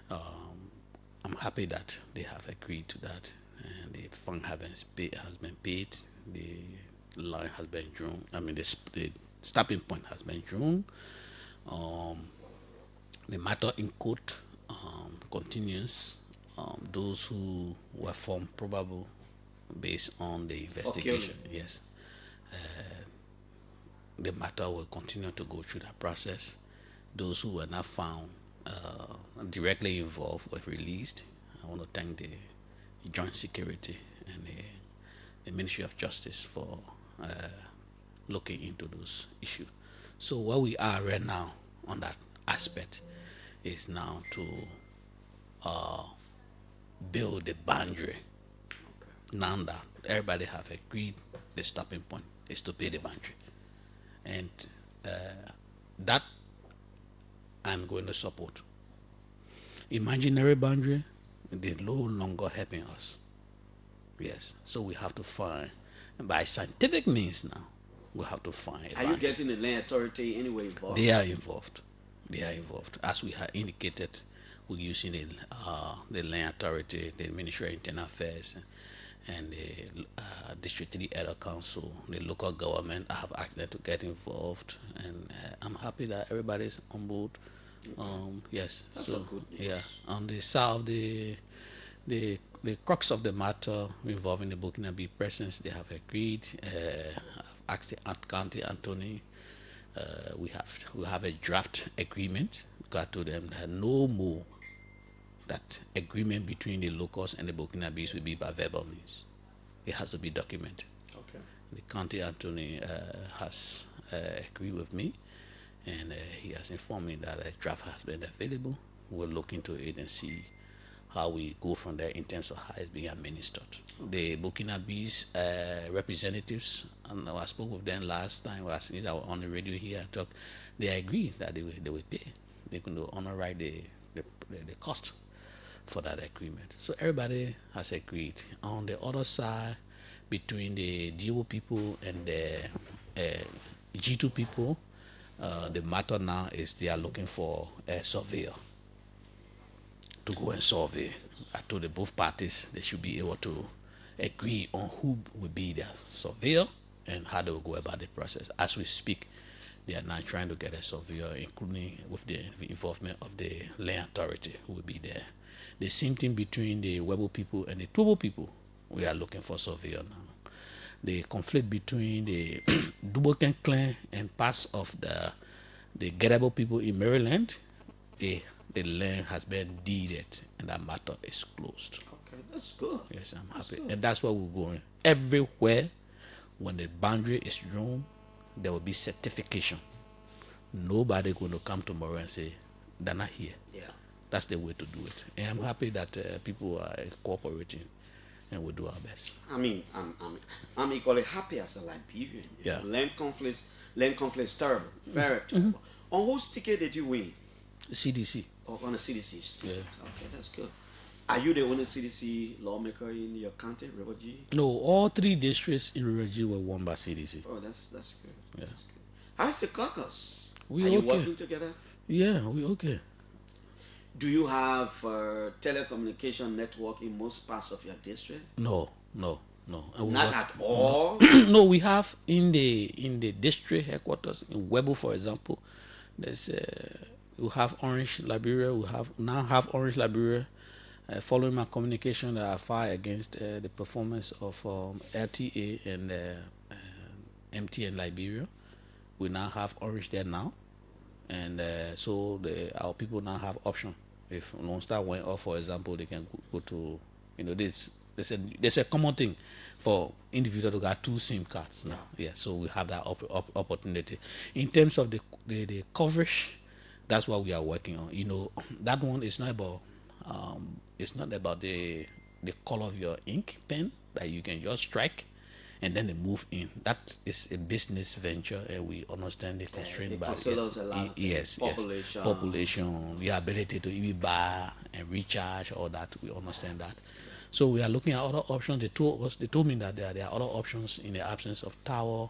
I'm happy that they have agreed to that, and the fine has been paid. The line has been drawn. I mean, the stopping point has been drawn. The matter in court continues. Those who were found probable based on the investigation, yes, the matter will continue to go through that process. Those who were not found directly involved were released. I want to thank the Joint Security and the Ministry of Justice for looking into those issues. So where we are right now on that aspect is now to build the boundary. Okay. Now that everybody have agreed, the stopping point is to pay the boundary, and that I'm going to support. Imaginary boundary, they're no longer helping us. Yes, so we have to find, and by scientific means now, we have to find. Are you getting the land authority anyway involved? They are involved. They are involved. As we have indicated, we're using the land authority, the Ministry of Internal Affairs, and the District 3 Elder Council, the local government. I have asked them to get involved, and I'm happy that everybody's on board. Yes, that's so a good news. Yeah, on the side of the crux of the matter involving the Burkinabe presence, they have agreed. I've asked the County Anthony. We have a draft agreement. Got to them that no more that agreement between the locals and the Burkinabes will be by verbal means. It has to be documented. Okay. The County Attorney has agreed with me, and he has informed me that a draft has been available. We'll look into it and see how we go from there in terms of how it's being administered. The Burkinabes representatives, and I spoke with them last time. I was on the radio here. I talked. They agreed that they will pay. They're going to underwrite the cost for that agreement. So everybody has agreed. On the other side, between the DO people and the G2 people, the matter now is they are looking for a surveyor to go and survey. I told the both parties they should be able to agree on who will be their surveyor and how they will go about the process. As we speak, they are now trying to get a surveyor, including with the involvement of the land authority who will be there. The same thing between the Webo people and the Tobo people. We are looking for surveyor now. The conflict between the Duboken clan and parts of the Gerabo people in Maryland, the land has been deeded and that matter is closed. Okay, that's good. Yes, I'm happy. And that's where we're going. Everywhere, when the boundary is drawn, there will be certification. Nobody going to come tomorrow and say, they're not here. Yeah. That's the way to do it. And I'm happy that people are cooperating and we'll do our best. I mean, I'm equally happy as a Liberian. Yeah. Land conflict is terrible. Very terrible. On whose ticket did you win? CDC. Or on the CDC street? Yeah. Okay, that's good. Are you the only CDC lawmaker in your county, River G? No, all 3 districts in River G were won by CDC. Oh, that's good. Yeah. That's good. How's the caucus? We Are you okay. working together? Yeah, we okay. Do you have telecommunication network in most parts of your district? No. And Not at all? No, we have in the district headquarters in Webu, for example. There's we have Orange Liberia. We have Orange Liberia. Following my communication that I filed against the performance of RTA and MTN Liberia, we now have Orange there now, and so our people now have option. If Lone Star went off, for example, they can go to, there's a common thing for individuals to got 2 SIM cards now. Yeah, so we have that opportunity. In terms of the coverage, that's what we are working on. That one is not about it's not about the color of your ink pen that you can just strike and then they move in. That is a business venture, and we understand the constraint by population, the ability to even buy and recharge, all that. We understand that. So we are looking at other options. They told me that there are other options in the absence of tower.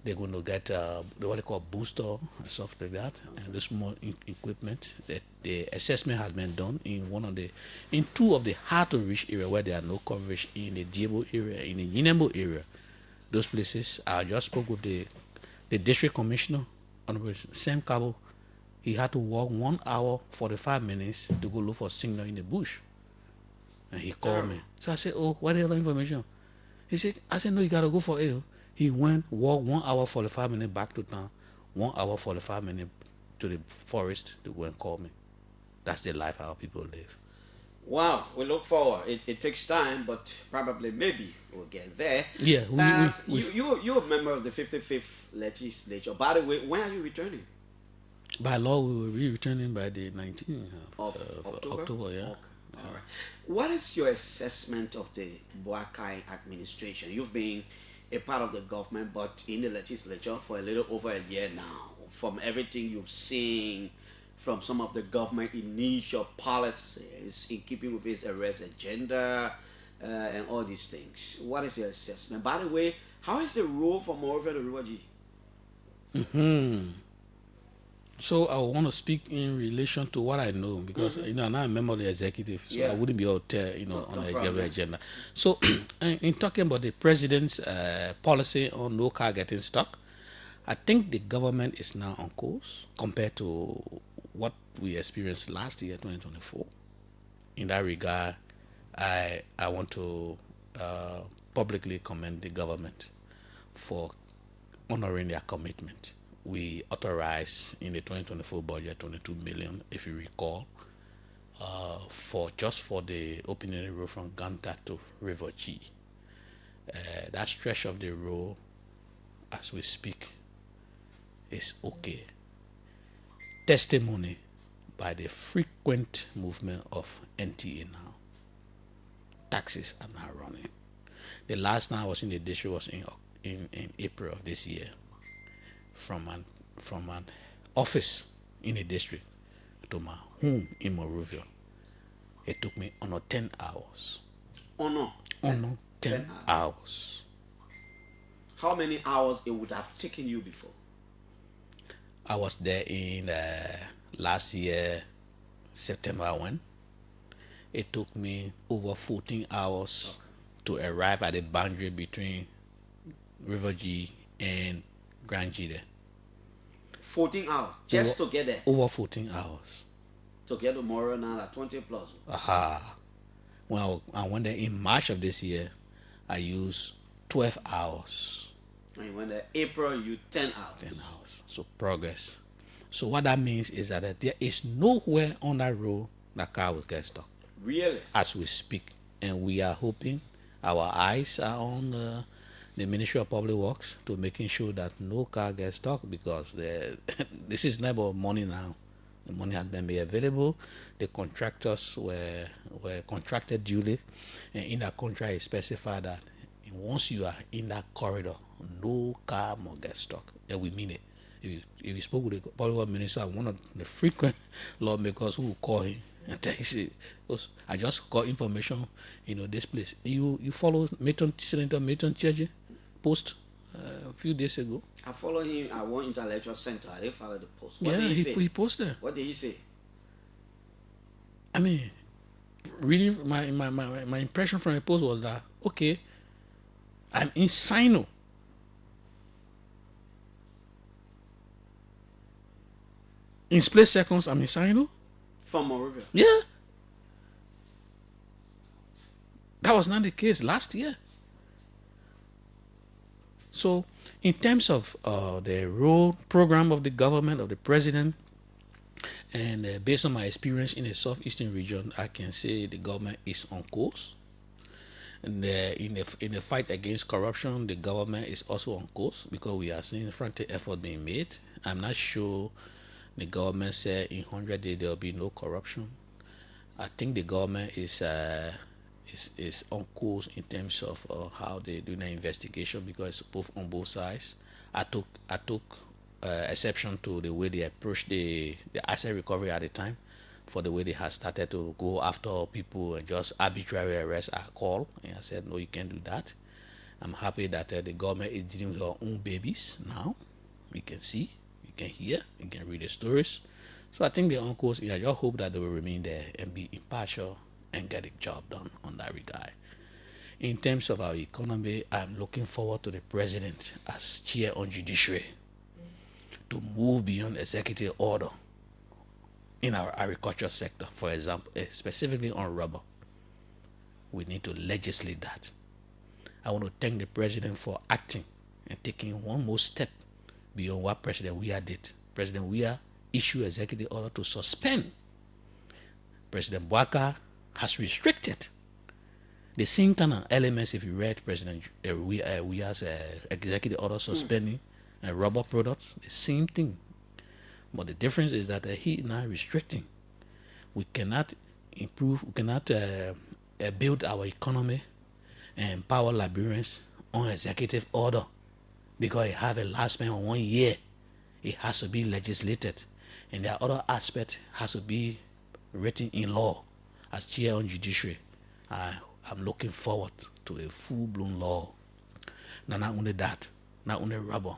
They're going to get what they call booster and stuff like that, and the small equipment. The assessment has been done in 2 of the hard to reach area where there are no coverage, in the Diebo area, in the Yinembo area. Those places, I just spoke with the district commissioner, Honorable Sam Cabo. He had to walk 1 hour 45 minutes to go look for signal in the bush, and he called me. So I said, "Oh, what the other information?" I said, "No, you gotta go for it." He walked 1 hour 45 minutes back to town, 1 hour 45 minutes to the forest to go and call me. That's the life our people live. Wow, we look forward. It takes time, but probably maybe we'll get there. Yeah, you're a member of the 55th legislature. By the way, when are you returning? By law, we will be returning by the 19th of October. Yeah. Okay. All right. What is your assessment of the Boakai administration? You've been a part of the government, but in the legislature for a little over a year now. From everything you've seen, from some of the government initial policies in keeping with its arrest agenda and all these things, what is your assessment? By the way, how is the role for Moringa to River G? So I want to speak in relation to what I know, because I'm not a member of the executive, so I wouldn't be able to tell on the executive agenda. So in talking about the president's policy on no car getting stuck, I think the government is now on course compared to what we experienced last year, 2024. In that regard, I want to publicly commend the government for honoring their commitment. We authorized in the 2024 budget 22 million, if you recall, for the opening road from Ganta to River G. That stretch of the road, as we speak, is okay. Testimony by the frequent movement of NTA now. Taxis are now running. The last time I was in the district was in April of this year. From an office in the district to my home in Morovia, it took me 10 hours. 10 hours. How many hours it would have taken you before? I was there in last year, September 1. It took me over 14 hours to arrive at the boundary between River G and Grand G there. 14 hours just to get there? Over 14 hours. To get to Moringa now at 20 plus? Well, I went there in March of this year. I used 12 hours. And you went there April, you 10 hours. 10 hours. So progress. So what that means is that there is nowhere on that road that car will get stuck. Really? As we speak. And we are hoping, our eyes are on the Ministry of Public Works to making sure that no car gets stuck, because this is not about money now. The money has been made available. The contractors were contracted duly, and in that contract it specified that once you are in that corridor, no car must get stuck. And we mean it. If you spoke with the public minister, one of the frequent lawmakers who will call him and tell you, I just got information, this place. You follow Senator Milton Church post a few days ago? I follow him at one intellectual center. I didn't follow the post. What Yeah, did he say? he posted. What did he say? I mean, reading my impression from the post was that, okay, I'm in Sino. In split seconds, I'm in Sino. From Moringa. Yeah. That was not the case last year. So, in terms of the road program of the government, of the president, and based on my experience in the southeastern region, I can say the government is on course. And in the fight against corruption, the government is also on course because we are seeing frontier effort being made. I'm not sure the government said in 100 days there will be no corruption. I think the government is on course in terms of how they do the investigation because it's both on both sides. I took exception to the way they approached the asset recovery at the time, for the way they had started to go after people and just arbitrary arrest at call. And I said, no, you can't do that. I'm happy that the government is dealing with our own babies now. You can see, you can hear, you can read the stories. So I think they're on course. I just hope that they will remain there and be impartial and get the job done on that regard. In terms of our economy, I'm looking forward to the president as chair on judiciary to move beyond executive order in our agriculture sector, for example, specifically on rubber. We need to legislate that. I want to thank the president for acting and taking one more step beyond what President Weah did. President Weah issued executive order to suspend. President Bwaka has restricted the same kind of elements. If you read President Weah's executive order suspending rubber products, the same thing. But the difference is that he is now restricting. We cannot improve, we cannot build our economy and empower Liberians on executive order because it has a lifespan of 1 year. It has to be legislated. And the other aspect has to be written in law. As chair on judiciary, I'm looking forward to a full-blown law. Now, not only that, not only rubber,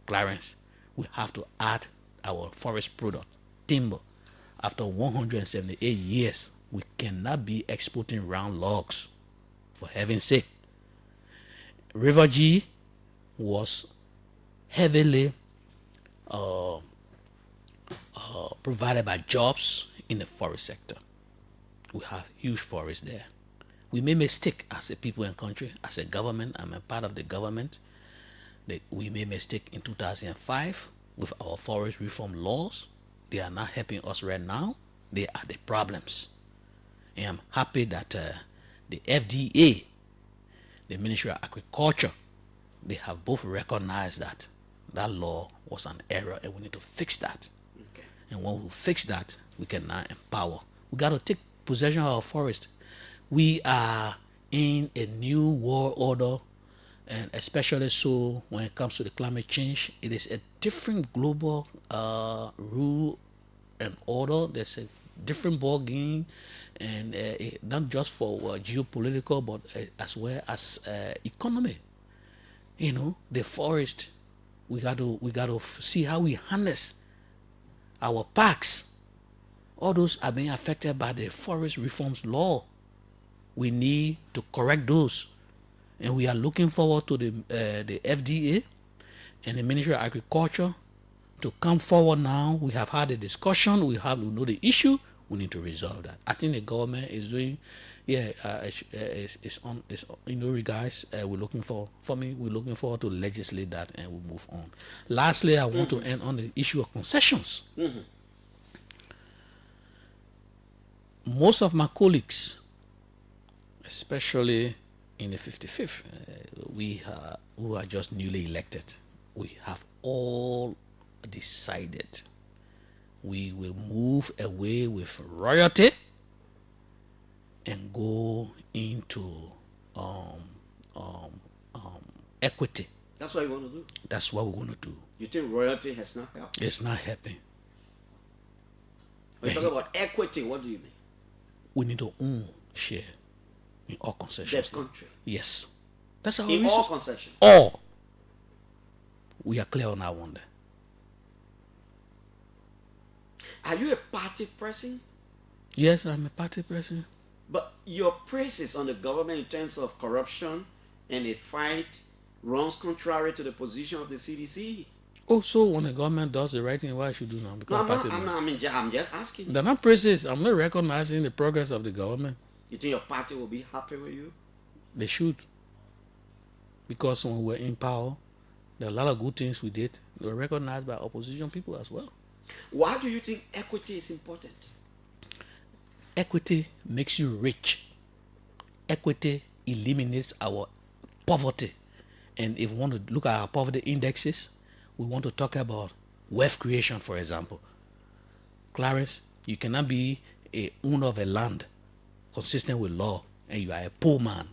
Clarence, we have to add our forest product, timber. After 178 years, we cannot be exporting round logs, for heaven's sake. River G was heavily provided by jobs in the forest sector. We have huge forests there. We made mistake as a people and country, as a government. I'm a part of the government. We made mistake in 2005 with our forest reform laws. They are not helping us right now. They are the problems. And I'm happy that the FDA, the Ministry of Agriculture, they have both recognized that that law was an error and we need to fix that. Okay. And when we fix that, we can now empower. We got to take possession of our forest. We are in a new world order, and especially so when it comes to the climate change. It is a different global rule and order. There's a different ball game, and not just for geopolitical, but as well as economy. You know, the forest. We got to see how we harness our parks. All those are being affected by the forest reforms law. We need to correct those, and we are looking forward to the FDA and the Ministry of Agriculture to come forward now. We have had a discussion. We know the issue. We need to resolve that. I think the government is doing, it's on. Guys, we're looking we're looking forward to legislate that, and we'll move on. Lastly, I want to end on the issue of concessions. Mm-hmm. Most of my colleagues, especially in the 55th, who are just newly elected, we have all decided we will move away with royalty and go into equity That's what you want to do? That's what we want to do. You think royalty has not helped? It's not helping. When you talk about equity, what do you mean? We need to own share in all concessions. That country? Yes. That's our in all concessions? All. We are clear on that one there. Are you a party person? Yes, I'm a party person. But your praises on the government in terms of corruption and a fight runs contrary to the position of the CDC. Oh, so when the government does the right thing, what I should do now? Because I'm just asking. They're not praises. I'm not recognizing the progress of the government. You think your party will be happy with you? They should. Because when we were in power, there are a lot of good things we did. They were recognized by opposition people as well. Why do you think equity is important? Equity makes you rich. Equity eliminates our poverty. And if we want to look at our poverty indexes, we want to talk about wealth creation, for example. Clarence, you cannot be a owner of a land consistent with law and you are a poor man.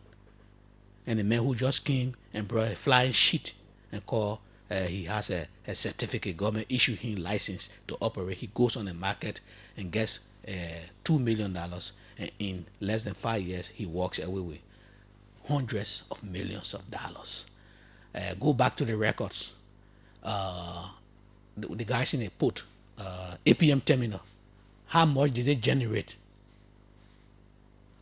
And a man who just came and brought a flying sheet and called he has a certificate, government issued him license to operate. He goes on the market and gets $2 million, and in less than 5 years he walks away with hundreds of millions of dollars. Go back to the records. The guys in a port, APM terminal, how much did they generate?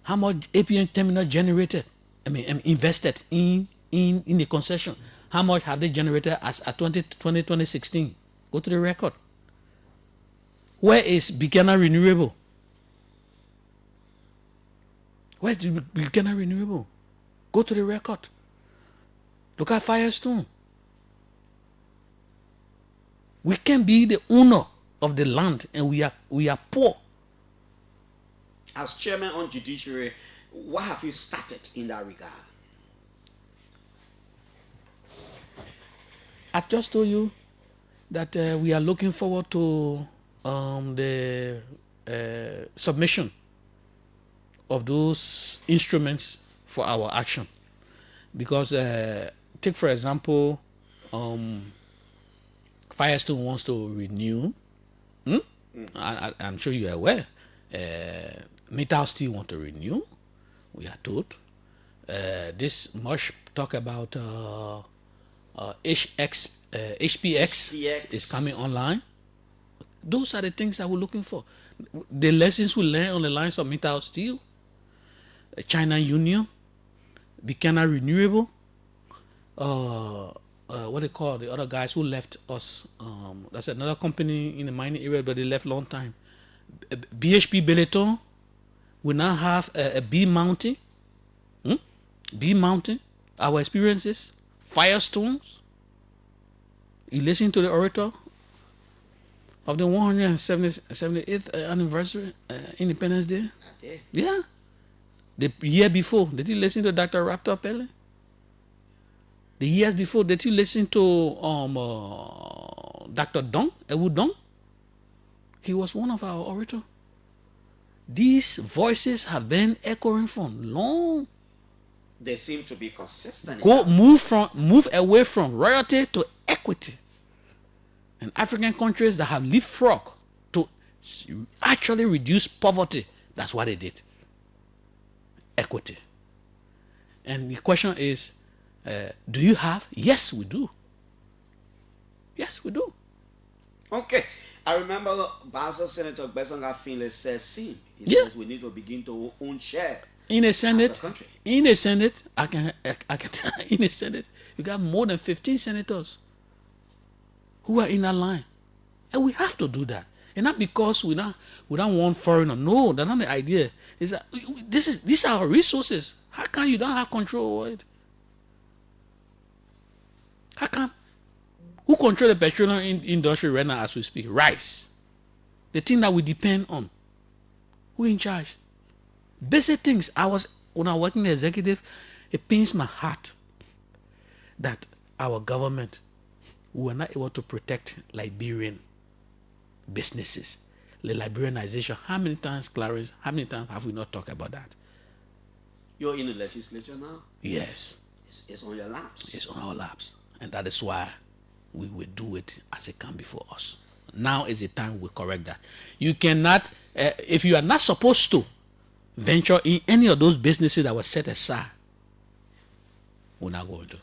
How much APM terminal generated? Invested in the concession. How much have they generated as at 2016? Go to the record. Where is Buchanan Renewable? Where's the Buchanan Renewable? Go to the record. Look at Firestone. We can be the owner of the land and we are poor. As chairman on judiciary, what have you started in that regard? I just told you that we are looking forward to the submission of those instruments for our action. Because take for example, Firestone wants to renew. I'm sure you are aware. Metal Steel want to renew. We are told. This much talk about HPX is coming online. Those are the things that we're looking for. The lessons we learn on the lines of Metal Steel, China Union, Buchanan Renewable, what they call the other guys who left us. That's another company in the mining area, but they left long time. BHP Billiton. We now have a B Mountain. B Mountain. Our experiences. Firestones. You listen to the orator of the 178th anniversary Independence Day. Yeah. The year before, did you listen to Dr. Raptor Pele? The years before, did you listen to Dr. Dong, Ewu Dong? He was one of our orators. These voices have been echoing for long. They seem to be consistent. Move away from royalty to equity. And African countries that have leapfrog to actually reduce poverty, that's what they did. Equity. And the question is, do you have? Yes, we do. Yes, we do. Okay. I remember Basel Senator Besanga Finlay says, he says we need to begin to own shares. In a Senate, I can tell you, in a Senate, you got more than 15 senators who are in that line. And we have to do that. And not because we don't want foreigner. No, that's not the idea. It's that these are our resources. How come you don't have control over it? How come? Who control the petroleum industry right now as we speak? Rice. The thing that we depend on. Who in charge? Basic things. When I was working the executive, it pains my heart that our government were not able to protect Liberian businesses. The Liberianization. How many times, Clarence, have we not talked about that? You're in the legislature now? Yes. It's on your laps. It's on our laps. And that is why we will do it as it come before us. Now is the time we correct that. You cannot, if you are not supposed to venture in any of those businesses that were set aside, we're not going to.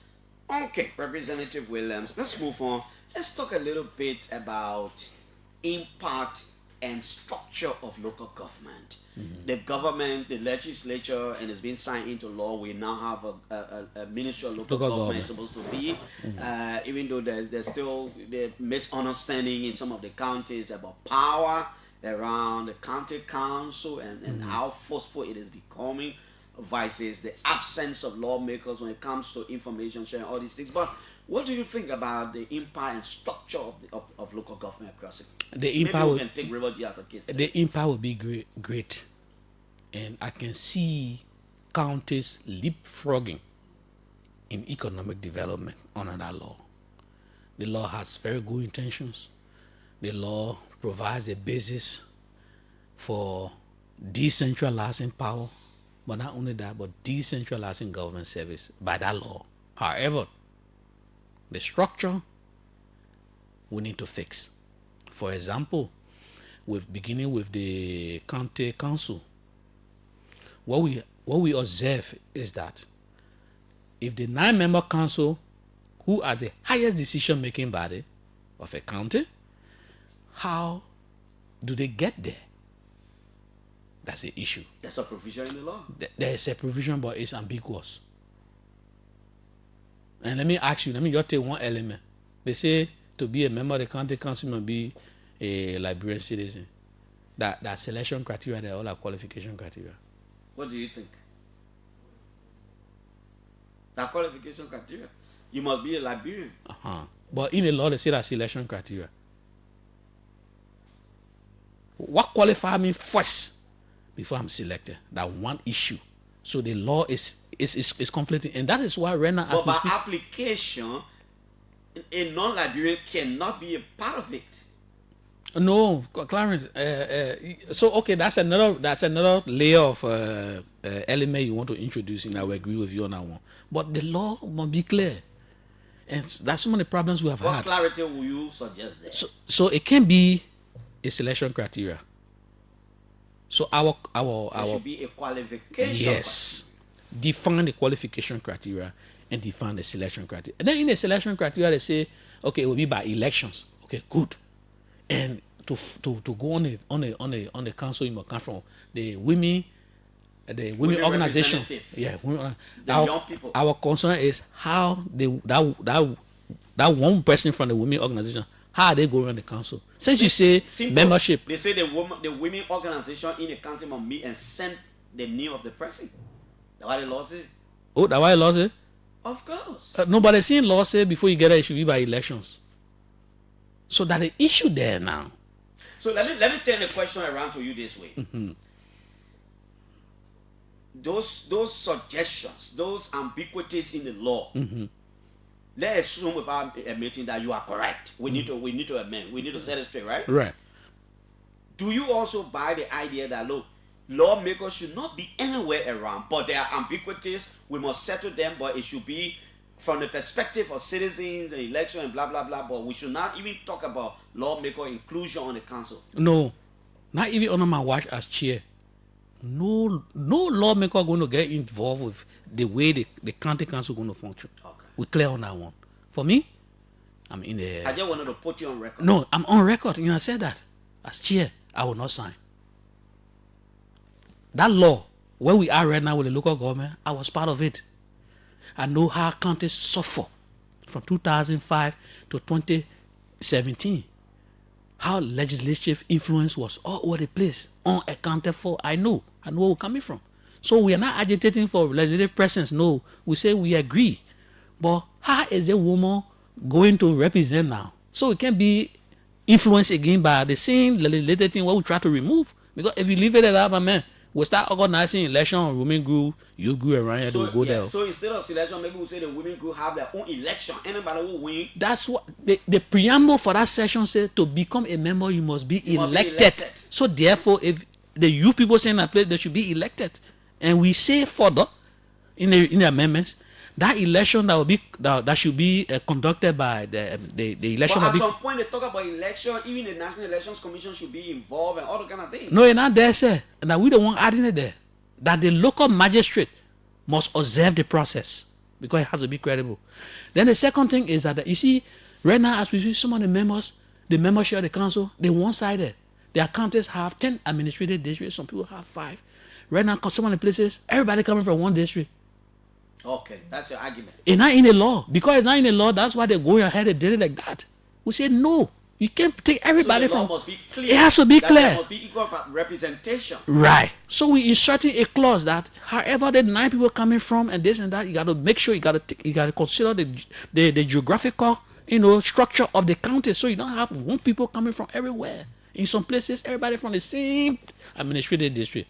Okay, Representative Williams, let's move on. Let's talk a little bit about impact and structure of local government. The government, the legislature, and it's been signed into law. We now have a ministry of local government supposed to be, even though there's still the misunderstanding in some of the counties about power around the county council and how forceful it is becoming versus the absence of lawmakers when it comes to information sharing, all these things. But what do you think about the impact and structure of local government across it? The impact Maybe we can take River G as a case. The impact will be great. And I can see counties leapfrogging in economic development under that law. The law has very good intentions. The law provides a basis for decentralizing power, but not only that, but decentralizing government service by that law. However, the structure we need to fix. For example, beginning with the county council, what we observe is that if the 9-member council, who are the highest decision-making body of a county, how do they get there? That's the issue. There's a provision in the law. There is a provision, but it's ambiguous. And let me just take one element. They say to be a member of the county council must be a Liberian citizen. That selection criteria, they're all our qualification criteria. What do you think? That qualification criteria, you must be a Liberian. But in the law, they say that selection criteria. What qualifies me first before I'm selected? That one issue. So the law is conflicting, and that is why Rena asked me. But by application, a non-Liberian cannot be a part of it. No, Clarence. So okay, that's another layer of element you want to introduce, and I will agree with you on that one. But the law must be clear, and that's some of the problems we have had. What clarity will you suggest there? So it can be a selection criteria. So our should be a qualification. Yes, define the qualification criteria and define the selection criteria. And then in the selection criteria, they say, okay, it will be by elections. Okay, good. And to go on the council, you must come from the women organization. Yeah, young people. Our concern is how that one person from the women organization, how they go around the council. Since you say simple, membership, they say the women organization in the county must meet and send the name of the person. That's why the law say. Oh, that's why the law say? Of course. No, but the same law say before you get there, it should be by elections. So that the issue there now. So let me turn the question around to you this way. Those suggestions, those ambiguities in the law. Let's assume without admitting that you are correct. We need to amend. We need to set it straight, right? Right. Do you also buy the idea that look, lawmakers should not be anywhere around, but there are ambiguities. We must settle them, but it should be from the perspective of citizens and election and blah blah blah. But we should not even talk about lawmaker inclusion on the council. No, not even under my watch as chair. No lawmaker going to get involved with the way the county council going to function. Okay. We're clear on that one. For me, I'm in the. I just wanted to put you on record. No, I'm on record. I said that as chair, I will not sign. That law, where we are right now with the local government, I was part of it. I know how counties suffer from 2005 to 2017. How legislative influence was all over the place, unaccounted for. I know where we're coming from. So we are not agitating for legislative presence. No, we say we agree. But how is a woman going to represent now? So it can be influenced again by the same legislative thing what we try to remove. Because if you leave it at that, my man, we start organizing election on women group, you grew around here to go there. So instead of selection, maybe we say the women group have their own election. Anybody will win. That's what the preamble for that session said. To become a member, you must be elected. So therefore, if the youth people say in that place, they should be elected. And we say further in the amendments that election that should be conducted by the election. But at some point they talk about election, even the National Elections Commission should be involved and all the kind of things. No, it's not there, sir. And that we don't want adding it there. That the local magistrate must observe the process because it has to be credible. Then the second thing is that you see, right now as we see some of the members, the membership of the council, they're one-sided. Their counties have 10 administrative districts. Some people have 5. Right now, some of the places, everybody coming from one district. Okay, that's your argument. It's not in the law. Because it's not in the law, that's why they're going ahead and did it like that. We say no. You can't take everybody so the law from. Must be clear. It has to be clear. There must be equal representation. Right. So we inserting a clause that however the 9 people coming from and this and that, you got to make sure you got to consider the geographical structure of the county. So you don't have one people coming from everywhere. In some places, everybody from the same administrative district.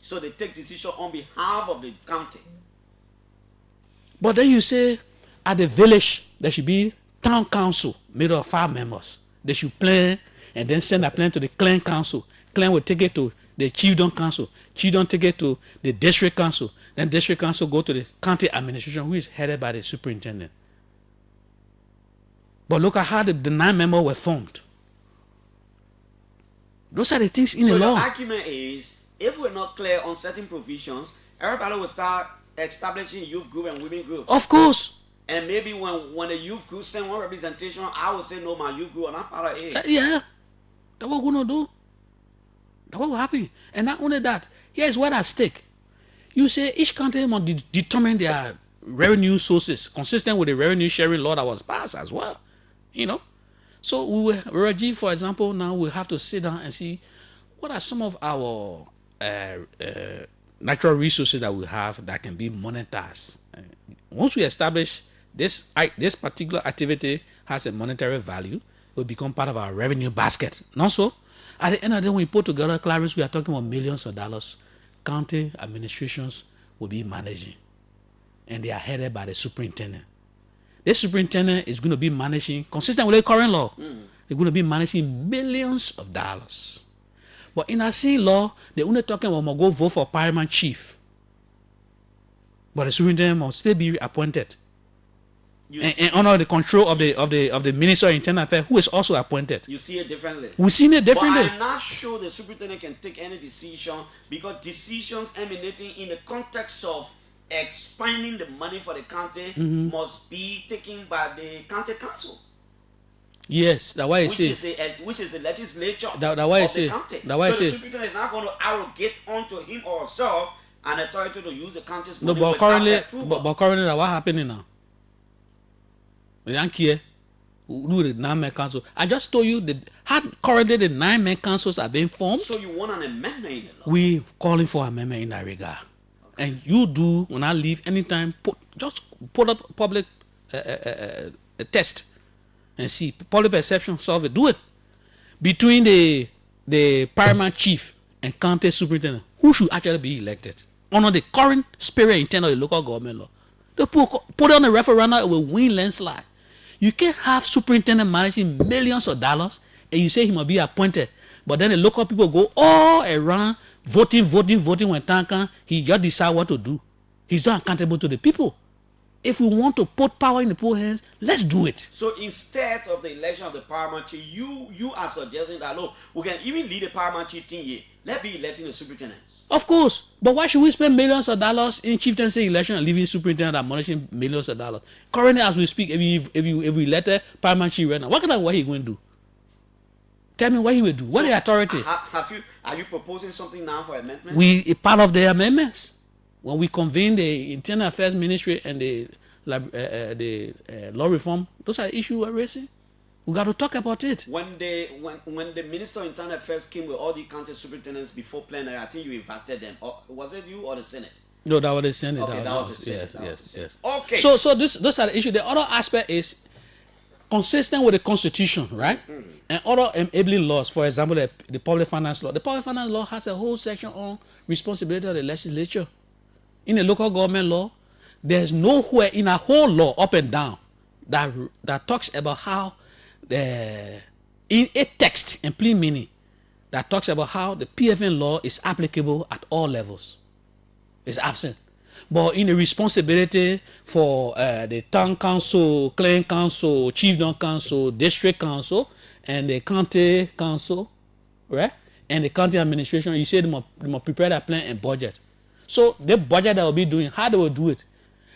So they take decision on behalf of the county. But then you say at the village there should be town council made of 5 members. They should plan and then send a plan to the clan council. Clan will take it to the chiefdom council. Chiefdom take it to the district council. Then district council go to the county administration, who is headed by the superintendent. But look at how the 9 members were formed. Those are the things in the law. So the argument is, if we're not clear on certain provisions, everybody will start establishing youth group and women group. Of course. And maybe when the youth group send one representation, I will say no, my youth group are not part of it. Yeah. That's what we're going to do. That's what will happen. And not only that, here's what at stake. You say each county must determine their revenue sources consistent with the revenue sharing law that was passed as well. So we for example, now we have to sit down and see what are some of our natural resources that we have that can be monetized. Once we establish this particular activity has a monetary value, it will become part of our revenue basket. Not so. At the end of the day, when we put together, Clarence, we are talking about millions of dollars. County administrations will be managing, and they are headed by the superintendent. This superintendent is going to be managing, consistent with the current law, they're going to be managing millions of dollars. But in our same law, they're only talking about go vote for paramount chief. But the superintendent must still be appointed. And under the control of the Minister of Internal Affairs, who is also appointed. You see it differently. We see it differently. But I'm not sure the superintendent can take any decision because decisions emanating in the context of expanding the money for the county must be taken by the county council. Yes, that's why I say. Which is the legislature of the county. That's why so the superintendent is not going to arrogate onto him or herself an authority to use the county's money. No, but currently, what happening now? We don't care who the 9-man council. I just told you that currently the 9-man councils are being formed. So you want an amendment in the law? We calling for amendment in that regard. Okay. And you do when I leave anytime. Just put up public a test and see public perception. Solve it. Do it between the paramount chief and county superintendent. Who should actually be elected under the current spirit and intent of the local government law? They put it on a referendum. It will win landslide. You can't have superintendent managing millions of dollars and you say he must be appointed. But then the local people go all around voting when time comes. He just decide what to do. He's not accountable to the people. If we want to put power in the people's hands, let's do it. So instead of the election of the paramount chief, you are suggesting that, look, we can even lead the paramount chief 10 years. Let's be electing the superintendent. Of course. But why should we spend millions of dollars in chieftaincy election and leaving superintendent that managing millions of dollars? Currently, as we speak, if we elect a paramount chief right now, what he going to do? Tell me what he will do. What the authority? Are you proposing something now for amendment? We part of the amendments. When we convene the Internal Affairs Ministry and the law reform, those are the issues we're raising. We got to talk about it. When the Minister of Internal Affairs came with all the county superintendents before plenary, I think you invited them. Or was it you or the Senate? No, that was the Senate. Okay, that was the Senate. Yes. Okay. So those are the issues. The other aspect is consistent with the Constitution, right? And other enabling laws. For example, the public finance law. The public finance law has a whole section on responsibility of the legislature. In the local government law, there's nowhere in a whole law up and down that talks about how in a text and plain meaning that talks about how the PFN law is applicable at all levels. It's absent. But in the responsibility for the town council, clan council, chiefdom council, district council, and the county council, right? And the county administration, you say they must prepare that plan and budget. So the budget that will be doing, how they will do it?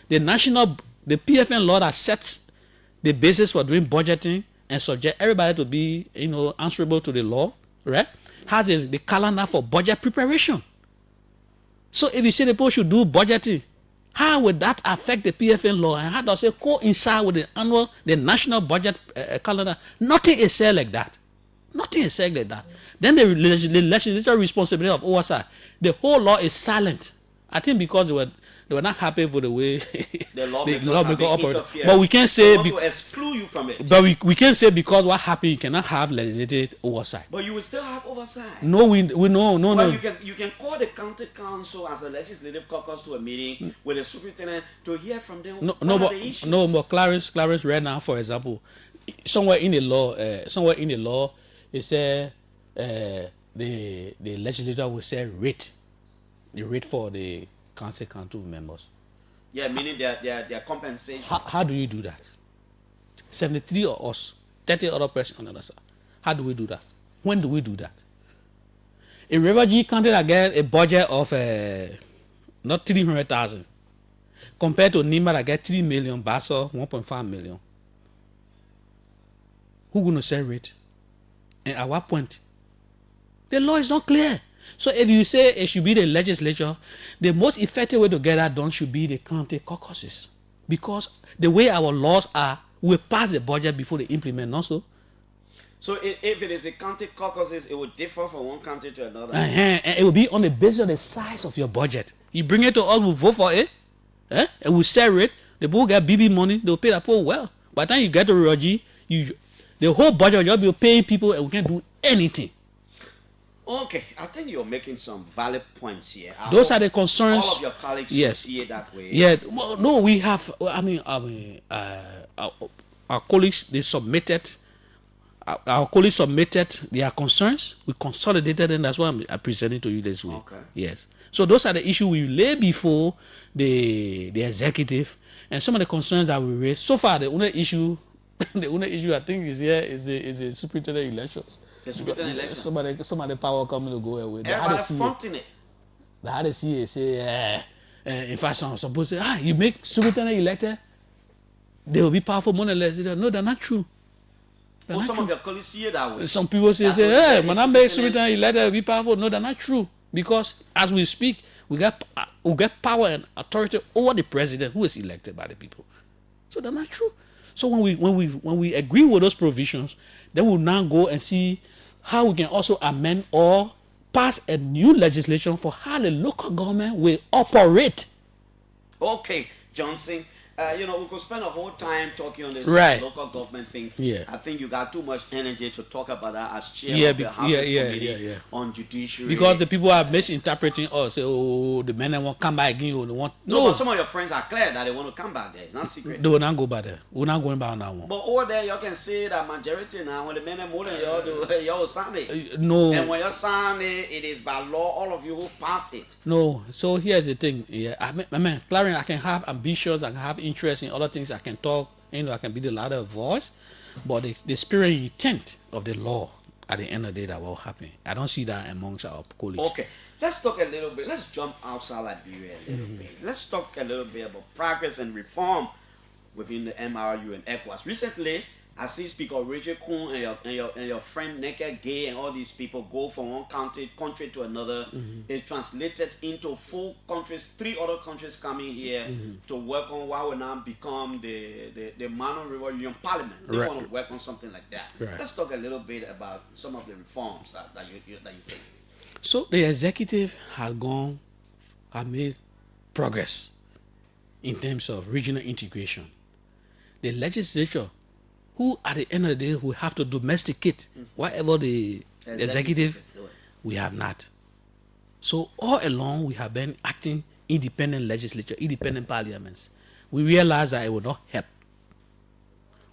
The PFN law that sets the basis for doing budgeting and subject everybody to be, answerable to the law, right? Has the calendar for budget preparation. So if you say the people should do budgeting, how would that affect the PFN law? And how does it coincide with the national budget calendar? Nothing is said like that. Nothing is said like that. Then the legislative responsibility of oversight, the whole law is silent. I think because they were not happy with the way the lawmaker operate. But we can't say to exclude you from it. But we can't say because what happened, you cannot have legislative oversight. But you will still have oversight. No, we no. You can call the county council as a legislative caucus to a meeting with the superintendent to hear from them. But Clarence right now, for example, somewhere in the law, it said the legislature will say the rate for the council members. Yeah, meaning their compensation. How do you do that? 73 of us, 30 other persons on the other side. How do we do that? When do we do that? A refugee county that get a budget of not 300,000 compared to Nima that get 3 million, Basso 1.5 million. Who gonna say rate? And at what point? The law is not clear. So if you say it should be the legislature, the most effective way to get that done should be the county caucuses. Because the way our laws are, we pass the budget before they implement, not so. So if it is a county caucuses, it will differ from one county to another. And it will be on the basis of the size of your budget. You bring it to us, we'll vote for it, and we'll share it. The people get BB money, they'll pay that people well. By the time you get to Rogi, the whole budget will just be paying people and we can't do anything. Okay, I think you're making some valid points here. Those are the concerns. All of your colleagues see it that way. Yeah, well, no, we have. Our colleagues submitted their concerns. We consolidated, and that's why I'm presenting to you this way. Okay. Yes. So those are the issues we lay before the executive, and some of the concerns that we raised. So far, the only issue I think is the superintendent elections. The superintendent election. Some of the power coming to go away. Everybody fronting it. They had to see it say, in fact, some supposed to say, you make superintendent elected, they will be powerful money less. No, they're not true. Some of your colleagues see it that way. Some people say, when I make superintendent elected, they'll be powerful. No, they're not true. Because as we speak, we get power and authority over the president who is elected by the people. So they're not true. So when we agree with those provisions, then we'll now go and see how we can also amend or pass a new legislation for how the local government will operate. Okay, Johnson. We could spend a whole time talking on this local government thing. Yeah. I think you got too much energy to talk about that as chair of the House Committee on Judiciary. Because the people are misinterpreting us. Say, the men won't come back again. They want but some of your friends are clear that they want to come back there. It's not secret. They will not go back there. We're not going back on that one. But over there, you can say that majority now, when the men are more than you sign it. No. And when you sign it, it is by law, all of you who pass it. No. So here's the thing. Yeah, Clarence, I can have ambitions, I can have interest in other things, I can talk, I can be the louder voice, but the spirit and intent of the law at the end of the day that will happen. I don't see that amongst our colleagues. Okay, let's talk a little bit. Let's jump outside Liberia a little bit. Let's talk a little bit about progress and reform within the MRU and ECOWAS. Recently, I see Speaker Richard Kuhn and your friend Neka Gay and all these people go from one country to another. It translated into 4 countries, 3 other countries coming here to work on what will now become the Mano River Union Parliament. They want to work on something like that. Right. Let's talk a little bit about some of the reforms that you take. So the executive has made progress in terms of regional integration. The legislature, who at the end of the day will have to domesticate whatever the executive, we have not. So all along we have been acting independent legislature, independent parliaments. We realize that it will not help.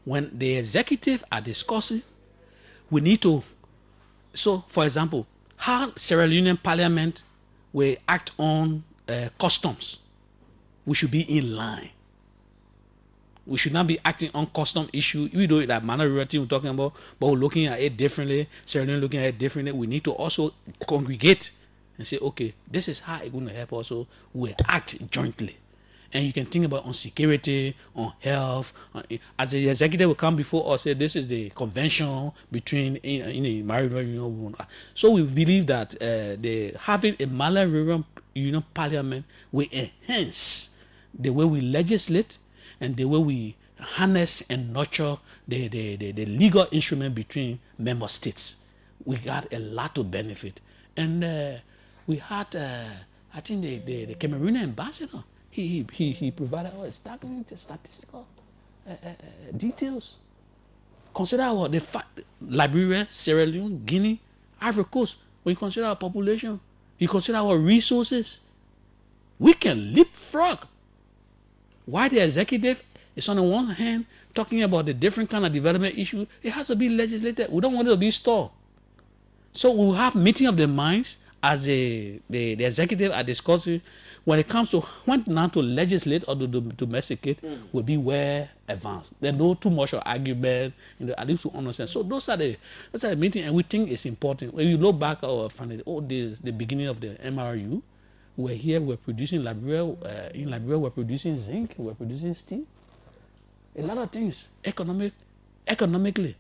When the executive are discussing, we need to, so for example, how Sierra Leonean parliament will act on customs. we should be in line. We should not be acting on custom issue. We do that minority we're talking about, but we're looking at it differently. Certainly looking at it differently. We need to also congregate and say, okay, this is how it's going to help us. So we act jointly. And you can think about on security, on health. As the executive will come before us, say this is the convention between in a married union. So we believe that having a married union parliament will enhance the way we legislate and the way we harness and nurture the legal instrument between member states. We got a lot to benefit. And we had, I think, the Cameroonian ambassador. He provided all staggering statistical details. Consider the fact Liberia, Sierra Leone, Guinea, Ivory Coast. When you consider our population, you consider our resources, we can leapfrog. Why the executive is on the one hand talking about the different kind of development issue, it has to be legislated. We don't want it to be stalled. So we'll have meeting of the minds as the executive are discussing. When it comes to when now to legislate or to domesticate, will be well advanced. There's no too much of argument, at least to understand. So those are the meeting, and we think it's important. When you look back from the beginning of the MRU, we're here, we're producing Liberia, in Liberia we're producing zinc, we're producing steel. A lot of things, economically.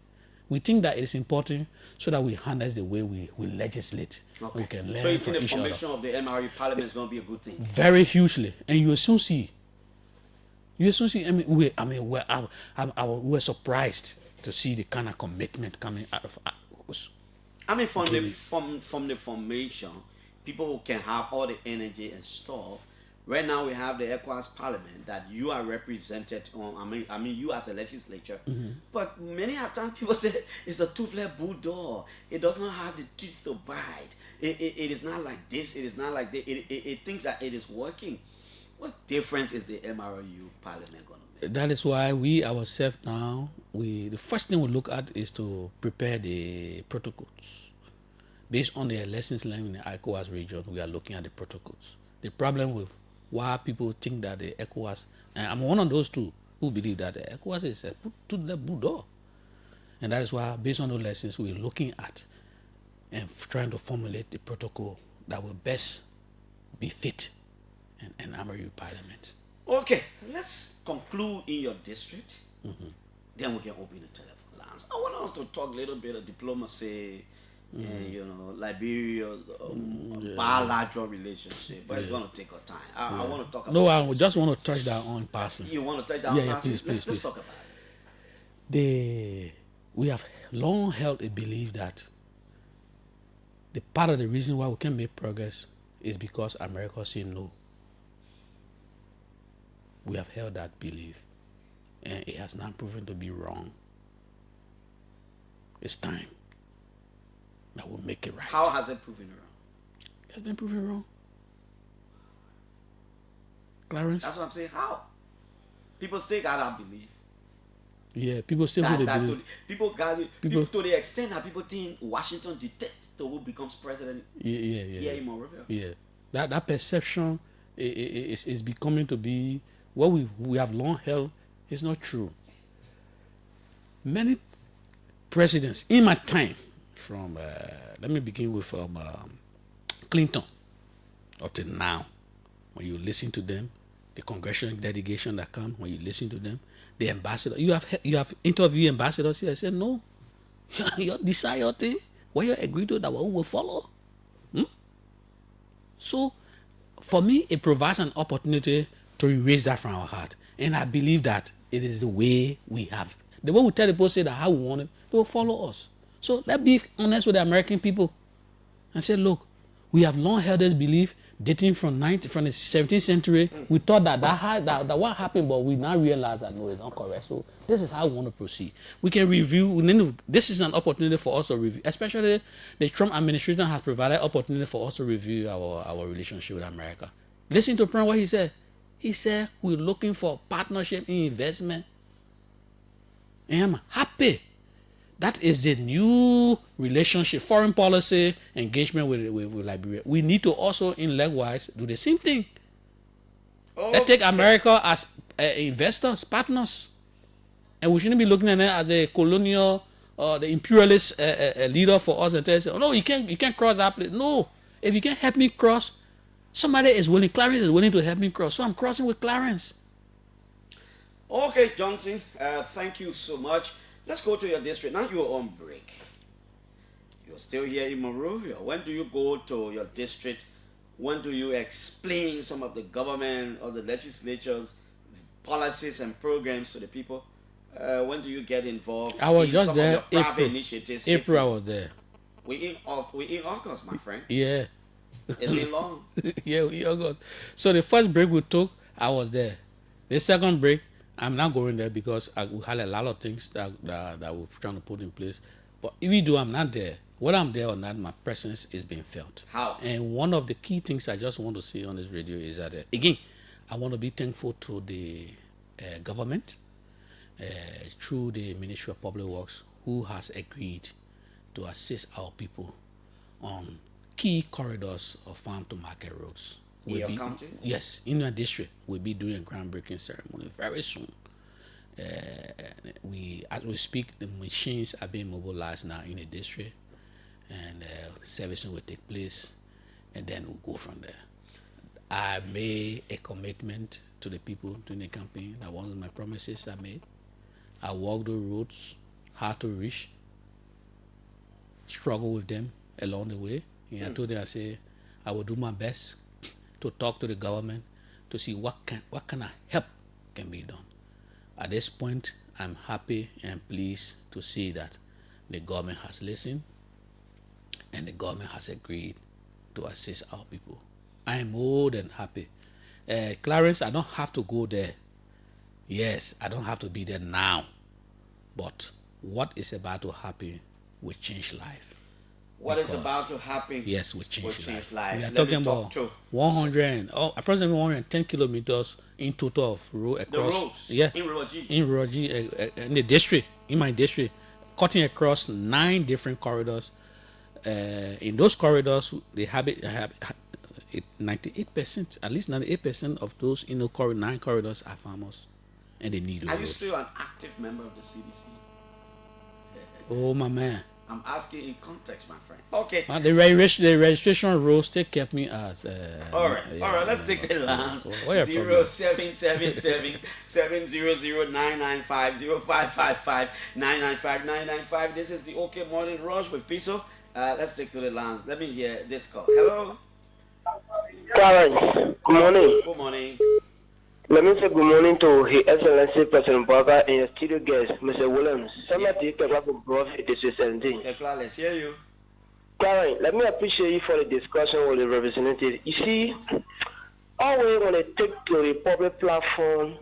We think that it is important so that we harness the way we legislate. Okay. We can learn so you from think the each other. formation of the MRE Parliament is going to be a good thing? Very hugely, and you will soon see. We're surprised to see the kind of commitment coming out of us. I mean, from the formation, people can have all the energy and stuff. Right now, we have the ECOWAS Parliament that you are represented on. I mean, you as a legislature. But many times people say it's a toothless bulldog. It does not have the teeth to bite. It is not like this. It is not like that. It thinks that it is working. What difference is the MRU Parliament going to make? That is why we ourselves now, the first thing we look at is to prepare the protocols. Based on the lessons learned in the ECOWAS region, we are looking at the protocols. The problem with why people think that the ECOWAS, and I'm one of those two who believe that the ECOWAS is a toothless bulldog. And that is why, based on those lessons, we're looking at and trying to formulate the protocol that will best befit an MRU Parliament. Okay, let's conclude in your district. Then we can open the telephone lines. I want us to talk a little bit of diplomacy and, Liberia, bilateral relationship, but it's going to take our time. I want to talk about I just want to touch that on passing. You want to touch that on passing? Please, Let's talk about it. We have long held a belief that the part of the reason why we can make progress is because America said no. We have held that belief, and it has not proven to be wrong. It's time that we'll make it right. How has it proven wrong? It has been proven wrong. Clarence? That's what I'm saying. How? People still got that belief. Yeah, people still have that belief. People got it. People to the extent that people think Washington dictates to who becomes president. Yeah. In Moringa. Yeah. That perception is becoming to be what we have long held is not true. Many presidents in my time, from let me begin with Clinton up to now, when you listen to them, the congressional delegation that come, when you listen to them, the ambassador, you have interviewed ambassadors here. I said no, you decide your thing. What you agree to, that one will follow. So, for me, it provides an opportunity to erase that from our heart, and I believe that it is the way we have. The way we tell the people, say that how we want it, they will follow us. So let's be honest with the American people and say, look, we have long held this belief dating from the 17th century. We thought that what happened, but we now realize that no, it's not correct. So this is how we want to proceed. We can review. This is an opportunity for us to review, especially the Trump administration has provided opportunity for us to review our relationship with America. Listen to Trump, what he said. He said, we're looking for partnership in investment. And I'm happy. That is the new relationship, foreign policy engagement with Liberia. We need to also, in likewise, do the same thing. Let's take America as investors, partners. And we shouldn't be looking at it as the colonial or the imperialist leader for us and tell us, oh, no, you can't cross that place. No, if you can't help me cross, somebody is willing. Clarence is willing to help me cross. So I'm crossing with Clarence. Okay, Johnson, thank you so much. Let's go to your district. Now you're on break. You're still here in Monrovia. When do you go to your district? When do you explain some of the government or the legislature's policies and programs to the people? When do you get involved? I was in just some there. of your private initiatives? April, I was there. We in August, my friend. Yeah. It's been long. Yeah, we August. So the first break we took, I was there. The second break, I'm not going there because we had a lot of things that we're trying to put in place. But even though I'm not there, whether I'm there or not, my presence is being felt. How? And one of the key things I just want to say on this radio is that, again, I want to be thankful to the government through the Ministry of Public Works, who has agreed to assist our people on key corridors of farm to market roads. In your county? Yes, in our district. We'll be doing a groundbreaking ceremony very soon. As we speak, the machines are being mobilized now in the district, and servicing will take place, and then we'll go from there. I made a commitment to the people during the campaign. That one of my promises I made. I walked the roads, hard to reach, struggle with them along the way. And I told them, I say, I will do my best to talk to the government to see what kind of help can be done. At this point, I'm happy and pleased to see that the government has listened and the government has agreed to assist our people. I am more than happy. Clarence, I don't have to go there. Yes, I don't have to be there now. But what is about to happen will change life. What is about to happen? Yes, will change life. We are talking about 110 kilometers in total of road across. The roads? Yeah. In Roji? In Roji, in the district, in my district, cutting across 9 different corridors. In those corridors, they have 98%, at least 98% of those in the 9 corridors are farmers, and they need roads. Are you still an active member of the CDC? Oh, my man. I'm asking in context, my friend. Okay. The registration rules still kept me as. All right. Let's take the lines. 0777-995-0555-995-995. This is the OK Morning Rush with Piso. Let's take to the lines. Let me hear this call. Hello. Clarence, good morning. Good morning. Let me say good morning to His Excellency President Barker and your studio guest, Mr. Williams. Somebody can have a broad decision. Let's hear you. Clarence, let me appreciate you for the discussion with the representative. You see, always when they take to the public platform,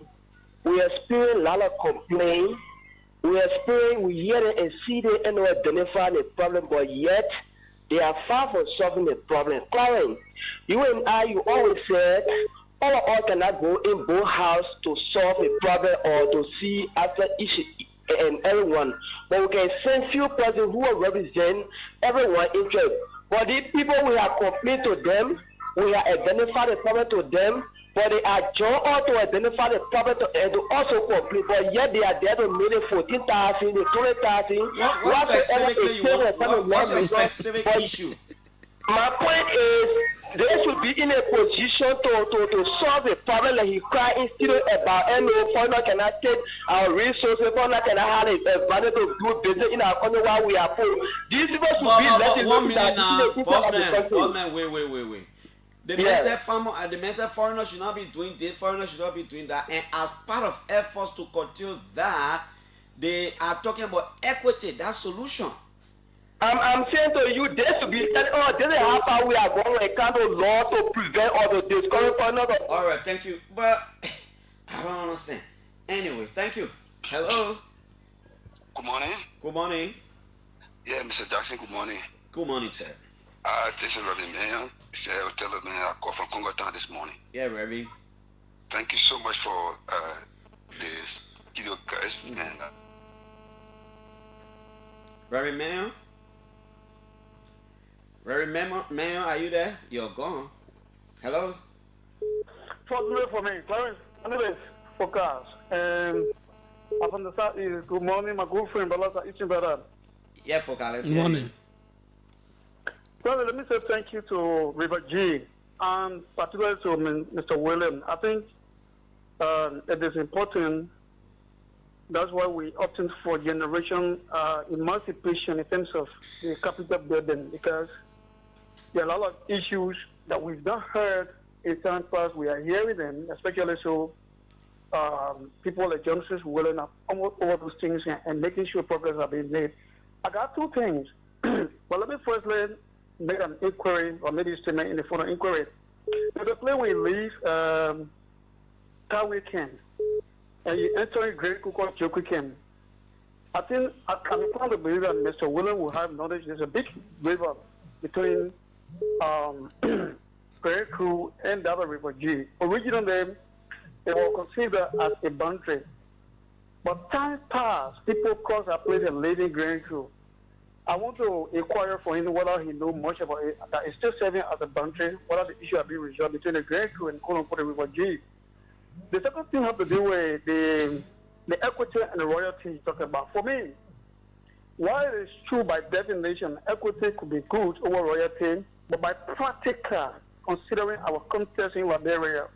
we experience a lot of complaints. We hear them and see them and we identify the problem, but yet they are far from solving the problem. Clarence, you and I, you always said, all of us cannot go in both houses to solve a problem or to see after each and everyone. But we can send few persons who will represent everyone interest. But these people, we have complained to them, we have identified the problem to them, but they are joined all to identify the problem and to also complain. But yet they are there to make it 14,000, 20,000. What specifically you want? What's your specific issue? My point is, they should be in a position to solve the problem like he cried instead about foreigner cannot take our resources, foreigner cannot have a advantage to do business in our country while we are poor. These people should be let it 1 minute now. Boss man, wait. The message foreigner should not be doing this, foreigner should not be doing that. And as part of efforts to continue that, they are talking about equity, that solution. I'm saying to you, there should be this is how we are going to kind of law to prevent or to discourage another. All right, thank you. But I don't understand. Anyway, thank you. Hello. Good morning. Good morning. Yeah, Mr. Jackson, good morning. Good morning, sir. This is Reverend Mayor. It's a hotel man. I called from Congo Town this morning. Yeah, Reverend. Thank you so much for this video, guys. And Reverend Mayor? Reverend Mayor, are you there? You're gone. Hello? Fortunately for me, Clarence, anyways, focus. And I from the south is good morning, my good friend, Balasa Ichimbaran. Yeah, focus. Good morning. Well, let me say thank you to River G and particularly to Mr. William. I think it is important. That's why we opted for generation emancipation in terms of the capital burden, because there are a lot of issues that we've not heard in time past. We are hearing them, especially so people like Johnson's willing up almost all those things and making sure progress are being made. I got two things. But let me firstly make an inquiry, or maybe statement in the phone inquiry. There's a place we live, car weekend, and you enter a great cook or joke weekend. I think I'm inclined to believe that Mr. William will have knowledge. There's a big river between Great Crew and the other River G. Originally, they were considered as a boundary. But time passed, people cross our place and live in Great Crew. I want to inquire for him whether he knows much about it, that it's still serving as a boundary, whether the issue has been resolved between the Great Crew and the River G. The second thing has to do with the equity and the royalty you talk about. For me, while it is true by definition, equity could be good over royalty, but by practical, considering our context in Liberia,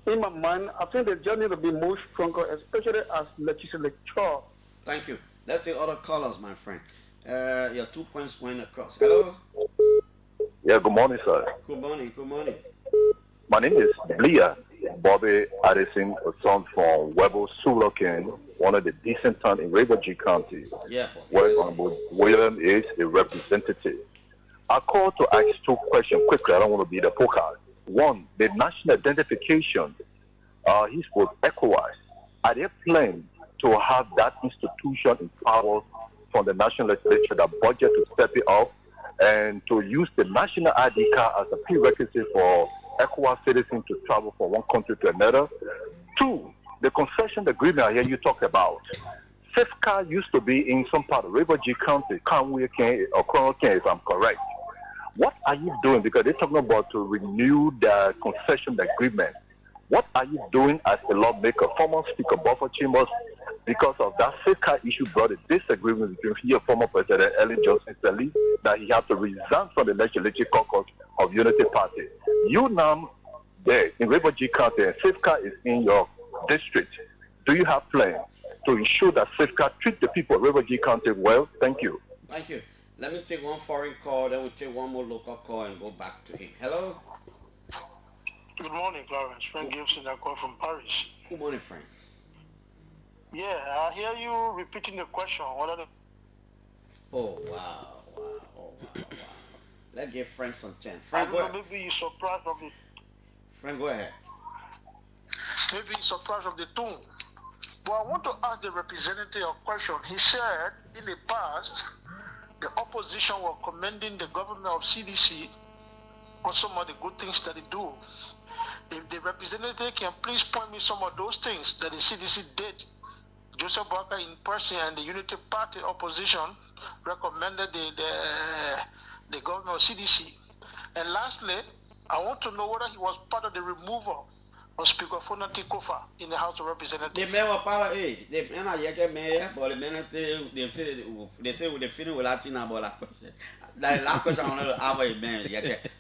in my mind, I think the journey will be more stronger, especially as legislature. Thank you. Let's take other callers, my friend. Your 2 points going across. Hello? Yeah, good morning, sir. Good morning, good morning. My name is Blia Bobby Addison, a son from Webo Sulokin, one of the decent towns in River G County, where Honorable William is a representative. I call to ask two questions quickly. I don't want to be the poker. One, the national identification, he's with ECOWAS. Are they planning to have that institution in power from the national legislature, the budget to step it up and to use the national ID card as a prerequisite for ECOWAS citizens to travel from one country to another? Two, the concession agreement I hear you talk about. SafeCard used to be in some part of River G County, Conway County, or Coronel County, if I'm correct. What are you doing? Because they're talking about to renew the concession agreement. What are you doing as a lawmaker? Former Speaker Buffer Chambers, because of that SafeCard issue, brought a disagreement between he and former President Ellen Johnson Sirleaf that he had to resign from the legislative caucus of Unity Party. You now there in River G County, and SafeCard is in your district. Do you have plans to ensure that SafeCard treat the people of River G County well? Thank you. Thank you. Let me take one foreign call, then we'll take one more local call and go back to him. Hello? Good morning, Clarence. Frank Gibson, I call from Paris. Good morning, Frank. Yeah, I hear you repeating the question. What are the... Oh, wow. Let's give Frank some chance. Frank, go ahead. Maybe you're surprised of the... Frank, go ahead. Maybe you're surprised of the tone. But I want to ask the representative a question. He said in the past, the opposition were commending the government of CDC on some of the good things that they do. If the representative can please point me some of those things that the CDC did. Joseph Barker in person and the Unity Party opposition recommended the government of CDC. And lastly, I want to know whether he was part of the removal of Speaker Fonati Kofa in the House of Representatives. The man was part of it. The man I get mayor, but the man still they say with the feeling with Latin about that question. That last question I want to have a man.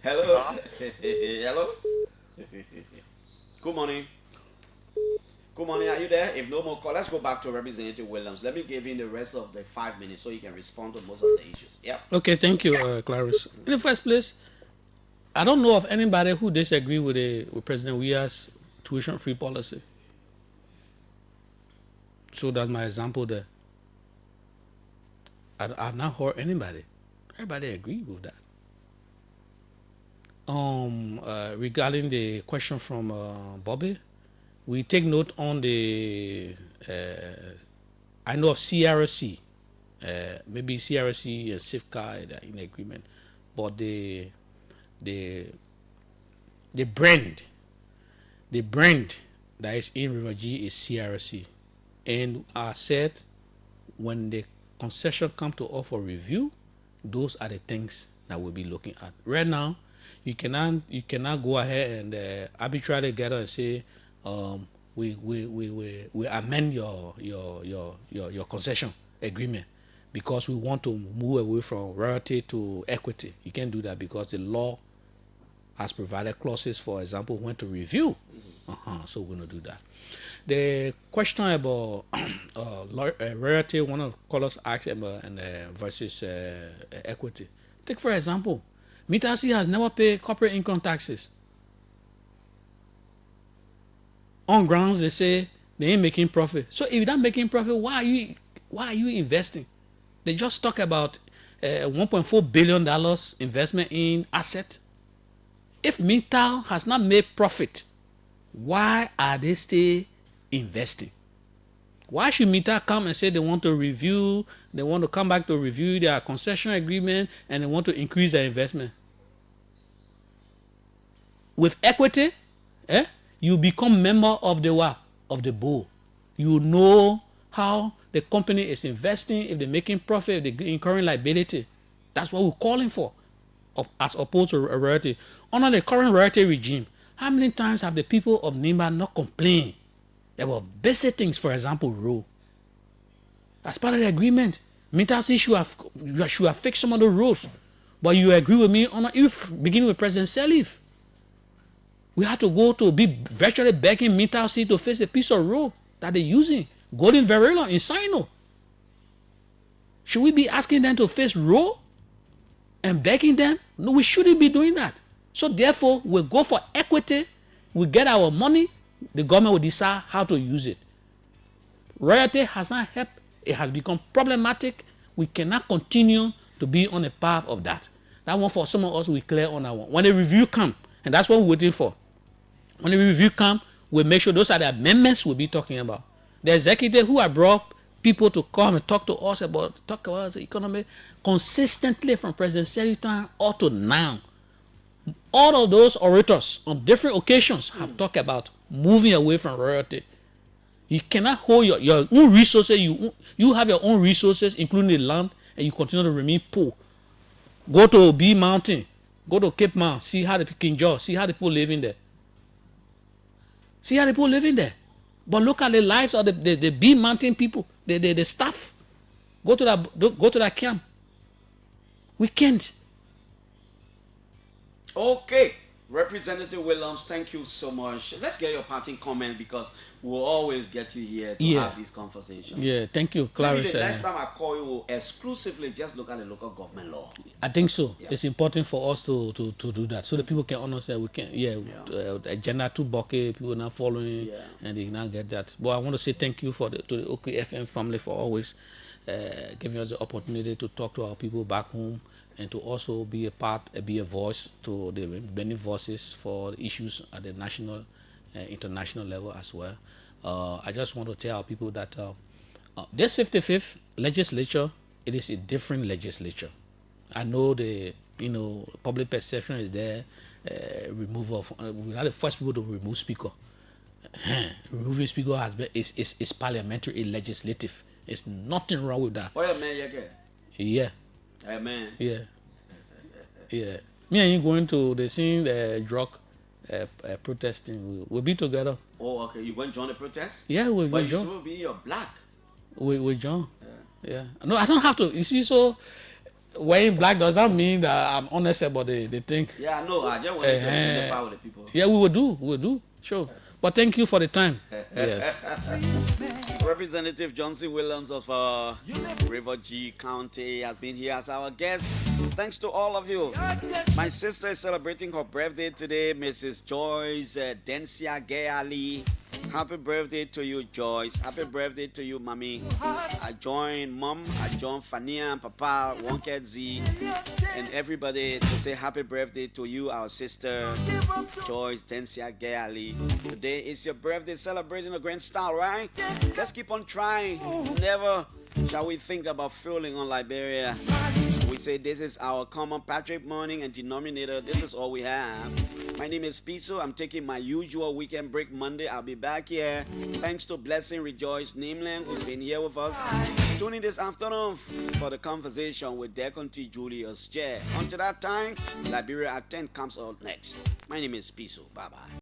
Hello. Hello. Good morning. Good morning. Are you there? If no more call, let's go back to Representative Williams. Let me give him the rest of the 5 minutes so he can respond to most of the issues. Yeah. Okay. Thank you, Clarence. In the first place, I don't know of anybody who disagree with President Weah's tuition-free policy. So that's my example there. I've not heard anybody. Everybody agree with that. Regarding the question from Bobby, we take note on the. I know of CRC, maybe CRC and SafeCard in agreement, but the brand that is in River G is CRC, and I said when the concession come to offer review, those are the things that we'll be looking at. Right now, You cannot go ahead and arbitrarily get her and say, we amend your concession agreement because we want to move away from royalty to equity. You can't do that because the law has provided clauses, for example, when to review. So we're going to do that. The question about royalty, one of the callers asked about versus equity. Take for example, Mitasi has never paid corporate income taxes. On grounds they say they ain't making profit. So if you're not making profit, why are you investing? They just talk about $1.4 billion investment in asset. If Mittal has not made profit, why are they still investing? Why should Mittal come and say they want to review, they want to come back to review their concession agreement and they want to increase their investment? With equity, you become member of the what? Of the board. You know how the company is investing, if they're making profit, if they're incurring liability. That's what we're calling for, as opposed to a royalty. Under the current royalty regime, how many times have the people of Nimba not complained about basic things, for example, road? As part of the agreement, Mitasi should have fixed some of the roads. But you agree with me on if beginning with President Salif, we had to go to be virtually begging Mitasi to fix a piece of road that they're using, Golden Varela in Sino. Should we be asking them to fix road and begging them? No, we shouldn't be doing that. So therefore, we'll go for equity, we get our money, the government will decide how to use it. Royalty has not helped, it has become problematic. We cannot continue to be on a path of that. That one for some of us, we clear on that one. When the review comes, and that's what we're waiting for. When the review comes, we'll make sure those are the amendments we'll be talking about. The executive who have brought people to come and talk about the economy consistently from President Salif time up to now. All of those orators on different occasions have talked about moving away from royalty. You cannot hold your own resources. You have your own resources, including the land, and you continue to remain poor. Go to B Mountain, go to Cape Mount, see how the King George, see how the people living there. See how the people living there. But look at the lives of the B Mountain people, the staff. Go to that camp. We can't. Okay, Representative Williams, thank you so much. Let's get your parting comment because we'll always get you here to have these conversations. Yeah, thank you, Clarence. Maybe the next time I call you, we'll exclusively just look at the local government law. I think so. Yeah. It's important for us to do that so that people can understand. We can, agenda to bucket, people are not following, and they now get that. But I want to say thank you to the OKFM family for always giving us the opportunity to talk to our people back home, and to also be a voice to the many voices for issues at the national and international level as well. I just want to tell our people that this 55th legislature, it is a different legislature. I know the public perception is there. Removal of we're not the first people to remove speaker. Removing speaker is parliamentary, legislative. There's nothing wrong with that. Oh man, yeah. Amen. Yeah. Me and you going to the scene drug protesting. We'll be together. Oh, okay. You going to join the protest? Yeah, we'll join. But you will be your black. We join. Yeah. No, I don't have to. You see, so wearing black does not mean that I'm honest about the thing. Yeah, no. I just want to identify with the people. Yeah, we will do. We'll do. Sure. But thank you for the time. Yes. Representative Johnson Williams of River G County has been here as our guest. Thanks to all of you. My sister is celebrating her birthday today, Mrs. Joyce Densia Gayali. Happy birthday to you, Joyce. Happy birthday to you, Mommy. I join Mom, I join Fania and Papa, Wonket Z, and everybody to say happy birthday to you, our sister, Joyce Densia Gayali. Today is your birthday, celebrating a grand style, right? Let's keep on trying. Never shall we think about failing on Liberia. We say this is our common Patrick morning and denominator. This is all we have. My name is Piso. I'm taking my usual weekend break Monday. I'll be back here. Thanks to Blessing Rejoice Nameland, who's been here with us. Tune in this afternoon for the conversation with Deacon T. Julius Chair. Until that time, Liberia at 10 comes out next. My name is Piso. Bye-bye.